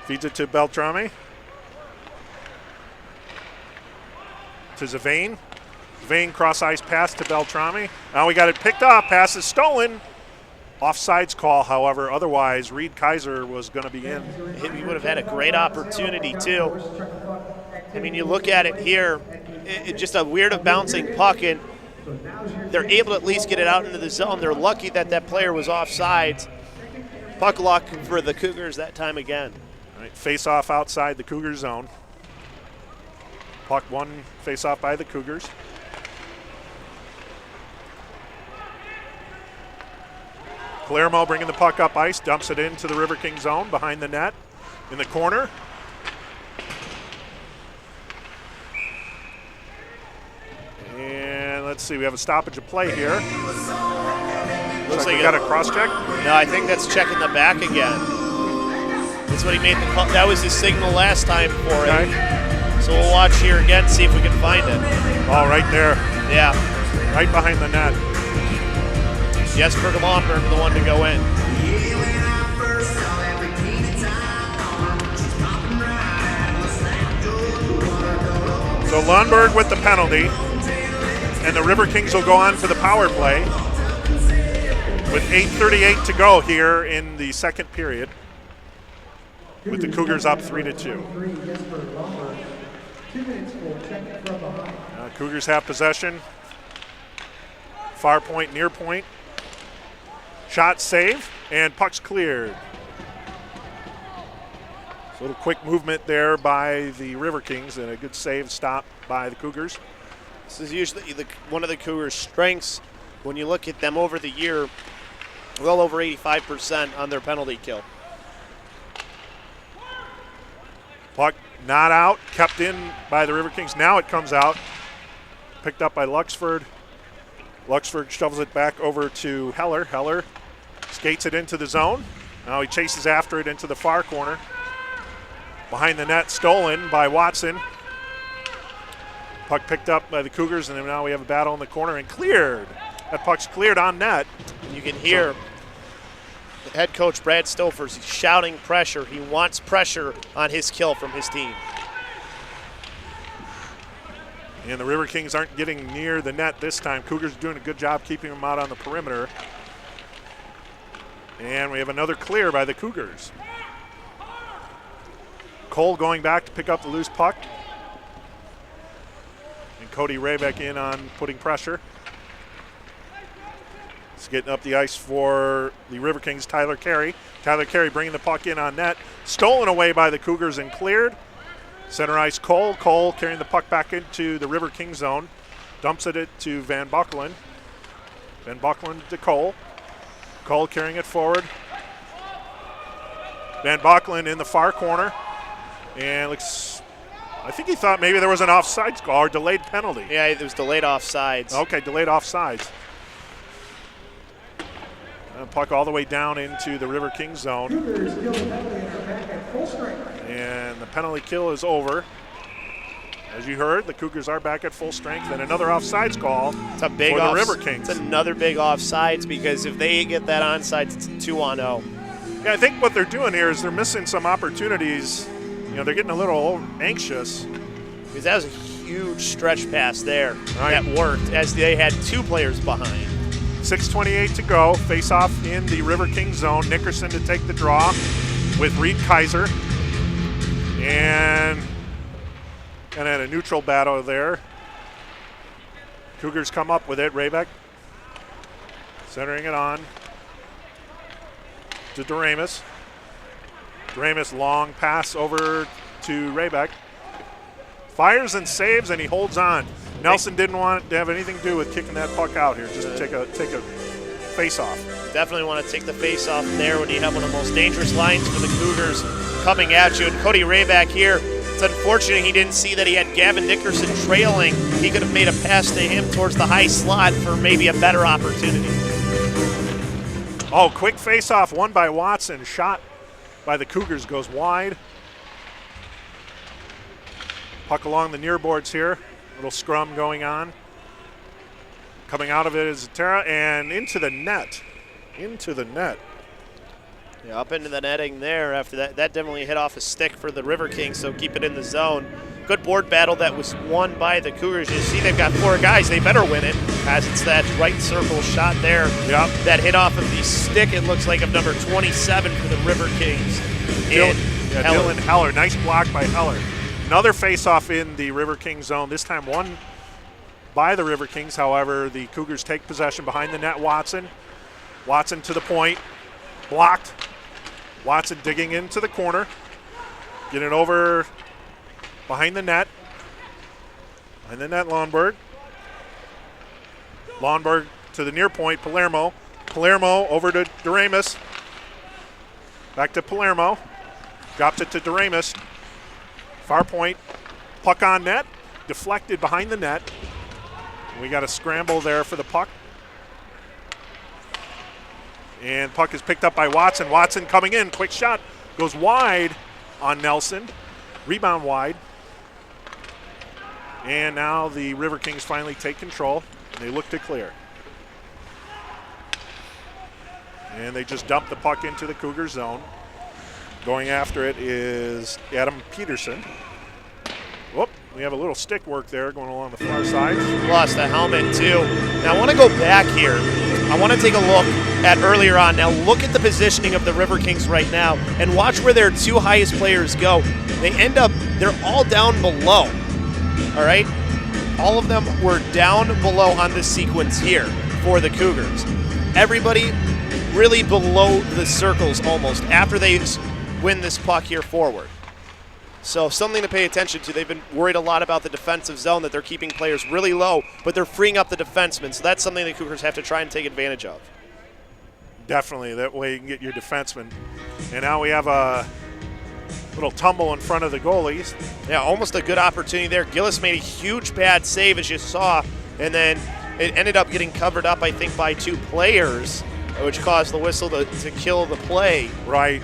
feeds it to Beltrame. To Zavane. Zavane cross ice pass to Beltrame. Now we got it picked up, pass is stolen. Offsides call, however, otherwise Reed Kaiser was going to be in. He would have had a great opportunity too. I mean, you look at it here, it's just a weird bouncing puck, and they're able to at least get it out into the zone. They're lucky that player was offsides. Puck luck for the Cougars that time again. All right, face off outside the Cougar zone. Puck one face off by the Cougars. Palermo bringing the puck up ice, dumps it into the Riverkings zone behind the net in the corner. And let's see, we have a stoppage of play here. Looks like we got a cross check. No, I think that's checking the back again. That's what he made the call. That was his signal last time for it. So we'll watch here again, see if we can find it. Oh, right there. Yeah. Right behind the net. Jesper Gamondberg, the one to go in. So Lundberg with the penalty, and the Riverkings will go on for the power play with 8:38 to go here in the second period, with the Cougars up 3-2. Cougars have possession. Far point, near point. Shot save, and puck's cleared. So a little quick movement there by the Riverkings, and a good save stop by the Cougars. This is usually one of the Cougars' strengths. When you look at them over the year, well over 85% on their penalty kill. Puck not out, kept in by the Riverkings. Now it comes out, picked up by Luxford. Luxford shovels it back over to Heller. Heller skates it into the zone. Now he chases after it into the far corner. Behind the net, stolen by Watson. Puck picked up by the Cougars, and then now we have a battle in the corner and cleared. That puck's cleared on net. You can hear the head coach, Brad Stofers, shouting pressure. He wants pressure on his kill from his team. And the Riverkings aren't getting near the net this time. Cougars are doing a good job keeping them out on the perimeter. And we have another clear by the Cougars. Cole going back to pick up the loose puck. And Cody Raybeck in on putting pressure. It's getting up the ice for the Riverkings, Tyler Carey. Tyler Carey bringing the puck in on net. Stolen away by the Cougars and cleared. Center ice, Cole. Cole carrying the puck back into the Riverkings zone. Dumps it to Van Buckelen. Van Buckelen to Cole. Cole carrying it forward. Van Buckelen in the far corner. And looks, I think he thought maybe there was an offsides call or delayed penalty. Yeah, it was delayed offsides. Okay, delayed offsides. Puck all the way down into the Riverkings zone. And the penalty kill is over. As you heard, the Cougars are back at full strength, and another offsides call it's a big for the Riverkings. It's another big offsides because if they get that onside, it's 2-0. Yeah, I think what they're doing here is they're missing some opportunities. You know, they're getting a little anxious. Because that was a huge stretch pass there that worked as they had two players behind. 6:28 to go. Face-off in the Riverkings zone. Nickerson to take the draw with Reed Kaiser. And at a neutral battle there. Cougars come up with it. Raybeck centering it on to Doremus. Doremus long pass over to Raybeck. Fires and saves, and he holds on. Nelson didn't want to have anything to do with kicking that puck out here. Just take a face-off. Definitely want to take the face-off there when you have one of the most dangerous lines for the Cougars coming at you. And Cody Rayback here, it's unfortunate he didn't see that he had Gavin Nickerson trailing. He could have made a pass to him towards the high slot for maybe a better opportunity. Oh, quick face-off, won by Watson. Shot by the Cougars goes wide. Puck along the near boards here. Little scrum going on. Coming out of it is Zatara and into the net. Into the net. Yeah, up into the netting there after that. That definitely hit off a stick for the Riverkings, so keep it in the zone. Good board battle that was won by the Cougars. You see they've got four guys. They better win it as it's that right circle shot there. Yep. That hit off of the stick, it looks like, of number 27 for the Riverkings. Dylan Heller. Nice block by Heller. Another face-off in the Riverkings zone, this time won by the Riverkings. However, the Cougars take possession behind the net. Watson to the point, blocked. Watson digging into the corner, getting it over behind the net. Behind the net, Lawnberg. Lawnberg to the near point, Palermo. Palermo over to Doremus. Back to Palermo. Drops it to Doremus. Far point, puck on net, deflected behind the net. We got a scramble there for the puck. And puck is picked up by Watson. Watson coming in, quick shot, goes wide on Nelson. Rebound wide. And now the Riverkings finally take control. They look to clear. And they just dump the puck into the Cougar zone. Going after it is Adam Peterson. Whoop, we have a little stick work there going along the far side. Lost the helmet too. Now I want to go back here. I want to take a look at earlier on. Now look at the positioning of the Riverkings right now and watch where their two highest players go. They're all down below. All right? All of them were down below on this sequence here for the Cougars. Everybody really below the circles almost after they win this puck here forward. So something to pay attention to. They've been worried a lot about the defensive zone, that they're keeping players really low, but they're freeing up the defensemen. So that's something the Cougars have to try and take advantage of. Definitely. That way you can get your defensemen. And now we have a little tumble in front of the goalies. Yeah, almost a good opportunity there. Gillis made a huge bad save, as you saw, and then it ended up getting covered up, I think, by two players, which caused the whistle to kill the play. Right.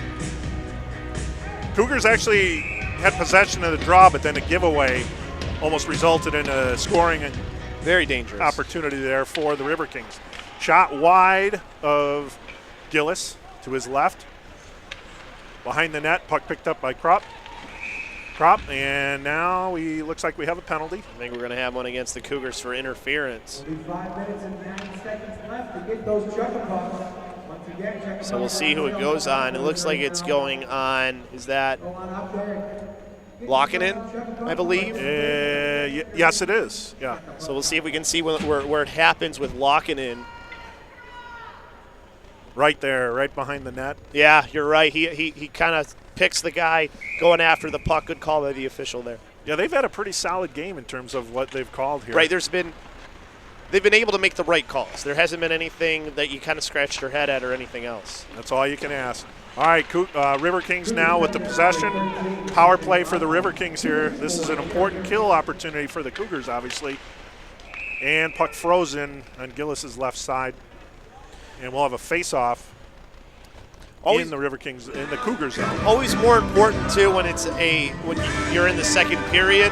Cougars actually had possession of the draw, but then a giveaway almost resulted in a scoring and very dangerous opportunity there for the Riverkings. Shot wide of Gillis to his left. Behind the net, puck picked up by Kropp, and now looks like we have a penalty. I think we're going to have one against the Cougars for interference. 5 minutes and 9 seconds left to get those chuckle pucks. So we'll see who it goes on. It looks like it's going on. Is that Lockinen, I believe? Yes, it is. Yeah. So we'll see if we can see where it happens with Lockinen. Right there, right behind the net. Yeah, you're right. He kind of picks the guy going after the puck. Good call by the official there. Yeah, they've had a pretty solid game in terms of what they've called here. Right, they've been able to make the right calls. There hasn't been anything that you kind of scratched your head at or anything else. That's all you can ask. All right, Riverkings now with the possession. Power play for the Riverkings here. This is an important kill opportunity for the Cougars, obviously. And puck frozen on Gillis's left side. And we'll have a face-off in the Riverkings, in the Cougars zone. Always more important, too, when you're in the second period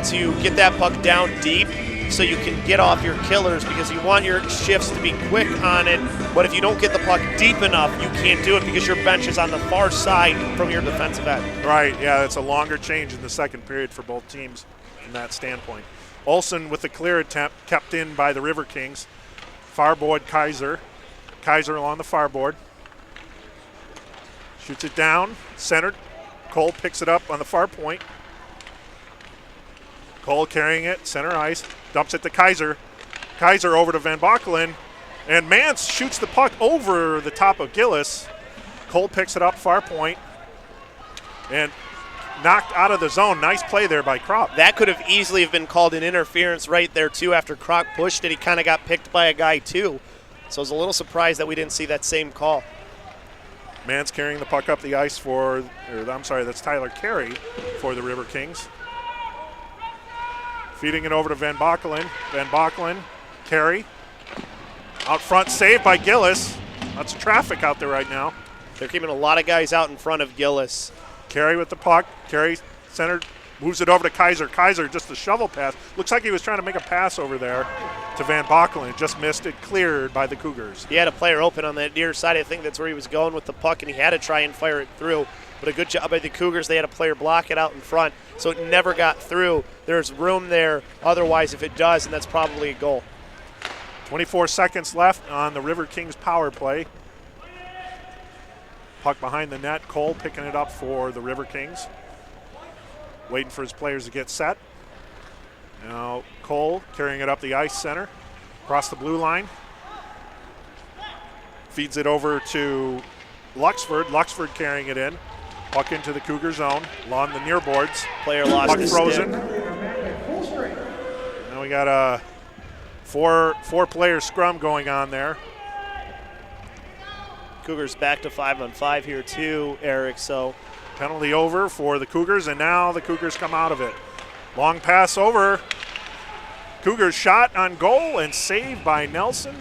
to get that puck down deep so you can get off your killers, because you want your shifts to be quick on it. But if you don't get the puck deep enough, you can't do it because your bench is on the far side from your defensive end. Right, yeah, it's a longer change in the second period for both teams from that standpoint. Olsen with the clear attempt, kept in by the Riverkings. Farboard Kaiser. Kaiser along the far board. Shoots it down, centered. Cole picks it up on the far point. Cole carrying it, center ice, dumps it to Kaiser. Kaiser over to Van Bokkelen, and Mance shoots the puck over the top of Gillis. Cole picks it up, far point, and knocked out of the zone. Nice play there by Kropp. That could have easily have been called an interference right there, too, after Kropp pushed it. He kind of got picked by a guy, too. So I was a little surprised that we didn't see that same call. Mance carrying the puck up the ice that's Tyler Carey for the Riverkings. Feeding it over to Van Bokkelen. Van Bokkelen, Carey. Out front, saved by Gillis. Lots of traffic out there right now. They're keeping a lot of guys out in front of Gillis. Carey with the puck. Carey centered, moves it over to Kaiser. Kaiser just a shovel pass. Looks like he was trying to make a pass over there to Van Bokkelen. Just missed it, cleared by the Cougars. He had a player open on that near side. I think that's where he was going with the puck, and he had to try and fire it through. But a good job by the Cougars. They had a player block it out in front, so it never got through. There's room there otherwise if it does, and that's probably a goal. 24 seconds left on the Riverkings power play. Puck behind the net. Cole picking it up for the Riverkings. Waiting for his players to get set. Now Cole carrying it up the ice center, across the blue line. Feeds it over to Luxford. Luxford carrying it in. Puck into the Cougar zone, along the near boards. Player lost puck his frozen. stick. Now we got a four-player scrum going on there. Cougars back to 5-on-5 here too, Eric. So penalty over for the Cougars, and now the Cougars come out of it. Long pass over. Cougars shot on goal and saved by Nelson.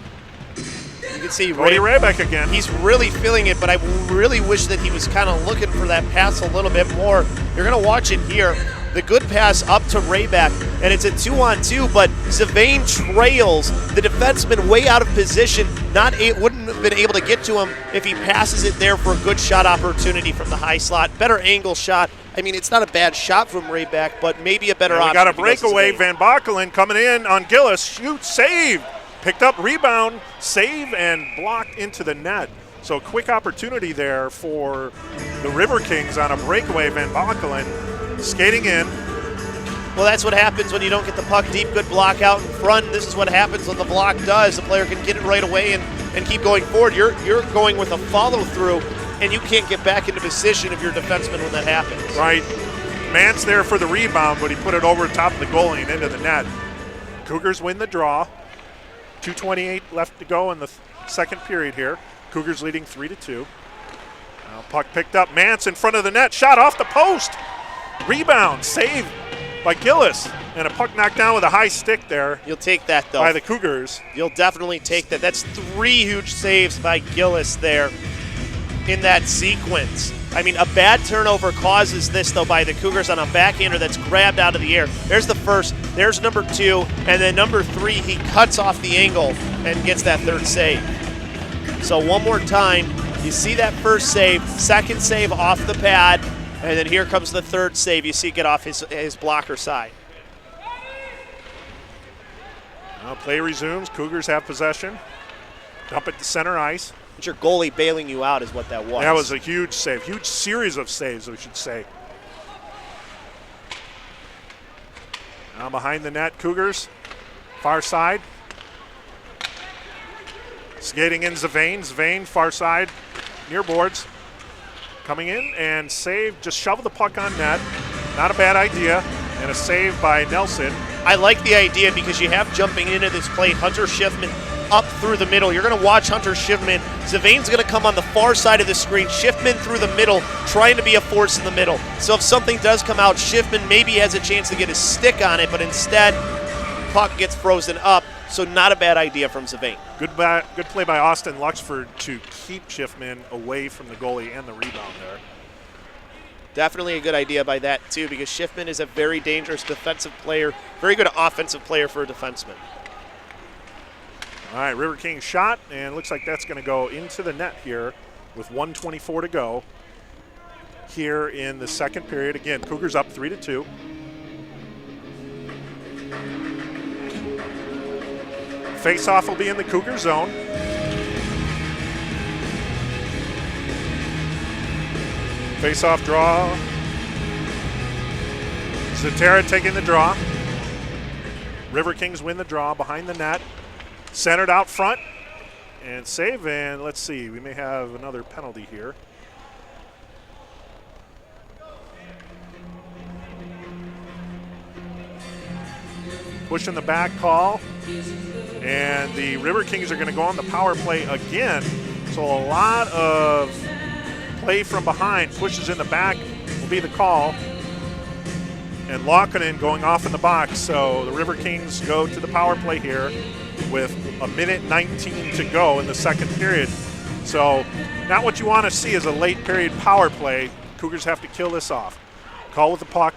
You can see Cody Raybeck again. He's really feeling it, but I really wish that he was kind of looking for that pass a little bit more. You're going to watch it here. The good pass up to Raybeck, and it's a 2-on-2, but Zavane trails the defenseman way out of position. Wouldn't have been able to get to him if he passes it there for a good shot opportunity from the high slot. Better angle shot. I mean, it's not a bad shot from Raybeck, but maybe a better option. We got a breakaway. Van Bokkelen coming in on Gillis. Shoot, save. Picked up, rebound, save, and blocked into the net. So quick opportunity there for the Riverkings on a breakaway. Van Bokkelen skating in. Well, that's what happens when you don't get the puck deep. Good block out in front. This is what happens when the block does. The player can get it right away and keep going forward. You're going with a follow-through, and you can't get back into position if you're a defenseman when that happens. Right. Mance there for the rebound, but he put it over the top of the goalie and into the net. Cougars win the draw. 2:28 left to go in the second period here. Cougars leading 3-2. Now puck picked up. Mance in front of the net. Shot off the post. Rebound. Save by Gillis. And a puck knocked down with a high stick there. You'll take that, though. By the Cougars. You'll definitely take that. That's 3 huge saves by Gillis there in that sequence. I mean, a bad turnover causes this, though, by the Cougars on a backhander that's grabbed out of the air. There's the first, there's number 2, and then number 3, he cuts off the angle and gets that third save. So one more time, you see that first save, second save off the pad, and then here comes the third save. You see it get off his blocker side. Now play resumes. Cougars have possession. Dump it to center ice. It's your goalie bailing you out is what that was. That was a huge save. Huge series of saves, we should say. Now behind the net, Cougars. Far side. Skating in Zvane. Zvane, far side, near boards. Coming in and save, just shovel the puck on net. Not a bad idea. And a save by Nelson. I like the idea because you have jumping into this play Hunter Schiffman up through the middle. You're going to watch Hunter Schiffman. Zavane's going to come on the far side of the screen. Schiffman through the middle, trying to be a force in the middle. So if something does come out, Schiffman maybe has a chance to get his stick on it, but instead, puck gets frozen up. So not a bad idea from Zavane. Good play by Austin Luxford to keep Schiffman away from the goalie and the rebound there. Definitely a good idea by that, too, because Schiffman is a very dangerous defensive player, very good offensive player for a defenseman. All right, Riverkings shot, and looks like that's going to go into the net here with 1:24 to go here in the second period. Again, Cougars up 3-2. Face-off will be in the Cougar zone. Face-off draw. Zatara taking the draw. Riverkings win the draw behind the net. Centered out front. And save, and let's see, we may have another penalty here. Push in the back call. And the Riverkings are going to go on the power play again. So a lot of play from behind, pushes in the back will be the call. And Laukkonen going off in the box. So the Riverkings go to the power play here with 1:19 to go in the second period. So not what you want to see is a late period power play. Cougars have to kill this off. Call with the puck.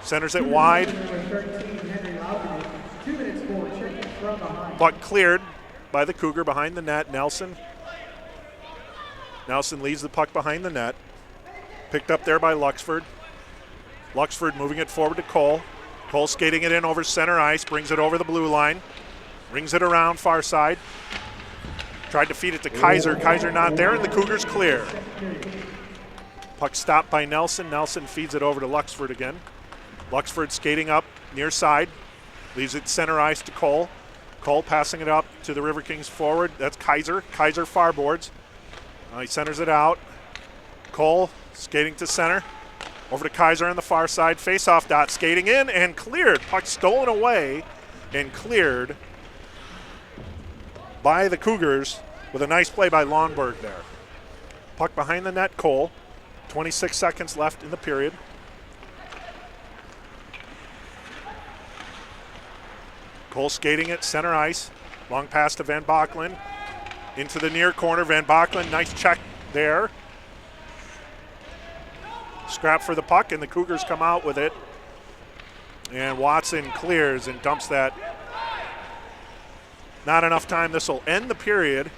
Centers it wide. Puck cleared by the Cougar behind the net. Nelson leaves the puck behind the net. Picked up there by Luxford. Luxford moving it forward to Cole. Cole skating it in over center ice, brings it over the blue line. Rings it around far side. Tried to feed it to Kaiser. Kaiser not there, and the Cougars clear. Puck stopped by Nelson. Nelson feeds it over to Luxford again. Luxford skating up near side. Leaves it center ice to Cole. Cole passing it up to the Riverkings forward. That's Kaiser. Kaiser far boards. He centers it out. Cole skating to center. Over to Kaiser on the far side. Face-off dot skating in and cleared. Puck stolen away and cleared by the Cougars with a nice play by Longberg there. Puck behind the net, Cole. 26 seconds left in the period. Cole skating it, center ice. Long pass to Van Bockelen. Into the near corner, Van Bockelen, nice check there. Scrap for the puck, and the Cougars come out with it. And Watson clears and dumps that. Not enough time. This will end the period.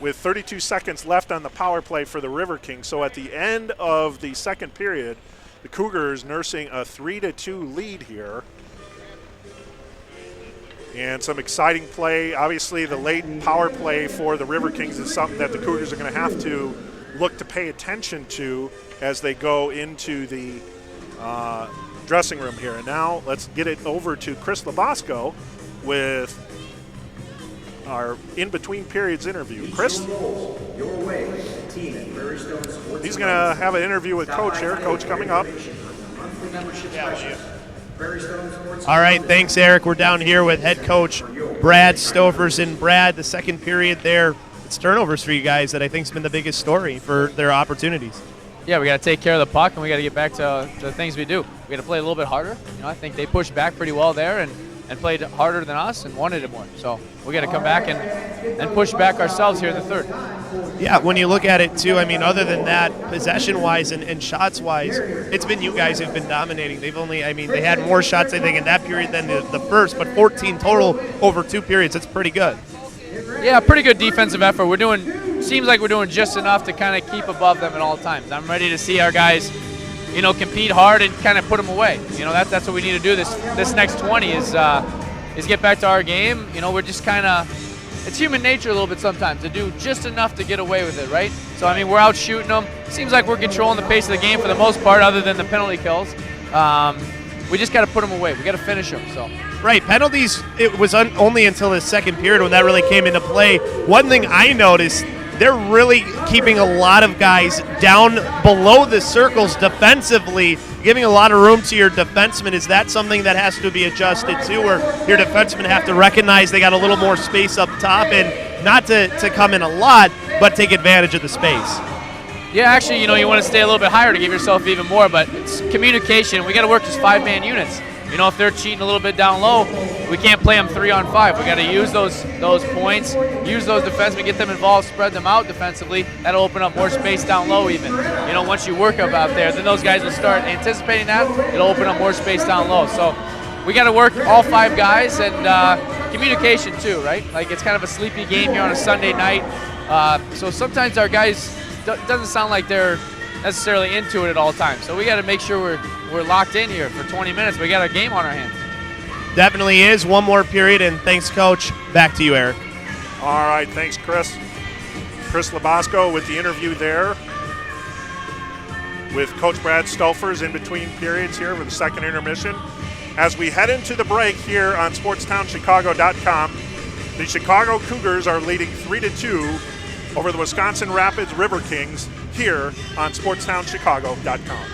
With 32 seconds left on the power play for the Riverkings. So at the end of the second period, the Cougars nursing a 3-2 lead here. And some exciting play. Obviously, the late power play for the Riverkings is something that the Cougars are going to have to look to pay attention to as they go into the dressing room here. And now let's get it over to Chris Labasco with our in-between periods interview. Chris? He's going to have an interview with Coach here. Coach coming up. All right, thanks, Eric. We're down here with head coach Brad Stoverson. Brad, the second period there, it's turnovers for you guys that I think has been the biggest story for their opportunities. Yeah, we got to take care of the puck, and we got to get back to the things we do. We got to play a little bit harder. You know, I think they pushed back pretty well there and played harder than us and wanted it more. So we got to come back and push back ourselves here in the third. Yeah, when you look at it, too, I mean, other than that, possession-wise and shots-wise, it's been you guys who've been dominating. They had more shots, I think, in that period than the first, but 14 total over 2 periods. It's pretty good. Yeah, pretty good defensive effort. Seems like we're doing just enough to kind of keep above them at all times. I'm ready to see our guys, compete hard and kind of put them away. That's what we need to do this next 20 is get back to our game. We're just kind of, it's human nature a little bit sometimes to do just enough to get away with it, right? So, we're out shooting them. Seems like we're controlling the pace of the game for the most part other than the penalty kills. we just got to put them away. We got to finish them. So. Right, penalties, it was only until the second period when that really came into play. One thing I noticed, they're really keeping a lot of guys down below the circles defensively, giving a lot of room to your defensemen. Is that something that has to be adjusted too, where your defensemen have to recognize they got a little more space up top and not to come in a lot, but take advantage of the space? Yeah, actually, you want to stay a little bit higher to give yourself even more, but it's communication. We got to work as 5-man units. If they're cheating a little bit down low, we can't play them 3-on-5. We got to use those points, use those defensemen, get them involved, spread them out defensively. That'll open up more space down low even. Once you work up out there, then those guys will start anticipating that. It'll open up more space down low. So we got to work all 5 guys and communication too, right? Like it's kind of a sleepy game here on a Sunday night. So sometimes our guys doesn't sound like they're necessarily into it at all times. So we got to make sure we're locked in here for 20 minutes. We got a game on our hands. Definitely is. One more period, and thanks, Coach. Back to you, Eric. All right, thanks, Chris. Chris Labasco with the interview there with Coach Brad Stolfers in between periods here for the second intermission. As we head into the break here on SportsTownChicago.com, the Chicago Cougars are leading 3-2 over the Wisconsin Rapids Riverkings here on SportsTownChicago.com.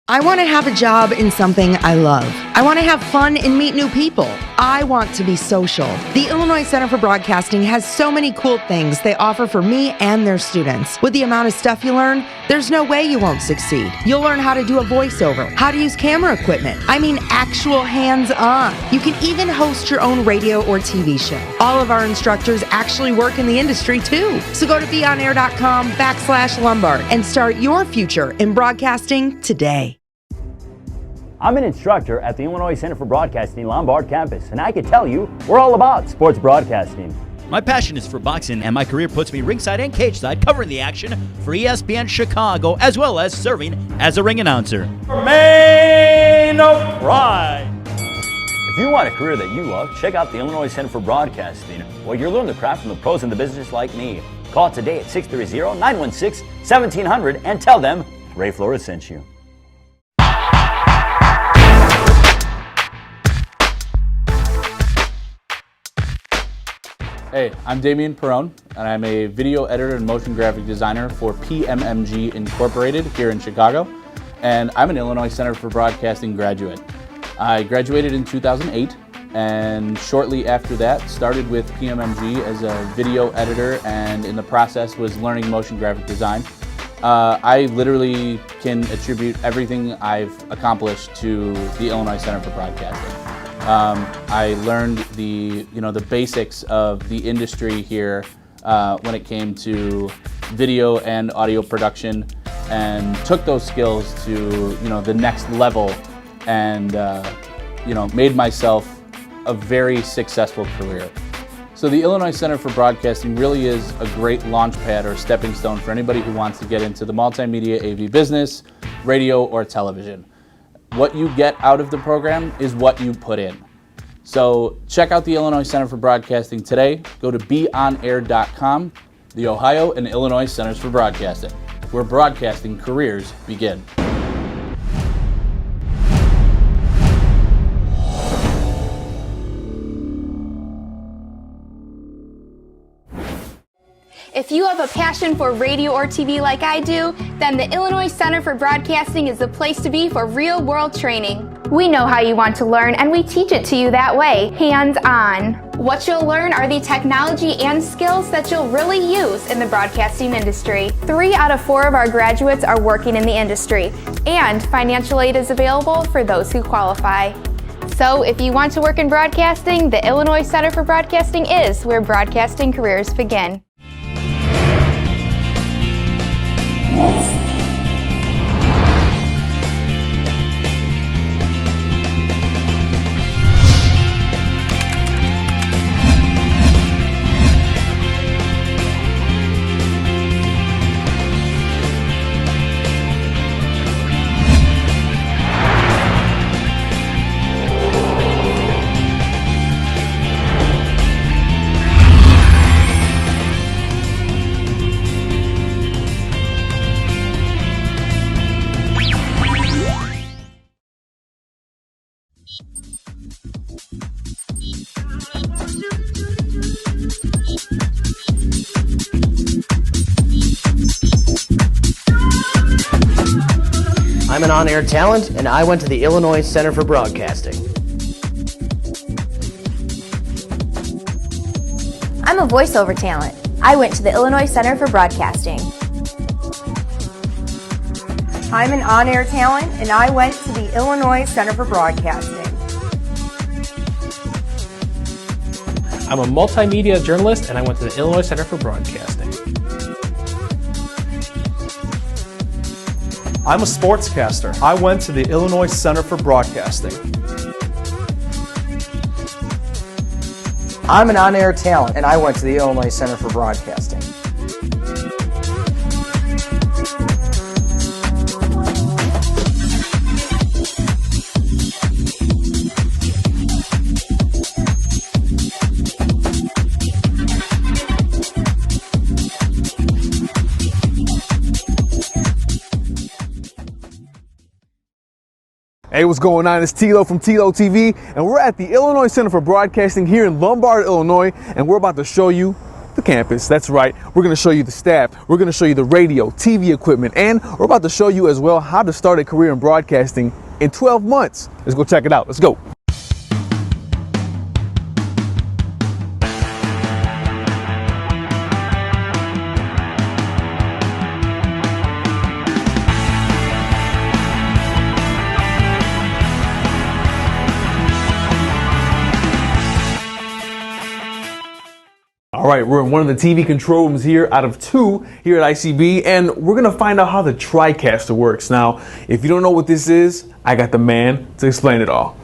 I want to have a job in something I love. I want to have fun and meet new people. I want to be social. The Illinois Center for Broadcasting has so many cool things they offer for me and their students. With the amount of stuff you learn, there's no way you won't succeed. You'll learn how to do a voiceover, how to use camera equipment. I mean, actual hands-on. You can even host your own radio or TV show. All of our instructors actually work in the industry too. So go to beonair.com/Lombard and start your future in broadcasting today. I'm an instructor at the Illinois Center for Broadcasting Lombard campus, and I can tell you we're all about sports broadcasting. My passion is for boxing, and my career puts me ringside and cage side covering the action for ESPN Chicago, as well as serving as a ring announcer. Main of Pride. If you want a career that you love, check out the Illinois Center for Broadcasting, where you'll learn the craft from the pros in the business like me. Call today at 630-916-1700 and tell them Ray Flores sent you. Hey, I'm Damian Perrone, and I'm a video editor and motion graphic designer for PMMG Incorporated here in Chicago, and I'm an Illinois Center for Broadcasting graduate. I graduated in 2008, and shortly after that started with PMMG as a video editor, and in the process was learning motion graphic design. I literally can attribute everything I've accomplished to the Illinois Center for Broadcasting. I learned the basics of the industry here when it came to video and audio production, and took those skills to the next level, and made myself a very successful career. So the Illinois Center for Broadcasting really is a great launch pad or stepping stone for anybody who wants to get into the multimedia AV business, radio, or television. What you get out of the program is what you put in. So check out the Illinois Center for Broadcasting today. Go to beonair.com, the Ohio and Illinois Centers for Broadcasting, where broadcasting careers begin. If you have a passion for radio or TV like I do, then the Illinois Center for Broadcasting is the place to be for real-world training. We know how you want to learn, and we teach it to you that way, hands-on. What you'll learn are the technology and skills that you'll really use in the broadcasting industry. 3 out of 4 of our graduates are working in the industry, and financial aid is available for those who qualify. So if you want to work in broadcasting, the Illinois Center for Broadcasting is where broadcasting careers begin. I'm an on-air talent, and I went to the Illinois Center for Broadcasting. I'm a voiceover talent. I went to the Illinois Center for Broadcasting. I'm an on-air talent, and I went to the Illinois Center for Broadcasting. I'm a multimedia journalist, and I went to the Illinois Center for Broadcasting. I'm a sportscaster. I went to the Illinois Center for Broadcasting. I'm an on-air talent, and I went to the Illinois Center for Broadcasting. Hey, what's going on? It's Tilo from Tilo TV, and we're at the Illinois Center for Broadcasting here in Lombard, Illinois, and we're about to show you the campus. That's right. We're going to show you the staff. We're going to show you the radio, TV equipment, and we're about to show you as well how to start a career in broadcasting in 12 months. Let's go check it out. Let's go. All right, we're in one of the TV control rooms here out of 2 here at ICB, and we're gonna find out how the TriCaster works. Now, if you don't know what this is, I got the man to explain it all.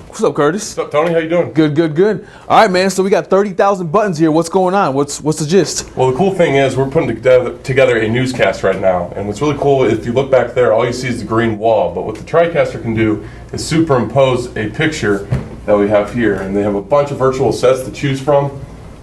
What's up, Curtis? What's up, Tony? How you doing? Good, good, good. All right, man, so we got 30,000 buttons here. What's going on? What's the gist? Well, the cool thing is we're putting together a newscast right now, and what's really cool, if you look back there, all you see is the green wall, but what the TriCaster can do is superimpose a picture that we have here, and they have a bunch of virtual sets to choose from.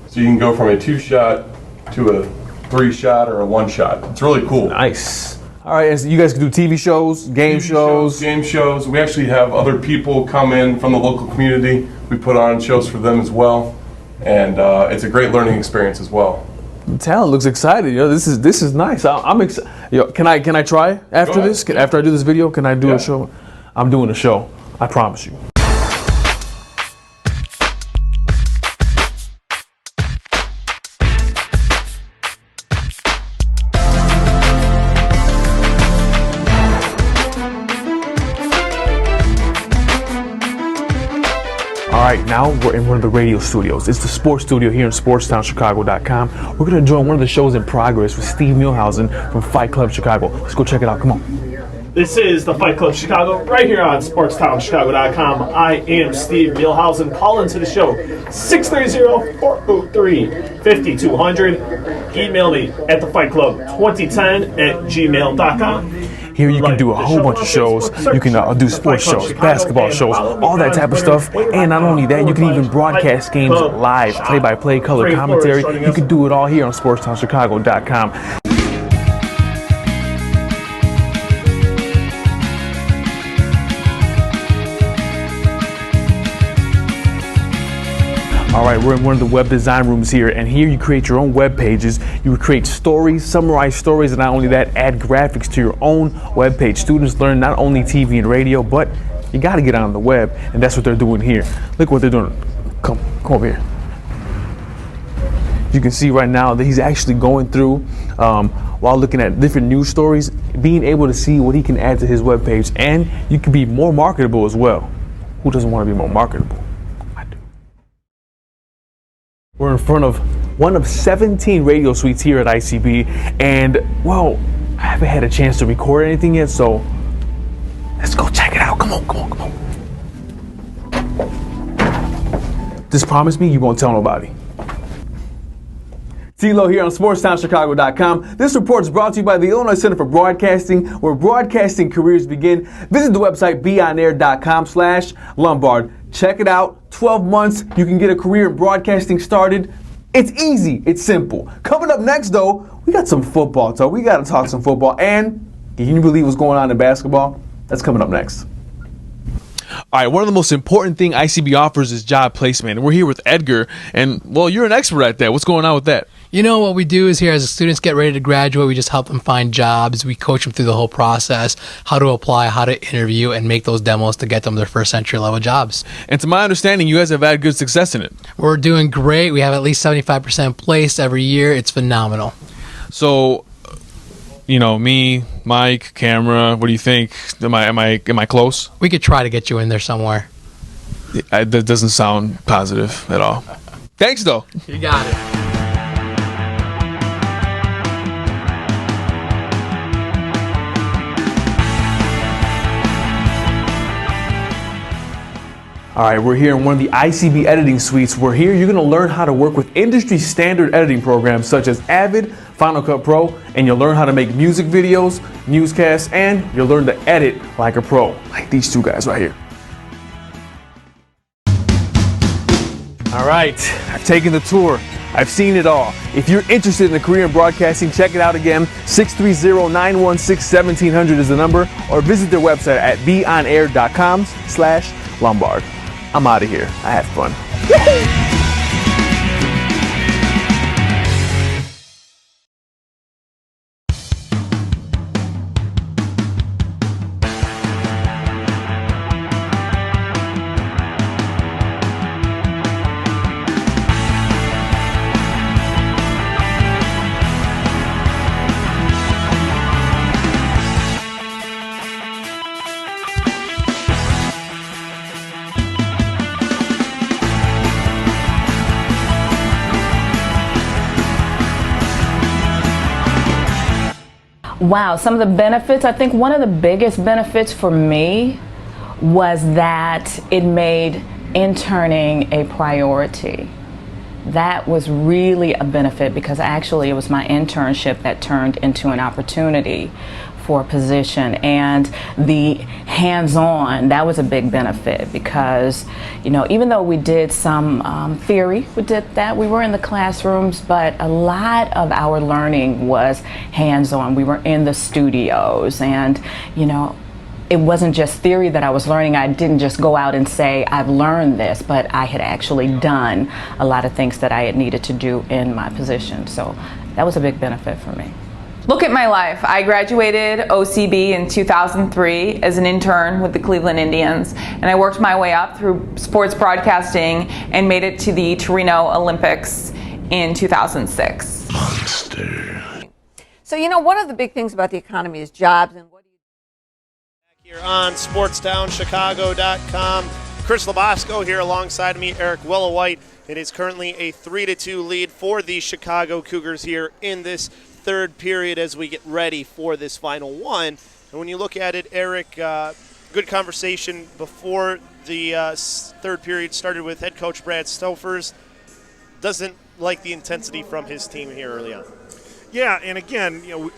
So you can go from a 2-shot to a 3-shot or a 1-shot. It's really cool. Nice. All right, and so you guys can do TV shows, game shows. Game shows. We actually have other people come in from the local community. We put on shows for them as well, and it's a great learning experience as well. The talent looks excited. Yo, this is nice. I'm excited. Yo, can I try after this? After I do this video, can I do a show? I'm doing a show. I promise you. All right, now we're in one of the radio studios. It's the sports studio here in SportsTownChicago.com. We're gonna join one of the shows in progress with Steve Milhausen from Fight Club Chicago. Let's go check it out, come on. This is the Fight Club Chicago, right here on SportsTownChicago.com. I am Steve Milhausen. Call into the show, 630-403-5200. Email me at thefightclub2010@gmail.com. Here you can do a whole bunch of shows. You can do sports shows, basketball shows, all that type of stuff. And not only that, you can even broadcast games live, play-by-play, color commentary. You can do it all here on SportsTownChicago.com. All right, we're in one of the web design rooms here, and here you create your own web pages. You create stories, summarize stories, and not only that, add graphics to your own web page. Students learn not only TV and radio, but you got to get on the web, and that's what they're doing here. Look what they're doing. Come over here. You can see right now that he's actually going through, while looking at different news stories, being able to see what he can add to his web page, and you can be more marketable as well. Who doesn't want to be more marketable? We're in front of one of 17 radio suites here at ICB, and well, I haven't had a chance to record anything yet, so let's go check it out. Come on. Just promise me you won't tell nobody. Tilo here on SportsTownChicago.com. This report is brought to you by the Illinois Center for Broadcasting, where broadcasting careers begin. Visit the website beonair.com/Lombard. Check it out. 12 months, you can get a career in broadcasting started. It's easy. It's simple. Coming up next, though, we got some football talk. We got to talk some football. And can you believe what's going on in basketball? That's coming up next. All right, one of the most important thing ICB offers is job placement. And we're here with Edgar, and, well, you're an expert at that. What's going on with that? You know, what we do is here as the students get ready to graduate, we just help them find jobs. We coach them through the whole process, how to apply, how to interview, and make those demos to get them their first entry-level jobs. And to my understanding, you guys have had good success in it. We're doing great. We have at least 75% placed every year. It's phenomenal. So, you know, me, Mike, camera, what do you think? Am I close? We could try to get you in there somewhere. That doesn't sound positive at all. Thanks, though. You got it. All right, we're here in one of the ICB editing suites. We're here, you're gonna learn how to work with industry standard editing programs such as Avid, Final Cut Pro, and you'll learn how to make music videos, newscasts, and you'll learn to edit like a pro, like these two guys right here. All right, I've taken the tour. I've seen it all. If you're interested in a career in broadcasting, check it out again. 630-916-1700 is the number, or visit their website at beonair.com/Lombard. I'm out of here. I had fun. Wow, some of the benefits, I think one of the biggest benefits for me was that it made interning a priority. That was really a benefit because actually it was my internship that turned into an opportunity for a position, and the hands-on, that was a big benefit because, you know, even though we did some theory, we were in the classrooms, but a lot of our learning was hands-on. We were in the studios, and, you know, it wasn't just theory that I was learning. I didn't just go out and say, I've learned this, but I had actually done a lot of things that I had needed to do in my position. So that was a big benefit for me. Look at my life. I graduated OCB in 2003 as an intern with the Cleveland Indians, and I worked my way up through sports broadcasting and made it to the Torino Olympics in 2006. So, you know, one of the big things about the economy is jobs. And what do you here on SportsTownChicago.com. Chris Labosco here alongside me, Eric Willowhite. It is currently a 3-2 lead for the Chicago Cougars here in this third period as we get ready for this final one. And when you look at it, Eric, good conversation before the third period started with head coach Brad Stofers. Doesn't like the intensity from his team here early on. Yeah, and again, you know,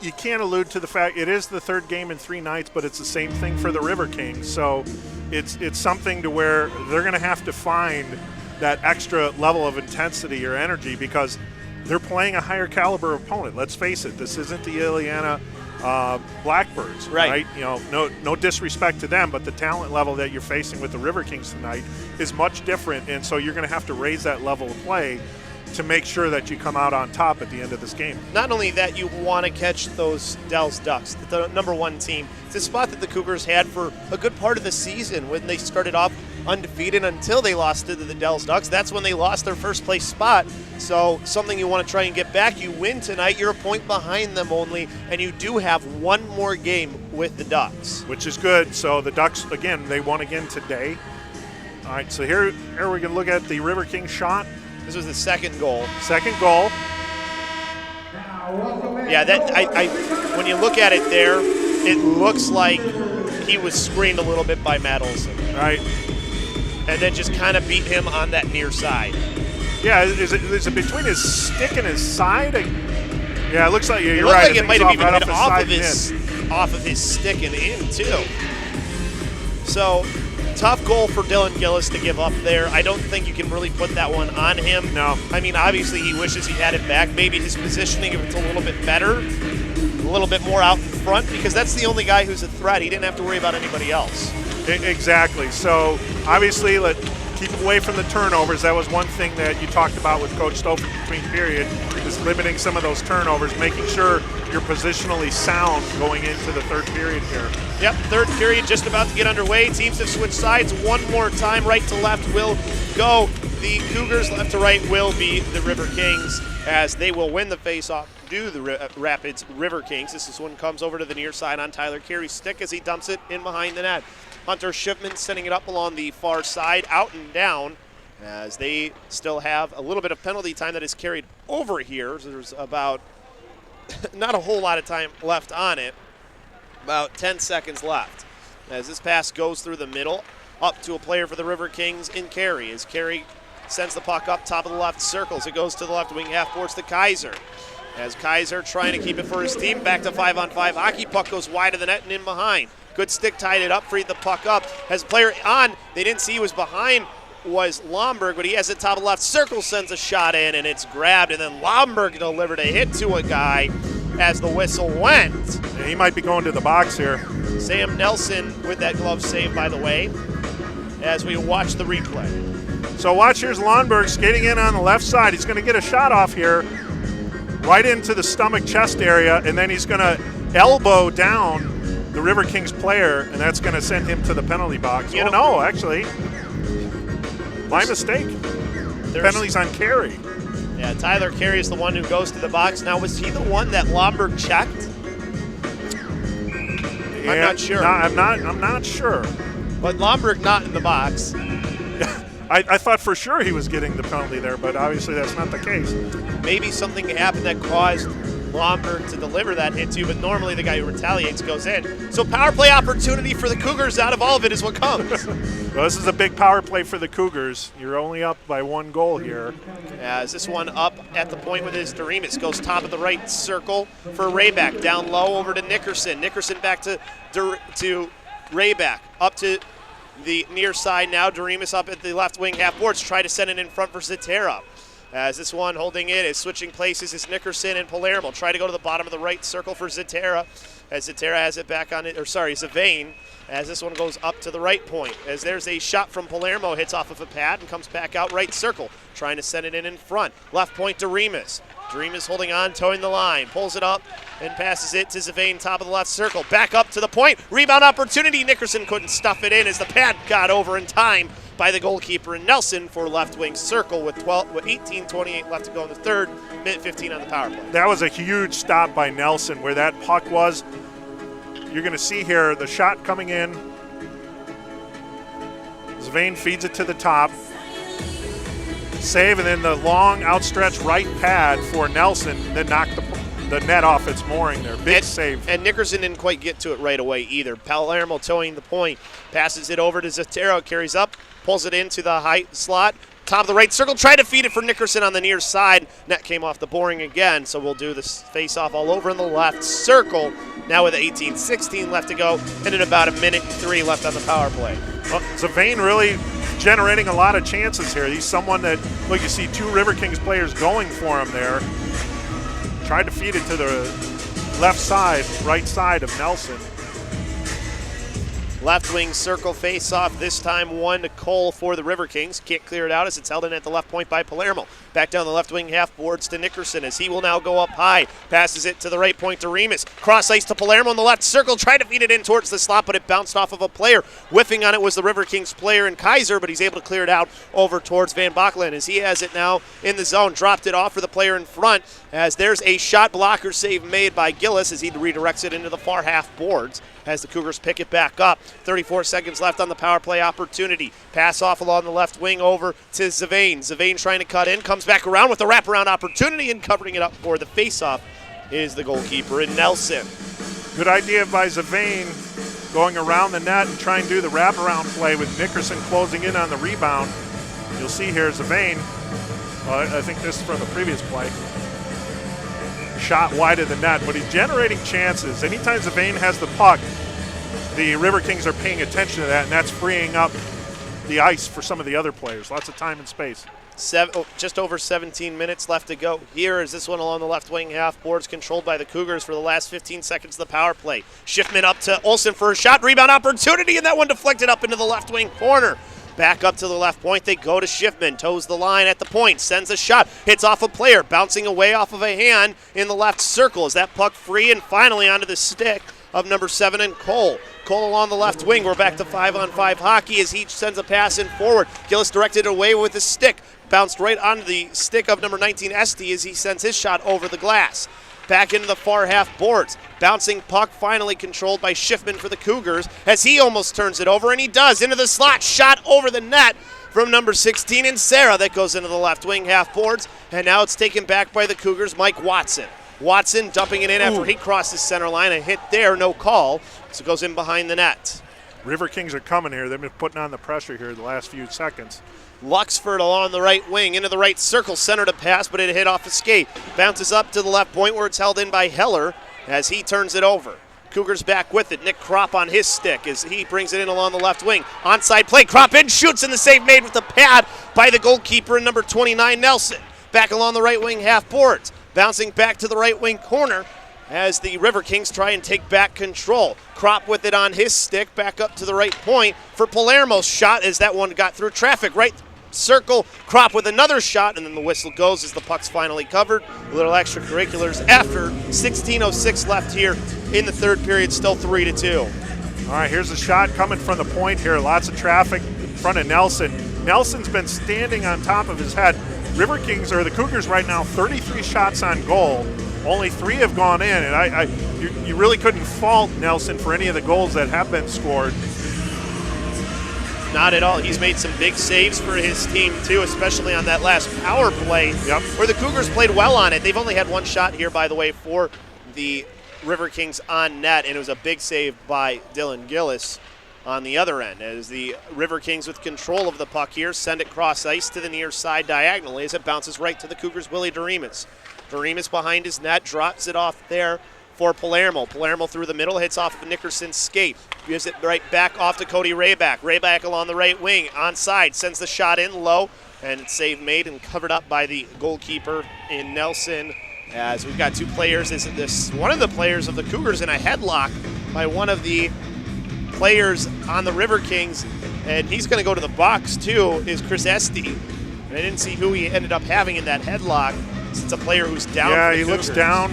you can't allude to the fact it is the third game in 3 nights, but it's the same thing for the Riverkings. So it's something to where they're going to have to find that extra level of intensity or energy because they're playing a higher caliber opponent. Let's face it, this isn't the Ileana Blackbirds, right? You know, no disrespect to them, but the talent level that you're facing with the Riverkings tonight is much different, and so you're going to have to raise that level of play to make sure that you come out on top at the end of this game. Not only that, you want to catch those Dells Ducks, the number one team. It's a spot that the Cougars had for a good part of the season when they started off undefeated until they lost to the Dells Ducks. That's when they lost their first place spot. So something you want to try and get back. You win tonight, you're a point behind them only, and you do have one more game with the Ducks. Which is good. So the Ducks, again, they won again today. All right, so here we're going to look at the River King shot. This was the second goal. Second goal. Yeah, that when you look at it there, it looks like he was screened a little bit by Matt Olson. Right. And then just kind of beat him on that near side. Yeah, is it between his stick and his side? Yeah, it looks like you're right. Like it might have even right been off of his stick and in too. So tough goal for Dylan Gillis to give up there. I don't think you can really put that one on him. No. I mean, obviously he wishes he had it back. Maybe his positioning, if it's a little bit better, a little bit more out in front because that's the only guy who's a threat. He didn't have to worry about anybody else. Exactly. So obviously, keep away from the turnovers. That was one thing that you talked about with Coach Stope between period, is limiting some of those turnovers, making sure you're positionally sound going into the third period here. Yep, third period just about to get underway. Teams have switched sides one more time. Right to left will go the Cougars. Left to right will be the Riverkings, as they will win the faceoff due to the Rapids Riverkings. This one comes over to the near side on Tyler Carey's stick as he dumps it in behind the net. Hunter Shipman sending it up along the far side, out and down, as they still have a little bit of penalty time that is carried over here. So there's about not a whole lot of time left on it, about 10 seconds left. As this pass goes through the middle, up to a player for the Riverkings in Carey, as Carey sends the puck up top of the left circles. It goes to the left wing half boards to Kaiser. As Kaiser trying to keep it for his team, back to 5-on-5 hockey. Puck goes wide of the net and in behind. Good stick, tied it up, freed the puck up. As a player on, they didn't see he was behind, was Lomberg, but he has it top of the left circle, sends a shot in, and it's grabbed, and then Lomberg delivered a hit to a guy as the whistle went. Yeah, he might be going to the box here. Sam Nelson with that glove save, by the way, as we watch the replay. So watch, here's Lomberg skating in on the left side. He's going to get a shot off here, right into the stomach chest area, and then he's going to elbow down the Riverkings player, and that's going to send him to the penalty box. No, actually, my mistake. Penalties on Carey. Yeah, Tyler Carey is the one who goes to the box. Now, was he the one that Lomberg checked? Yeah, I'm not sure. I'm not sure. But Lomberg not in the box. I thought for sure he was getting the penalty there, but obviously that's not the case. Maybe something happened that caused Lomberg to deliver that hit to, but normally the guy who retaliates goes in. So power play opportunity for the Cougars. Out of all of it is what comes. Well, this is a big power play for the Cougars. You're only up by one goal here. As this one up at the point with his Doremus, goes top of the right circle for Rayback. Down low over to Nickerson. Nickerson back to Rayback. Up to the near side now. Doremus up at the left wing half boards. Try to send it in front for Zatera. As this one holding it is switching places is Nickerson and Palermo. Try to go to the bottom of the right circle for Zatera. As Zatera has it back on it, Zavane. As this one goes up to the right point. As there's a shot from Palermo, hits off of a pad and comes back out right circle. Trying to send it in front. Left point to Remus. Doremus holding on, towing the line. Pulls it up and passes it to Zavane, top of the left circle. Back up to the point. Rebound opportunity. Nickerson couldn't stuff it in as the pad got over in time by the goalkeeper and Nelson for left wing circle with 18:28 left to go in the third, minute 15 on the power play. That was a huge stop by Nelson where that puck was. You're going to see here the shot coming in. Zavane feeds it to the top. Save, and then the long outstretched right pad for Nelson, and then knocked the net off its mooring there. Big save. And Nickerson didn't quite get to it right away either. Palermo towing the point, passes it over to Zatero, carries up, pulls it into the height slot, top of the right circle, tried to feed it for Nickerson on the near side. Net came off the boring again, so we'll do this face-off all over in the left circle. Now with 18:16 left to go, and in about a minute and 3 left on the power play. Well, Zavane really generating a lot of chances here. He's someone that, look, you see two Riverkings players going for him there. Tried to feed it to the left side, right side of Nelson. Left wing circle face-off, this time one to Cole for the Riverkings. Can't clear it out as it's held in at the left point by Palermo. Back down the left wing half boards to Nickerson as he will now go up high. Passes it to the right point to Remus. Cross ice to Palermo in the left circle. Tried to feed it in towards the slot, but it bounced off of a player. Whiffing on it was the Riverkings player in Kaiser, but he's able to clear it out over towards Van Bockelen as he has it now in the zone. Dropped it off for the player in front as there's a shot blocker save made by Gillis as he redirects it into the far half boards as the Cougars pick it back up. 34 seconds left on the power play opportunity. Pass off along the left wing over to Zavane. Zavane trying to cut in, comes back around with a wraparound opportunity, and covering it up for the faceoff is the goalkeeper in Nelson. Good idea by Zavane going around the net and trying to do the wraparound play with Nickerson closing in on the rebound. You'll see here Zavane, I think this is from the previous play, shot wide of the net, but he's generating chances. Anytime Zavane has the puck, the Riverkings are paying attention to that, and that's freeing up the ice for some of the other players. Lots of time and space. Just over 17 minutes left to go here as this one along the left wing half boards controlled by the Cougars for the last 15 seconds of the power play. Schiffman up to Olsen for a shot, rebound opportunity, and that one deflected up into the left wing corner. Back up to the left point, they go to Schiffman, toes the line at the point, sends a shot, hits off a player, bouncing away off of a hand in the left circle. Is that puck free and finally onto the stick of number 7 and Cole. Cole along the left wing. We're back to 5-on-5 hockey as he sends a pass in forward. Gillis directed away with his stick. Bounced right onto the stick of number 19, Esty, as he sends his shot over the glass. Back into the far half boards. Bouncing puck finally controlled by Schiffman for the Cougars as he almost turns it over, and he does. Into the slot. Shot over the net from number 16 and Sarah. That goes into the left wing half boards, and now it's taken back by the Cougars, Mike Watson. Watson dumping it in after he crosses center line. A hit there, no call. So it goes in behind the net. Riverkings are coming here. They've been putting on the pressure here the last few seconds. Luxford along the right wing, into the right circle, center to pass, but it hit off a skate. Bounces up to the left point where it's held in by Heller as he turns it over. Cougars back with it. Nick Kropp on his stick as he brings it in along the left wing. Onside play, Kropp in, shoots, and the save made with the pad by the goalkeeper in number 29, Nelson. Back along the right wing half boards. Bouncing back to the right wing corner as the Riverkings try and take back control. Kropp with it on his stick, back up to the right point for Palermo's shot as that one got through traffic. Right circle, Kropp with another shot, and then the whistle goes as the puck's finally covered. A little extracurriculars after 16:06 left here in the third period, still 3-2. All right, here's a shot coming from the point here. Lots of traffic in front of Nelson. Nelson's been standing on top of his head. Riverkings, or the Cougars right now, 33 shots on goal. Only 3 have gone in, and you really couldn't fault Nelson for any of the goals that have been scored. Not at all. He's made some big saves for his team, too, especially on that last power play where the Cougars played well on it. They've only had one shot here, by the way, for the Riverkings on net, and it was a big save by Dylan Gillis on the other end as the Riverkings with control of the puck here send it cross ice to the near side diagonally as it bounces right to the Cougars' Willie Doremus. Doremus behind his net, drops it off there for Palermo. Palermo through the middle, hits off of Nickerson's skate, gives it right back off to Cody Rayback. Rayback along the right wing, onside, sends the shot in low, and it's save made and covered up by the goalkeeper in Nelson. As we've got 2 players, one of the players of the Cougars in a headlock by one of the players on the Riverkings, and he's going to go to the box too, is Chris Esty. And I didn't see who he ended up having in that headlock. It's a player who's down. Yeah, for the he Cougars. looks down.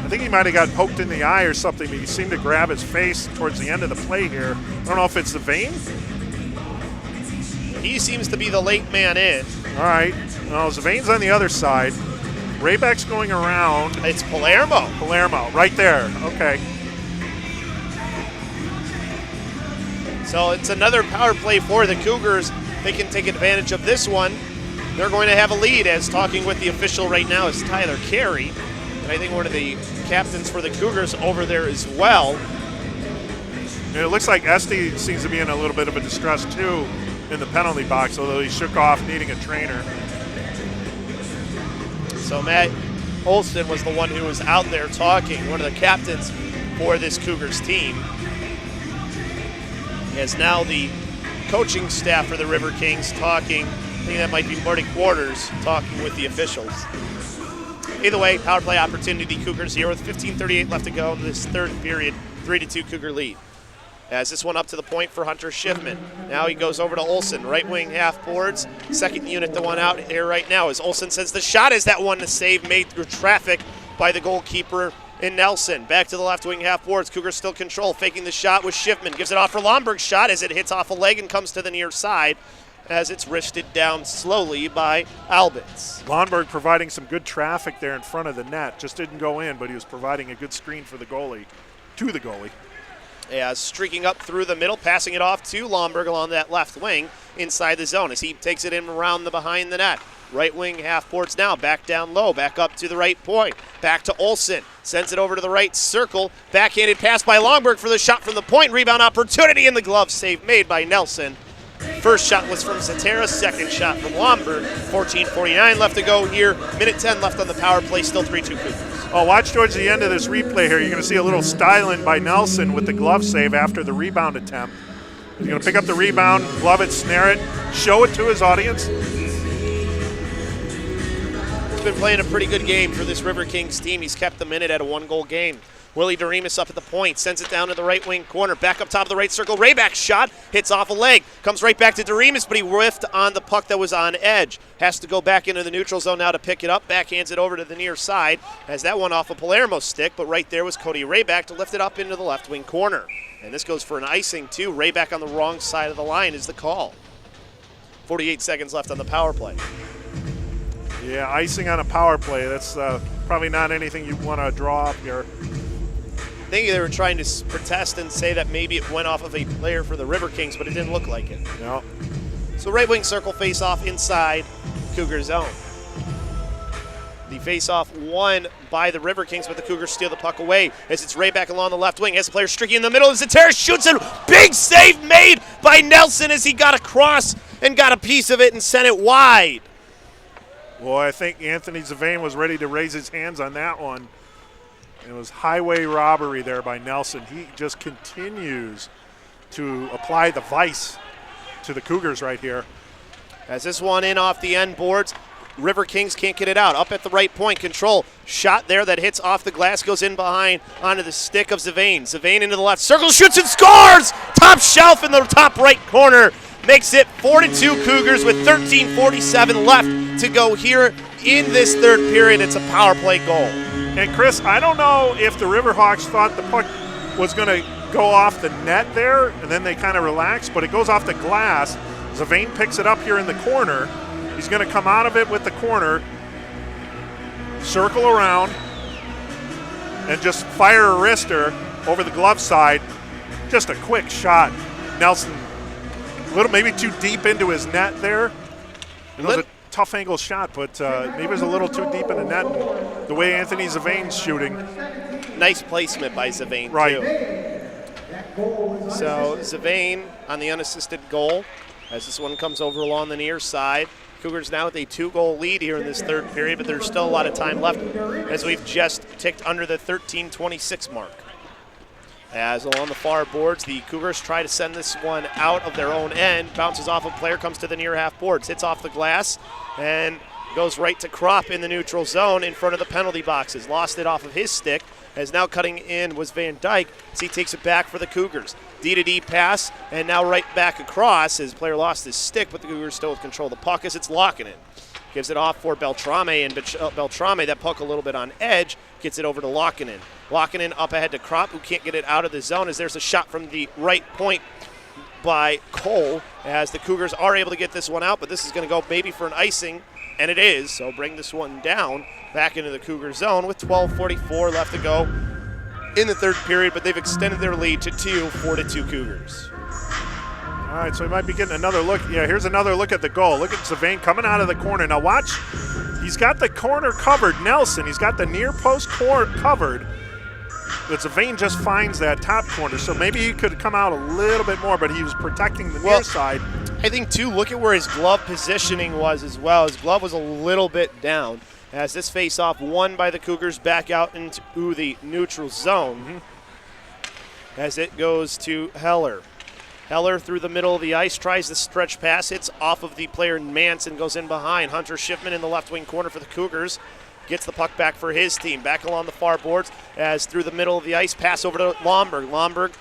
I think he might have got poked in the eye or something, but he seemed to grab his face towards the end of the play here. I don't know if it's the vein. He seems to be the late man in. All right. Well, Zavane's on the other side. Rayback's going around. It's Palermo. Palermo, right there. Okay. So it's another power play for the Cougars. They can take advantage of this one. They're going to have a lead, as talking with the official right now is Tyler Carey. And I think one of the captains for the Cougars over there as well. And it looks like Esty seems to be in a little bit of a distress too in the penalty box, although he shook off needing a trainer. So Matt Olson was the one who was out there talking, one of the captains for this Cougars team. As now the coaching staff for the Riverkings talking, I think that might be Marty Quarters talking with the officials. Either way, power play opportunity, Cougars here with 15:38 left to go in this third period, 3-2 Cougar lead. As this one up to the point for Hunter Schiffman. Now he goes over to Olsen, right wing half boards. Second unit, the one out here right now as Olsen sends the shot. Is that one the save made through traffic by the goalkeeper in Nelson. Back to the left wing half boards. Cougars still control, faking the shot with Schiffman. Gives it off for Lomberg's shot as it hits off a leg and comes to the near side as it's wristed down slowly by Albitz. Lomberg providing some good traffic there in front of the net. Just didn't go in, but he was providing a good screen for the goalie, to the goalie. Yeah, streaking up through the middle, passing it off to Lomberg along that left wing inside the zone as he takes it in around the behind the net. Right wing half boards now, back down low, back up to the right point. Back to Olsen, sends it over to the right circle. Backhanded pass by Lomberg for the shot from the point. Rebound opportunity in the glove, save made by Nelson. First shot was from Zatera, second shot from Lomberg. 14:49 left to go here. Minute 10 left on the power play, still 3-2 Cougars. Oh, watch towards the end of this replay here. You're going to see a little styling by Nelson with the glove save after the rebound attempt. He's going to pick up the rebound, glove it, snare it, show it to his audience. He's been playing a pretty good game for this Riverkings team. He's kept them in it at a 1-goal game. Willie Doremus up at the point, sends it down to the right wing corner, back up top of the right circle. Rayback's shot hits off a leg, comes right back to Doremus, but he whiffed on the puck that was on edge. Has to go back into the neutral zone now to pick it up, backhands it over to the near side, as that one off of Palermo's stick, but right there was Cody Rayback to lift it up into the left wing corner. And this goes for an icing too. Rayback on the wrong side of the line is the call. 48 seconds left on the power play. Yeah, icing on a power play. That's probably not anything you want to draw up here. I think they were trying to protest and say that maybe it went off of a player for the Riverkings, but it didn't look like it. No. So right wing circle face-off inside Cougar zone. The face-off won by the Riverkings, but the Cougars steal the puck away as it's Rayback along the left wing. Has the player streaking in the middle. Zatara shoots it. Big save made by Nelson as he got across and got a piece of it and sent it wide. Well, I think Anthony Zavain was ready to raise his hands on that one. It was highway robbery there by Nelson. He just continues to apply the vice to the Cougars right here. As this one in off the end boards, Riverkings can't get it out. Up at the right point, control. Shot there that hits off the glass, goes in behind onto the stick of Zavain. Zavain into the left circle, shoots and scores! Top shelf in the top right corner. Makes it 4-2 Cougars with 13:47 left to go here in this third period. It's a power play goal. And Chris, I don't know if the Riverhawks thought the puck was going to go off the net there, and then they kind of relaxed, but it goes off the glass. Zavain picks it up here in the corner. He's going to come out of it with the corner, circle around, and just fire a wrister over the glove side. Just a quick shot. Nelson, a little maybe too deep into his net there. It was a tough angle shot, but maybe it was a little too deep in the net. And the way Anthony Zavain's shooting. Nice placement by Zavain, right. Too. So Zavain on the unassisted goal as this one comes over along the near side. Cougars now with a 2-goal lead here in this third period, but there's still a lot of time left as we've just ticked under the 13:26 mark. As along the far boards, the Cougars try to send this one out of their own end. Bounces off a player, comes to the near half boards, hits off the glass, and goes right to Kropp in the neutral zone in front of the penalty boxes. Lost it off of his stick, as now cutting in was Van Dyke as he takes it back for the Cougars. D-to-D pass, and now right back across. His player lost his stick, but the Cougars still control the puck as it's locking it. Gives it off for Beltrame, and Beltrame, that puck a little bit on edge, gets it over to Lockinen. Lockinen up ahead to Kropp, who can't get it out of the zone as there's a shot from the right point by Cole, as the Cougars are able to get this one out, but this is going to go maybe for an icing, and it is, so bring this one down back into the Cougar zone with 12:44 left to go in the third period, but they've extended their lead to 4-2 Cougars. All right, so we might be getting another look. Yeah, here's another look at the goal. Look at Zavain coming out of the corner. Now watch, he's got the corner covered, Nelson. He's got the near post covered, but Zavain just finds that top corner. So maybe he could come out a little bit more, but he was protecting the near side. I think, too, look at where his glove positioning was as well. His glove was a little bit down as this face-off won by the Cougars back out into the neutral zone as it goes to Heller. Heller through the middle of the ice, tries the stretch pass, hits off of the player Manson, goes in behind. Hunter Schiffman in the left wing corner for the Cougars. Gets the puck back for his team. Back along the far boards as through the middle of the ice, pass over to Lomberg. Lomberg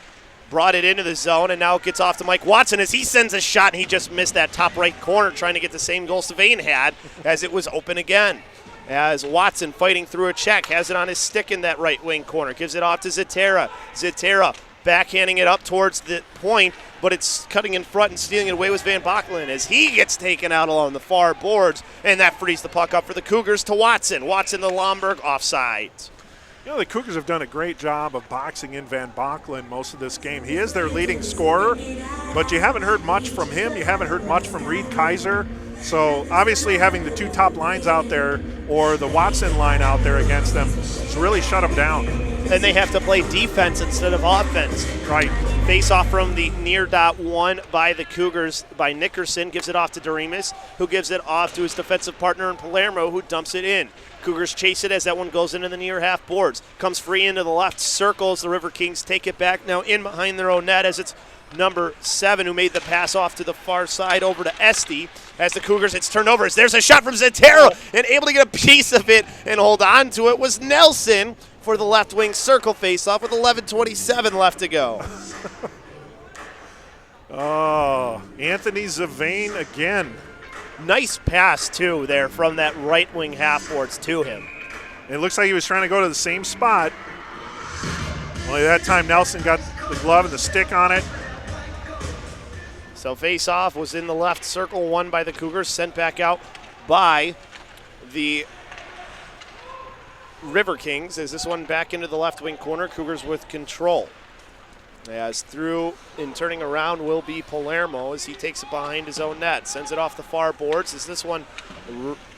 brought it into the zone, and now it gets off to Mike Watson as he sends a shot, and he just missed that top right corner trying to get the same goal Zavain had as it was open again. As Watson fighting through a check, has it on his stick in that right wing corner. Gives it off to Zatara. Zatara backhanding it up towards the point, but it's cutting in front and stealing it away with Van Bockelen as he gets taken out along the far boards, and that frees the puck up for the Cougars to Watson. Watson to Lomberg, offside. You know, the Cougars have done a great job of boxing in Van Bockelen most of this game. He is their leading scorer, but you haven't heard much from him. You haven't heard much from Reed Kaiser. So obviously having the two top lines out there or the Watson line out there against them has really shut them down. Then they have to play defense instead of offense. Right. Face off from the near dot one by the Cougars by Nickerson. Gives it off to Doremus, who gives it off to his defensive partner in Palermo, who dumps it in. Cougars chase it as that one goes into the near half boards. Comes free into the left, circles. The Riverkings take it back now in behind their own net as it's number 7, who made the pass off to the far side over to Esty. As the Cougars, it's turned over. There's a shot from Zatero, and able to get a piece of it and hold on to it was Nelson for the left wing circle face-off with 11:27 left to go. Oh, Anthony Zavane again. Nice pass, too, there from that right wing half-boards to him. It looks like he was trying to go to the same spot. Only that time Nelson got the glove and the stick on it. So face-off was in the left circle, won by the Cougars, sent back out by the Riverkings. As this one back into the left wing corner, Cougars with control. As through and turning around will be Palermo as he takes it behind his own net. Sends it off the far boards as this one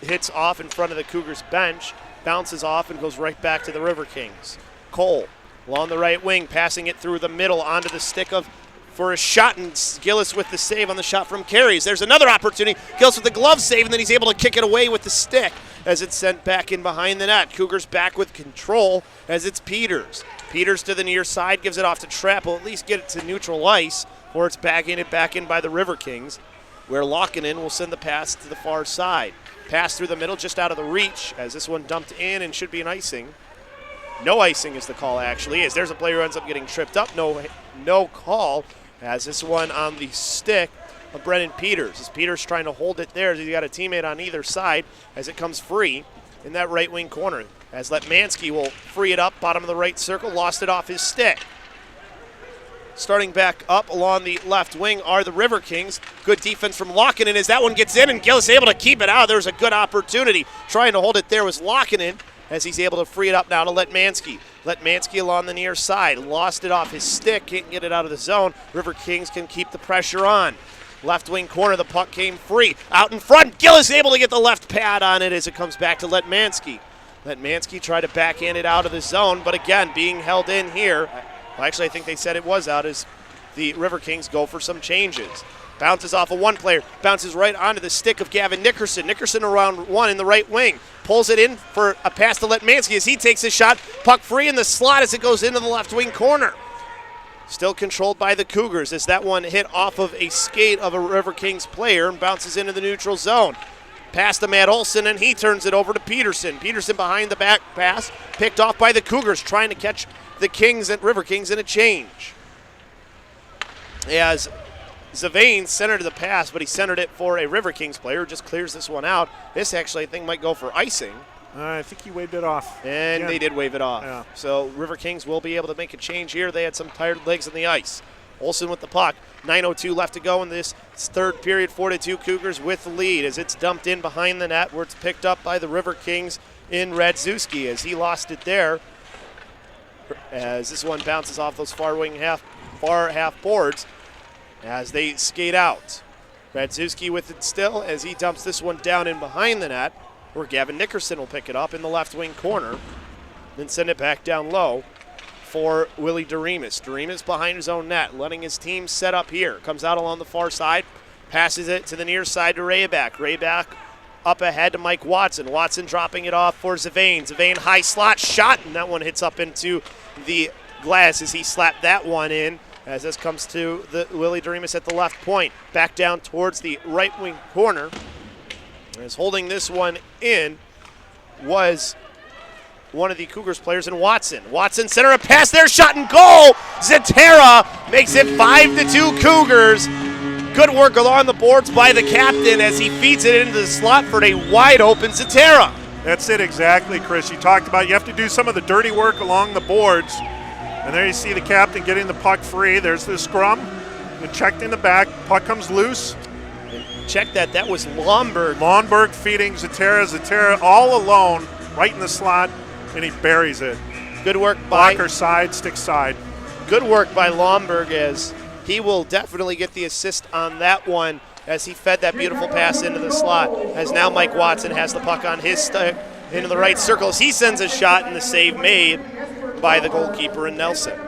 hits off in front of the Cougars bench, bounces off and goes right back to the Riverkings. Cole along the right wing, passing it through the middle onto the stick of for a shot, and Gillis with the save on the shot from Carries. There's another opportunity. Gillis with the glove save, and then he's able to kick it away with the stick as it's sent back in behind the net. Cougars back with control as it's Peters. Peters to the near side, gives it off to Trapp. Will at least get it to neutral ice, or it's back in by the Riverkings, where Lockinen will send the pass to the far side. Pass through the middle, just out of the reach, as this one dumped in and should be an icing. No icing is the call, actually, as there's a player who ends up getting tripped up. No call, as this one on the stick of Brennan Peters. As Peters trying to hold it there, as he's got a teammate on either side, as it comes free in that right wing corner. As Letmansky will free it up, bottom of the right circle, lost it off his stick. Starting back up along the left wing are the Riverkings. Good defense from Lockinen as that one gets in, and Gillis able to keep it out. There's a good opportunity. Trying to hold it there was Lockinen, as he's able to free it up now to Letmansky. Letmansky along the near side. Lost it off his stick, can't get it out of the zone. Riverkings can keep the pressure on. Left wing corner, the puck came free. Out in front, Gillis able to get the left pad on it as it comes back to Letmansky. Letmansky tried to backhand it out of the zone, but again, being held in here. Well, actually, I think they said it was out as the Riverkings go for some changes. Bounces off of one player, bounces right onto the stick of Gavin Nickerson. Nickerson around one in the right wing. Pulls it in for a pass to Letmansky as he takes a shot. Puck free in the slot as it goes into the left wing corner. Still controlled by the Cougars as that one hit off of a skate of a Riverkings player and bounces into the neutral zone. Pass to Matt Olson, and he turns it over to Peterson. Peterson behind the back pass, picked off by the Cougars, trying to catch the Kings and Riverkings in a change. As Zavane centered the pass, but he centered it for a Riverkings player who just clears this one out. This actually, I think, might go for icing. I think he waved it off. And they did wave it off. Yeah. So Riverkings will be able to make a change here. They had some tired legs on the ice. Olsen with the puck. 9:02 left to go in this third period. 4-2 Cougars with the lead as it's dumped in behind the net where it's picked up by the Riverkings in Radzewski as he lost it there. As this one bounces off those far half boards as they skate out. Radzewski with it still as he dumps this one down in behind the net where Gavin Nickerson will pick it up in the left wing corner, then send it back down low for Willie Doremus. Doremus behind his own net, letting his team set up here. Comes out along the far side, passes it to the near side to Rayback. Rayback up ahead to Mike Watson. Watson dropping it off for Zavane. Zavane high slot shot, and that one hits up into the glass as he slapped that one in. As this comes to the Willie Doremus at the left point. Back down towards the right wing corner. As holding this one in was one of the Cougars players in Watson. Watson center a pass there, shot and goal. Zatera makes it 5-2 Cougars. Good work along the boards by the captain as he feeds it into the slot for a wide open Zatera. That's it exactly, Chris. You talked about you have to do some of the dirty work along the boards. And there you see the captain getting the puck free. There's the scrum. And checked in the back. Puck comes loose. Check that. That was Lomberg. Lomberg feeding Zatera. Zatera all alone right in the slot, and he buries it. Good work by blocker side, stick side. Good work by Lomberg as he will definitely get the assist on that one as he fed that beautiful pass into the slot. As now Mike Watson has the puck on his stick into the right circle as he sends a shot and the save made by the goalkeeper in Nelson.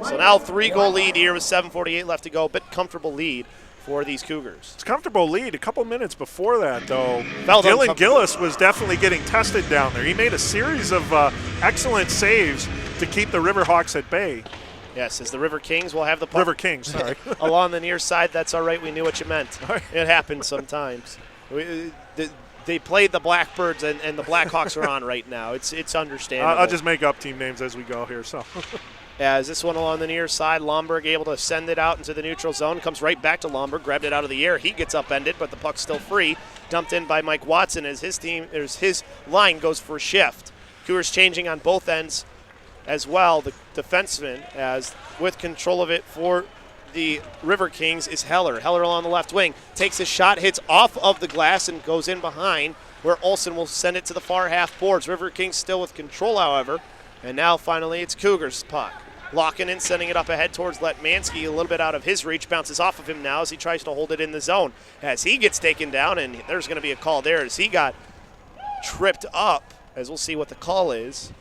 So now 3-goal lead here with 7:48 left to go. Bit comfortable lead for these Cougars. It's a comfortable lead. A couple minutes before that, though, Dylan Gillis was definitely getting tested down there. He made a series of excellent saves to keep the Riverhawks at bay. Yes, as the Riverkings will have the puck. Riverkings, sorry. Along the near side. That's all right. We knew what you meant. It happens sometimes. They played the Blackbirds, and the Blackhawks are on right now. It's understandable. I'll just make up team names as we go here. So, as this one along the near side, Lomberg able to send it out into the neutral zone. Comes right back to Lomberg, grabbed it out of the air. He gets upended, but the puck's still free. Dumped in by Mike Watson as his line goes for a shift. Cougars changing on both ends as well. The defenseman, as with control of it for the Riverkings, is Heller. Heller along the left wing takes a shot, hits off of the glass, and goes in behind, where Olsen will send it to the far half boards. Riverkings still with control, however, and now finally it's Cougars' puck. Locking in, sending it up ahead towards Letmansky, a little bit out of his reach, bounces off of him now as he tries to hold it in the zone. As he gets taken down, and there's going to be a call there as he got tripped up, as we'll see what the call is.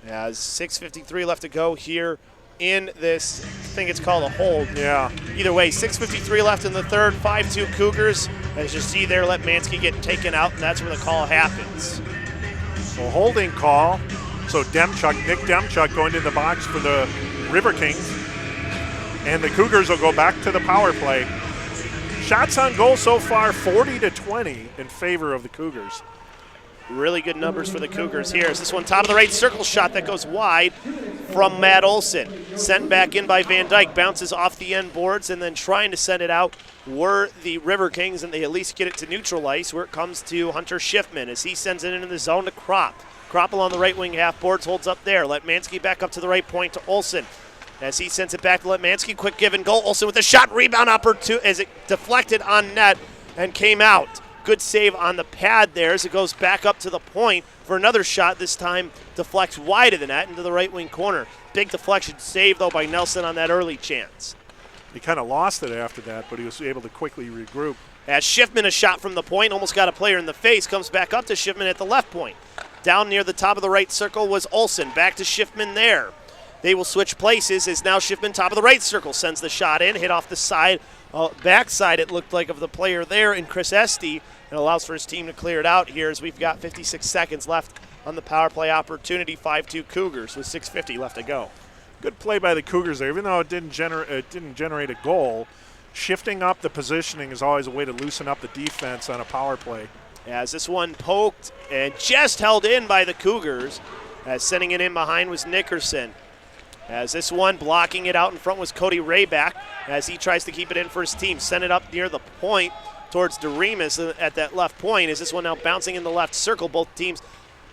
As 6:53 left to go here in this, I think it's called a hold. Yeah. Either way, 6:53 left in the third, 5-2 Cougars. As you see there, Letmansky getting taken out, and that's where the call happens. So holding call. So Nick Demchuk going to the box for the Riverkings. And the Cougars will go back to the power play. Shots on goal so far, 40-20 in favor of the Cougars. Really good numbers for the Cougars here. This one, top of the right circle shot that goes wide from Matt Olsen. Sent back in by Van Dyke, bounces off the end boards, and then trying to send it out were the Riverkings, and they at least get it to neutral ice, where it comes to Hunter Schiffman as he sends it into the zone to Kropp. Kropp along the right wing half boards, holds up there. Letmansky back up to the right point to Olsen. As he sends it back to Letmansky, quick give and goal. Olsen with a shot, rebound opportunity as it deflected on net and came out. Good save on the pad there as it goes back up to the point for another shot. This time deflects wide of the net into the right wing corner. Big deflection save, though, by Nelson on that early chance. He kind of lost it after that, but he was able to quickly regroup. As Schiffman, a shot from the point, almost got a player in the face, comes back up to Schiffman at the left point. Down near the top of the right circle was Olsen. Back to Schiffman there. They will switch places as now Schiffman, top of the right circle, sends the shot in, hit off the side, backside it looked like of the player there in Chris Esty, and allows for his team to clear it out here as we've got 56 seconds left on the power play opportunity. 5-2 Cougars with 6:50 left to go. Good play by the Cougars there. Even though it didn't generate a goal, shifting up the positioning is always a way to loosen up the defense on a power play. As this one poked and just held in by the Cougars, as sending it in behind was Nickerson. As this one blocking it out in front was Cody Rayback as he tries to keep it in for his team. Send it up near the point towards DeRemus at that left point. Is this one now bouncing in the left circle? Both teams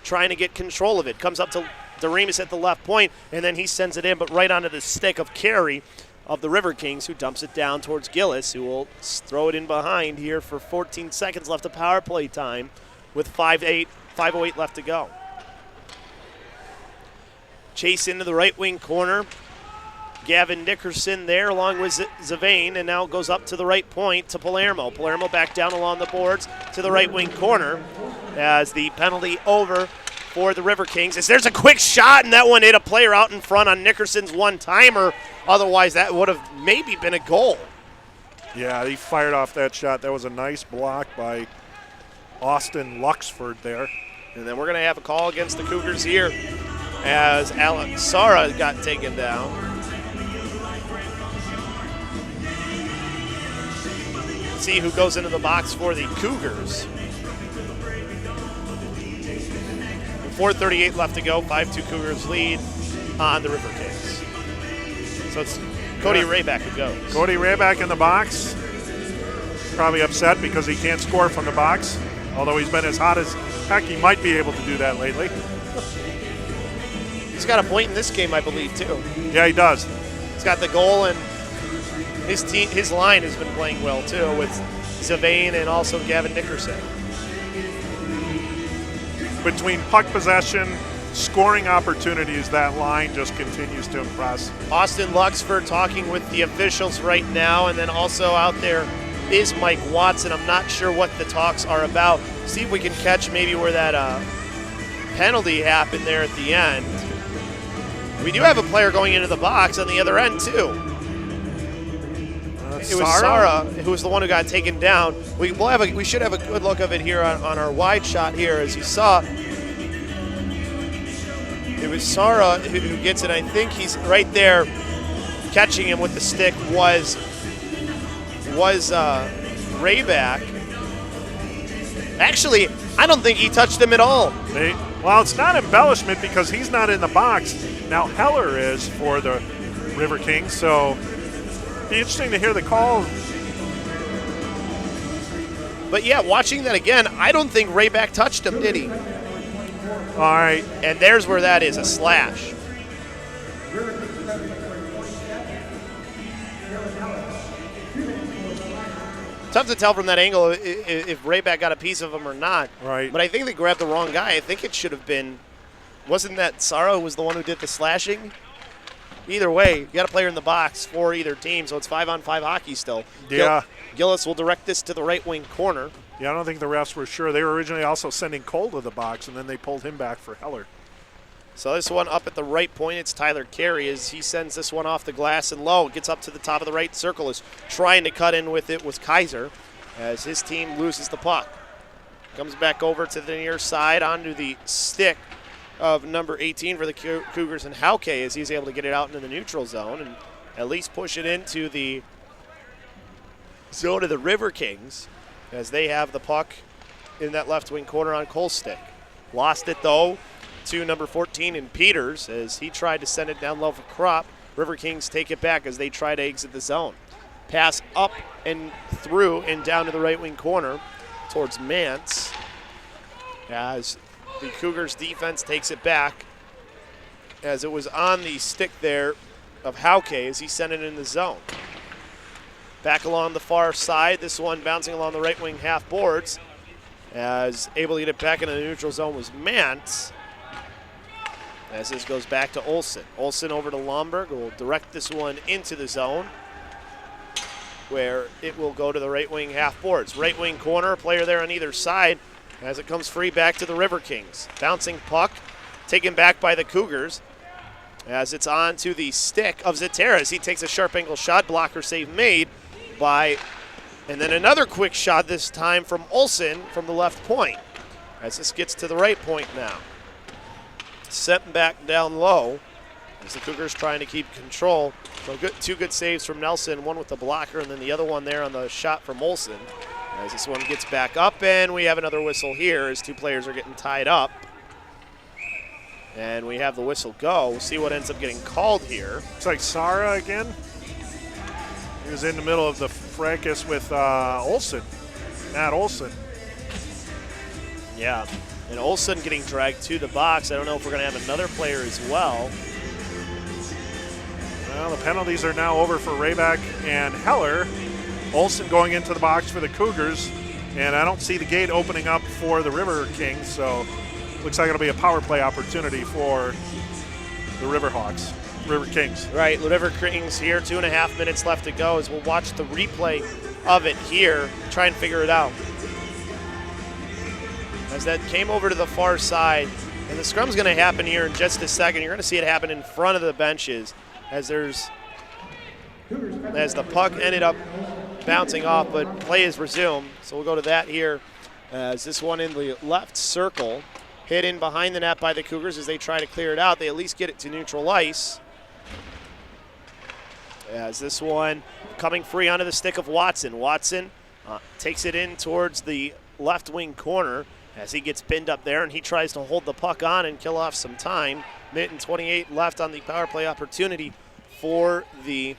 trying to get control of it. Comes up to DeRemus at the left point, and then he sends it in, but right onto the stick of Carey of the Riverkings, who dumps it down towards Gillis, who will throw it in behind here for 14 seconds left of power play time with 5:08 left to go. Chase into the right wing corner. Gavin Nickerson there along with Zavane, and now goes up to the right point to Palermo. Palermo back down along the boards to the right wing corner as the penalty over for the Riverkings. As there's a quick shot, and that one hit a player out in front on Nickerson's one-timer. Otherwise, that would have maybe been a goal. Yeah, he fired off that shot. That was a nice block by Austin Luxford there. And then we're going to have a call against the Cougars here as Alex Sara got taken down. Let's see who goes into the box for the Cougars. 4:38 left to go. 5-2 Cougars lead on the Riverkings. So it's Cody Rayback who goes. Cody Rayback in the box. Probably upset because he can't score from the box. Although he's been as hot as heck, he might be able to do that lately. He's got a point in this game, I believe, too. Yeah, he does. He's got the goal, and his line has been playing well, too, with Zavane and also Gavin Nickerson. Between puck possession, scoring opportunities, that line just continues to impress. Austin Luxford talking with the officials right now, and then also out there is Mike Watson. I'm not sure what the talks are about. See if we can catch maybe where that penalty happened there at the end. We do have a player going into the box on the other end, too. It was Sara who was the one who got taken down. We should have a good look of it here on our wide shot here. As you saw, it was Sara who gets it. I think he's right there catching him with the stick was Rayback. Actually, I don't think he touched him at all. Well, it's not embellishment because he's not in the box. Now Heller is for the Riverkings, so be interesting to hear the call. But yeah, watching that again, I don't think Rayback touched him, did he? All right. And there's where that is, a slash. Tough to tell from that angle if Rayback got a piece of him or not. Right. But I think they grabbed the wrong guy. I think it should have been, wasn't that Sara who was the one who did the slashing? Either way, you got a player in the box for either team, so it's 5-on-5 hockey still. Yeah. Gillis will direct this to the right wing corner. Yeah, I don't think the refs were sure. They were originally also sending Cole to the box, and then they pulled him back for Heller. So this one up at the right point, it's Tyler Carey as he sends this one off the glass and low. Gets up to the top of the right circle, is trying to cut in with it was Kaiser as his team loses the puck. Comes back over to the near side onto the stick of number 18 for the Cougars and Hauke as he's able to get it out into the neutral zone and at least push it into the zone of the Riverkings as they have the puck in that left wing corner on Cole's stick. Lost it though to number 14 in Peters as he tried to send it down low for Kropp. Riverkings take it back as they try to exit the zone. Pass up and through and down to the right wing corner towards Mance as the Cougars defense takes it back as it was on the stick there of Hauke as he sent it in the zone. Back along the far side, this one bouncing along the right wing half boards as able to get it back into the neutral zone was Mance. As this goes back to Olsen. Olsen over to Lomberg will direct this one into the zone where it will go to the right wing half boards. Right wing corner, player there on either side as it comes free back to the Riverkings. Bouncing puck, taken back by the Cougars as it's on to the stick of Zatera as he takes a sharp angle shot, blocker save made by, and then another quick shot this time from Olsen from the left point as this gets to the right point now. Set back down low as the Cougars trying to keep control. So two good saves from Nelson, one with the blocker and then the other one there on the shot from Olsen. As this one gets back up and we have another whistle here as two players are getting tied up. And we have the whistle go. We'll see what ends up getting called here. Looks like Sara again. He was in the middle of the fracas with Olsen, Matt Olsen. Yeah. And Olsen getting dragged to the box. I don't know if we're going to have another player as well. Well, the penalties are now over for Rayback and Heller. Olsen going into the box for the Cougars. And I don't see the gate opening up for the Riverkings, so looks like it'll be a power play opportunity for the Riverkings. Right, the Riverkings here, 2.5 minutes left to go as we'll watch the replay of it here, try and figure it out. As that came over to the far side, and the scrum's going to happen here in just a second. You're going to see it happen in front of the benches as the puck ended up bouncing off, but play is resumed. So we'll go to that here as this one in the left circle, hit in behind the net by the Cougars as they try to clear it out. They at least get it to neutral ice. As this one coming free onto the stick of Watson. Watson takes it in towards the left wing corner as he gets pinned up there and he tries to hold the puck on and kill off some time. Minute and 28 left on the power play opportunity for the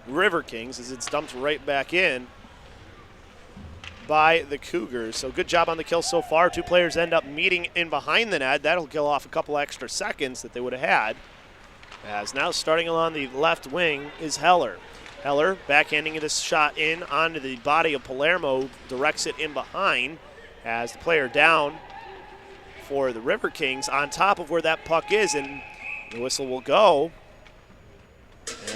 Riverkings as it's dumped right back in by the Cougars. So good job on the kill so far. Two players end up meeting in behind the net. That'll kill off a couple extra seconds that they would have had. As now starting along the left wing is Heller. Heller backhanding this shot in onto the body of Palermo, directs it in behind as the player down for the Riverkings on top of where that puck is, and the whistle will go.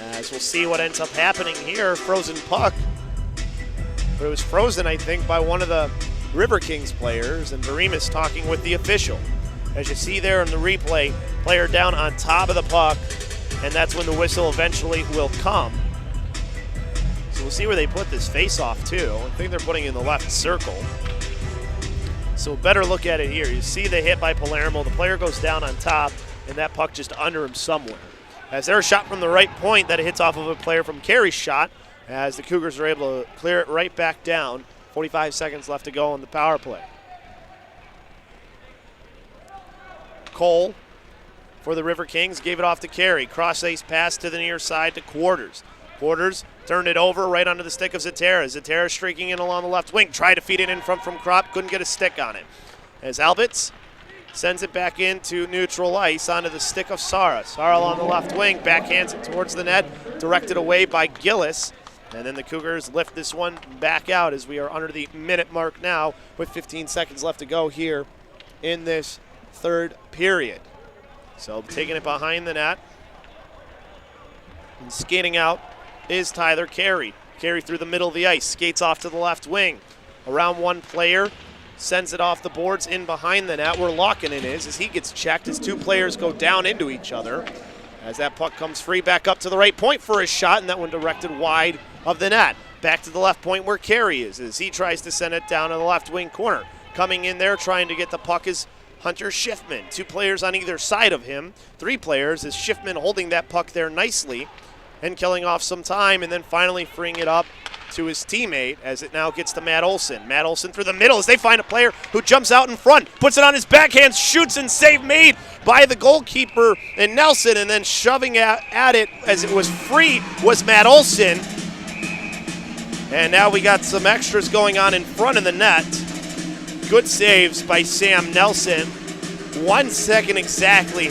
As we'll see what ends up happening here. Frozen puck. But it was frozen, I think, by one of the Riverkings players, and Veremis talking with the official. As you see there in the replay, player down on top of the puck, and that's when the whistle eventually will come. So we'll see where they put this face-off, too. I think they're putting it in the left circle. So better look at it here. You see the hit by Palermo. The player goes down on top, and that puck just under him somewhere. as there's a shot from the right point that hits off of a player from Carey's shot, as the Cougars are able to clear it right back down. 45 seconds left to go on the power play. Cole for the Riverkings gave it off to Carey. Cross-ice pass to the near side to Quarters. Quarters turned it over right onto the stick of Zatara. Zatara streaking in along the left wing. Tried to feed it in front from Kropp. Couldn't get a stick on it. As Albitz sends it back into neutral ice onto the stick of Sara. Sara along the left wing. Backhands it towards the net. Directed away by Gillis. And then the Cougars lift this one back out as we are under the minute mark now with 15 seconds left to go here in this third period. So taking it behind the net and skating out is Tyler Carey. Carey through the middle of the ice, skates off to the left wing. Around one player, sends it off the boards in behind the net where Lockinen is as he gets checked as two players go down into each other. As that puck comes free back up to the right point for his shot, and that one directed wide of the net. Back to the left point where Carey is as he tries to send it down to the left wing corner. Coming in there trying to get the puck is Hunter Schiffman. Two players on either side of him. Three players as Schiffman holding that puck there nicely and killing off some time, and then finally freeing it up to his teammate as it now gets to Matt Olson. Matt Olson through the middle as they find a player who jumps out in front, puts it on his backhand, shoots, and save made by the goalkeeper and Nelson, and then shoving at it as it was free was Matt Olson. And now we got some extras going on in front of the net. Good saves by Sam Nelson. 1 second exactly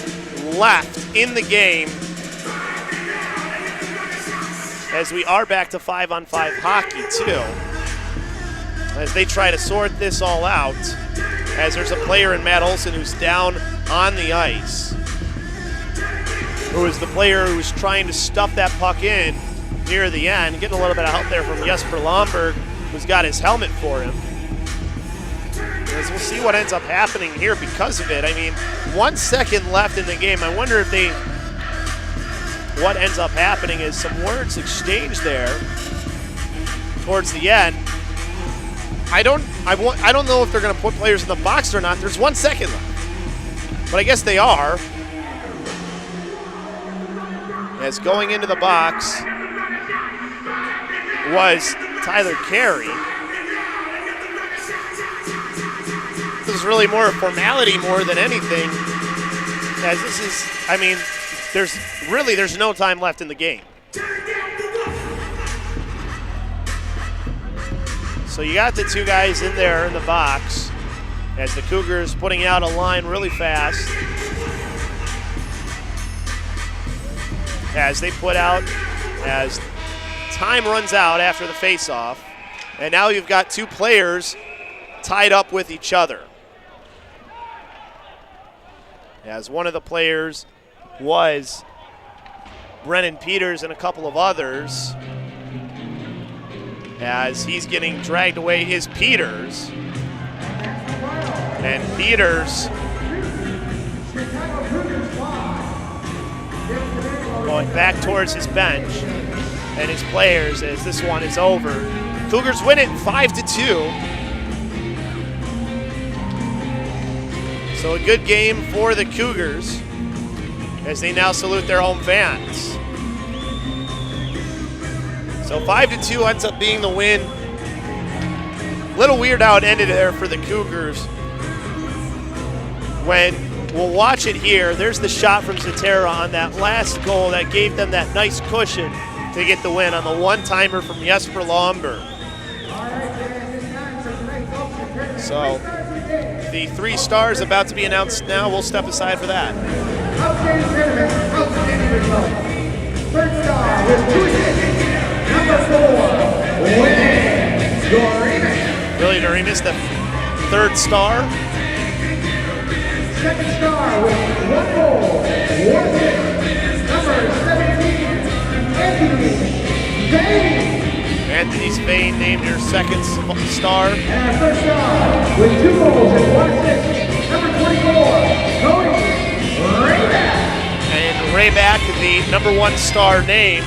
left in the game as we are back to 5-on-5 hockey too, as they try to sort this all out, as there's a player in Matt Olson who's down on the ice, who is the player who's trying to stuff that puck in near the end, getting a little bit of help there from Jesper Lomberg, who's got his helmet for him. As we'll see what ends up happening here because of it. I mean, 1 second left in the game. I wonder if what ends up happening is some words exchanged there towards the end. I don't know if they're going to put players in the box or not. There's 1 second left, but I guess they are. As going into the box was Tyler Carey. This is really more a formality more than anything, as this is, I mean, there's no time left in the game. So you got the two guys in there in the box as the Cougars putting out a line really fast. As they put out, as time runs out after the faceoff, and now you've got two players tied up with each other. As one of the players was Brennan Peters and a couple of others. As he's getting dragged away is Peters. And Peters going back towards his bench and his players as this one is over. Cougars win it 5-2. So a good game for the Cougars as they now salute their home fans. So 5-2 ends up being the win. A little weird how it ended there for the Cougars. When we'll watch it here, there's the shot from Zatara on that last goal that gave them that nice cushion to get the win on the one-timer from Jesper Lomberg. So the 3 stars about to be announced now. We'll step aside for that. First star with 2 assists, number 4, Willie Doremus. Willie Doremus, the 3rd star. Second star with 1 goal, 1 assist, number 17, Anthony Bain. Anthony Spain named your 2nd star. And our first star with 2 goals and 1 assist, number 24, Cody Rayback. And Rayback, the number 1 star named.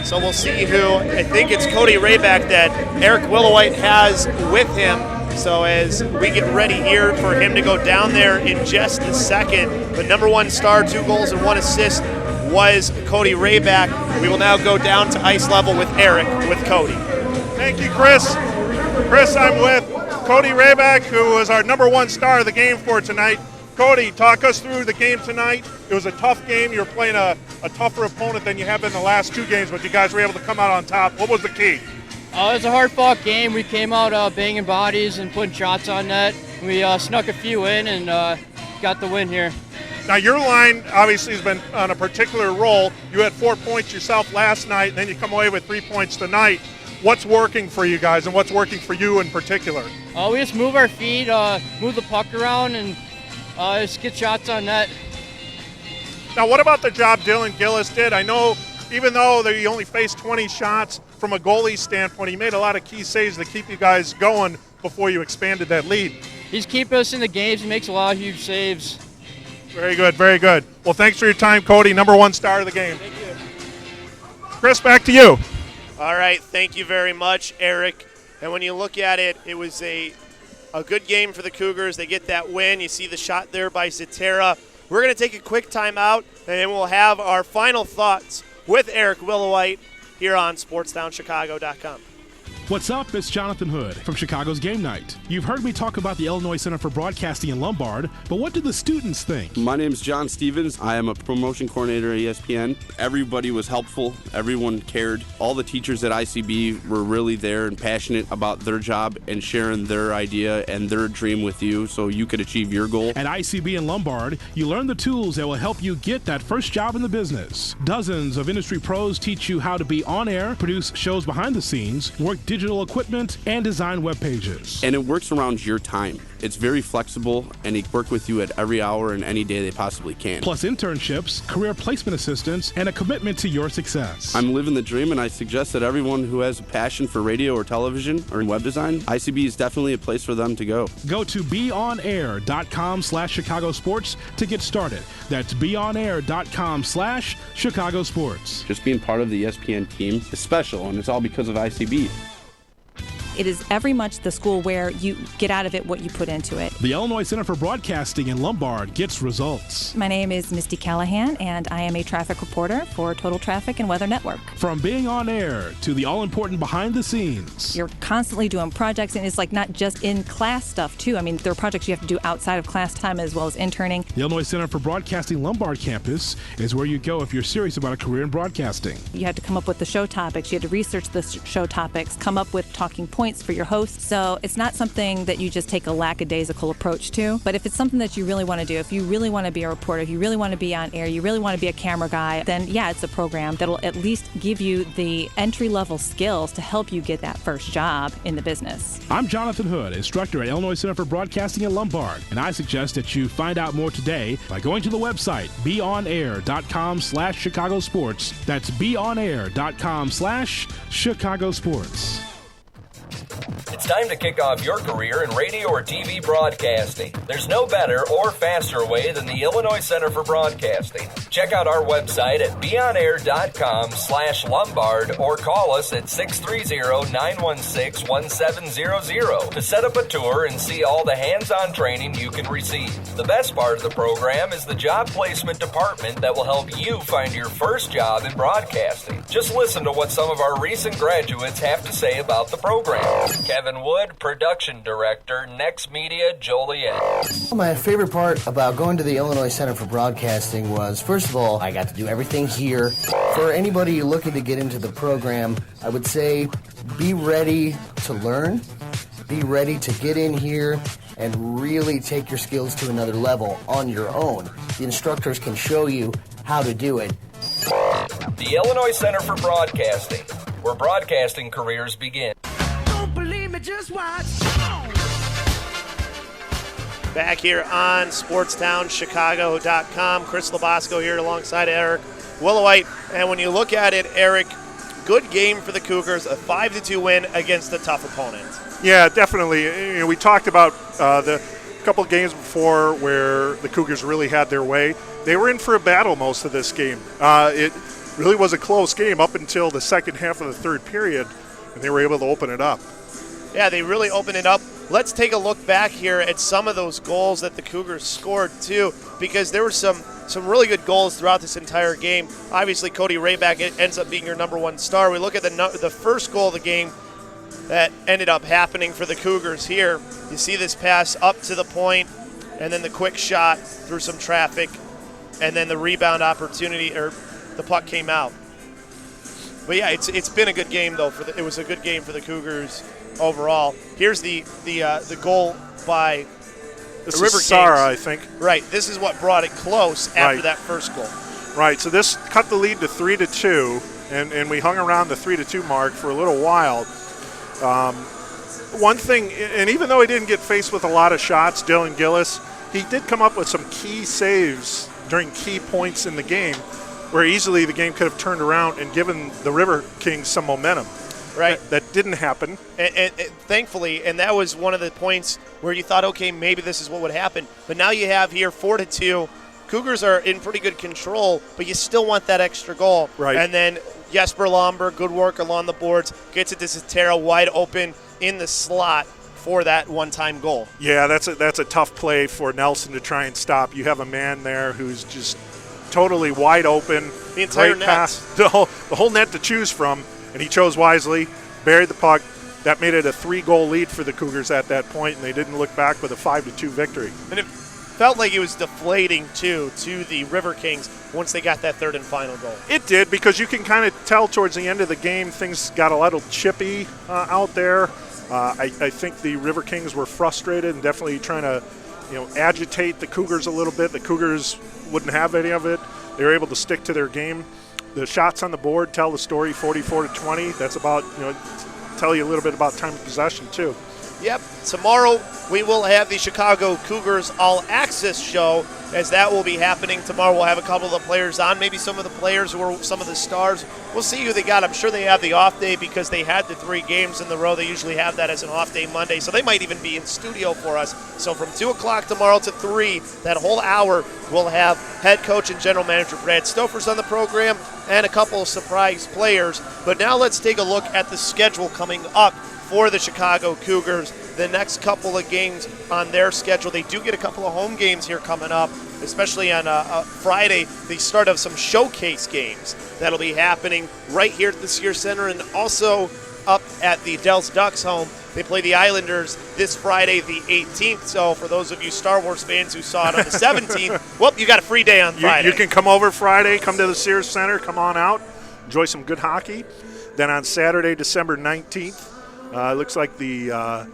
So we'll see who, I think it's Cody Rayback that Eric Willowite has with him. So as we get ready here for him to go down there in just a second, the number 1 star, 2 goals and 1 assist, was Cody Rayback. We will now go down to ice level with Eric with Cody. Thank you, Chris. Chris, I'm with Cody Rayback, who was our #1 star of the game for tonight. Cody, talk us through the game tonight. It was a tough game. You were playing a tougher opponent than you have been the last 2 games, but you guys were able to come out on top. What was the key? It was a hard-fought game. We came out banging bodies and putting shots on net. We snuck a few in and got the win here. Now, your line obviously has been on a particular roll. You had 4 points yourself last night, and then you come away with 3 points tonight. What's working for you guys, and what's working for you in particular? We just move our feet, move the puck around, and just get shots on net. Now, what about the job Dylan Gillis did? I know even though he only faced 20 shots from a goalie standpoint, he made a lot of key saves to keep you guys going before you expanded that lead. He's keeping us in the games. He makes a lot of huge saves. Very good, very good. Well, thanks for your time, Cody, #1 star of the game. Thank you. Chris, back to you. All right, thank you very much, Eric. And when you look at it, it was a good game for the Cougars. They get that win. You see the shot there by Zatera. We're going to take a quick timeout, and then we'll have our final thoughts with Eric Willowite here on SportsTownChicago.com. What's up? It's Jonathan Hood from Chicago's Game Night. You've heard me talk about the Illinois Center for Broadcasting in Lombard, but what do the students think? My name is John Stevens. I am a promotion coordinator at ESPN. Everybody was helpful. Everyone cared. All the teachers at ICB were really there and passionate about their job and sharing their idea and their dream with you so you could achieve your goal. At ICB in Lombard, you learn the tools that will help you get that first job in the business. Dozens of industry pros teach you how to be on air, produce shows behind the scenes, work digital equipment, and design web pages. And it works around your time. It's very flexible, and they work with you at every hour and any day they possibly can. Plus internships, career placement assistance, and a commitment to your success. I'm living the dream, and I suggest that everyone who has a passion for radio or television or web design, ICB is definitely a place for them to go. Go to beonair.com/Chicago Sports to get started. That's beonair.com/Chicago Sports. Just being part of the ESPN team is special, and it's all because of ICB. It is very much the school where you get out of it what you put into it. The Illinois Center for Broadcasting in Lombard gets results. My name is Misty Callahan, and I am a traffic reporter for Total Traffic and Weather Network. From being on air to the all-important behind the scenes. You're constantly doing projects, and it's like not just in class stuff, too. I mean, there are projects you have to do outside of class time as well as interning. The Illinois Center for Broadcasting Lombard campus is where you go if you're serious about a career in broadcasting. You have to come up with the show topics. You have to research the show topics, come up with talking points for your host. So it's not something that you just take a lackadaisical approach to. But if it's something that you really want to do, if you really want to be a reporter, if you really want to be on air, you really want to be a camera guy, then yeah, it's a program that'll at least give you the entry-level skills to help you get that first job in the business. I'm Jonathan Hood, instructor at Illinois Center for Broadcasting in Lombard, and I suggest that you find out more today by going to the website beonair.com/Chicago Sports. That's beonair.com/Chicago Sports. It's time to kick off your career in radio or TV broadcasting. There's no better or faster way than the Illinois Center for Broadcasting. Check out our website at beonair.com/Lombard or call us at 630-916-1700 to set up a tour and see all the hands-on training you can receive. The best part of the program is the job placement department that will help you find your first job in broadcasting. Just listen to what some of our recent graduates have to say about the program. Kevin Wood, Production Director, Next Media, Joliet. My favorite part about going to the Illinois Center for Broadcasting was, first of all, I got to do everything here. For anybody looking to get into the program, I would say be ready to learn, be ready to get in here and really take your skills to another level on your own. The instructors can show you how to do it. The Illinois Center for Broadcasting, where broadcasting careers begin. Believe me, just watch. Back here on SportsTownChicago.com. Chris Labosco here alongside Eric Willowite. And when you look at it, Eric, good game for the Cougars, a 5-2 win against a tough opponent. Yeah, definitely. You know, we talked about the couple of games before where the Cougars really had their way. They were in for a battle most of this game. It really was a close game up until the second half of the third period, and they were able to open it up. Yeah, they really opened it up. let's take a look back here at some of those goals that the Cougars scored too, because there were some really good goals throughout this entire game. Obviously, Cody Rayback ends up being your number one star. We look at the first goal of the game that ended up happening for the Cougars here. You see this pass up to the point, and then the quick shot through some traffic, and then the rebound opportunity, or the puck came out. But yeah, it's been a good game though. It was a good game for the Cougars overall. Here's the goal by the Riverkings. Sara, I think. Right. This is what brought it close after that first goal. Right. So this cut the lead to 3-2, and we hung around the 3-2 mark for a little while. One thing, and even though he didn't get faced with a lot of shots, Dylan Gillis, he did come up with some key saves during key points in the game, where easily the game could have turned around and given the Riverkings some momentum. Right. That didn't happen. And thankfully, and that was one of the points where you thought, okay, maybe this is what would happen. But now you have here 4-2. Cougars are in pretty good control, but you still want that extra goal. Right. And then Jesper Lomberg, good work along the boards, gets it to Cetera wide open in the slot for that one-time goal. Yeah, that's a tough play for Nelson to try and stop. You have a man there who's just totally wide open. The entire great net. pass, the whole net to choose from, and he chose wisely, buried the puck. That made it a 3-goal lead for the Cougars at that point, and they didn't look back with a 5-2 victory. And it felt like it was deflating, too, to the Riverkings once they got that third and final goal. It did, because you can kind of tell towards the end of the game things got a little chippy out there. I think the Riverkings were frustrated and definitely trying to agitate the Cougars a little bit. The Cougars wouldn't have any of it. They were able to stick to their game. The shots on the board tell the story, 44-20. That's about, tell you a little bit about time of possession, too. Yep. Tomorrow we will have the Chicago Cougars All Access show, as that will be happening tomorrow. We'll have a couple of the players on, maybe some of the players who are some of the stars. We'll see who they got. I'm sure they have the off day because they had the 3 games in the row. They usually have that as an off day Monday, so they might even be in studio for us. So from 2 o'clock tomorrow to 3, that whole hour, we'll have head coach and general manager Brad Stofers on the program and a couple of surprise players. But now let's take a look at the schedule coming up for the Chicago Cougars. The next couple of games on their schedule, they do get a couple of home games here coming up, especially on Friday, the start of some showcase games that'll be happening right here at the Sears Center, and also up at the Dells Ducks home. They play the Islanders this Friday, the 18th. So for those of you Star Wars fans who saw it on the 17th, well, you got a free day on Friday. You can come over Friday, come to the Sears Center, come on out, enjoy some good hockey. Then on Saturday, December 19th, it looks like the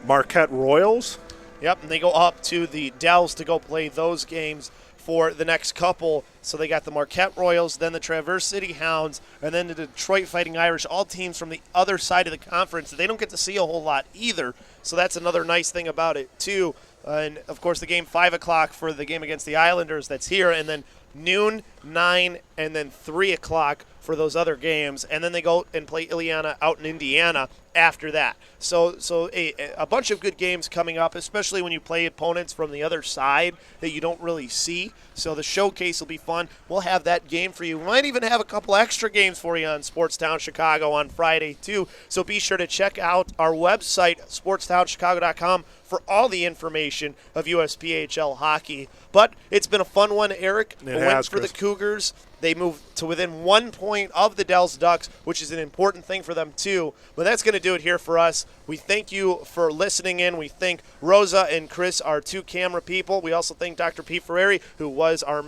Marquette Royals. Yep, and they go up to the Dells to go play those games for the next couple. So they got the Marquette Royals, then the Traverse City Hounds, and then the Detroit Fighting Irish, all teams from the other side of the conference. They don't get to see a whole lot either, so that's another nice thing about it, too. And, of course, the game 5 o'clock for the game against the Islanders, that's here, and then noon, 9, and then 3 o'clock for those other games, and then they go and play Ileana out in Indiana after that. So a bunch of good games coming up, especially when you play opponents from the other side that you don't really see. So the showcase will be fun. We'll have that game for you. We might even have a couple extra games for you on Sportstown Chicago on Friday, too. So be sure to check out our website, sportstownchicago.com, for all the information of USPHL hockey. But it's been a fun one, Eric. It has, for the Chris. Cougars. They moved to within 1 point of the Dells Ducks, which is an important thing for them, too. But that's going to do it here for us. We thank you for listening in. We thank Rosa and Chris, our 2 camera people. We also thank Dr. Pete Ferreri, who was our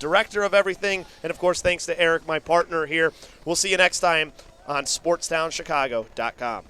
director of everything. And, of course, thanks to Eric, my partner here. We'll see you next time on SportstownChicago.com.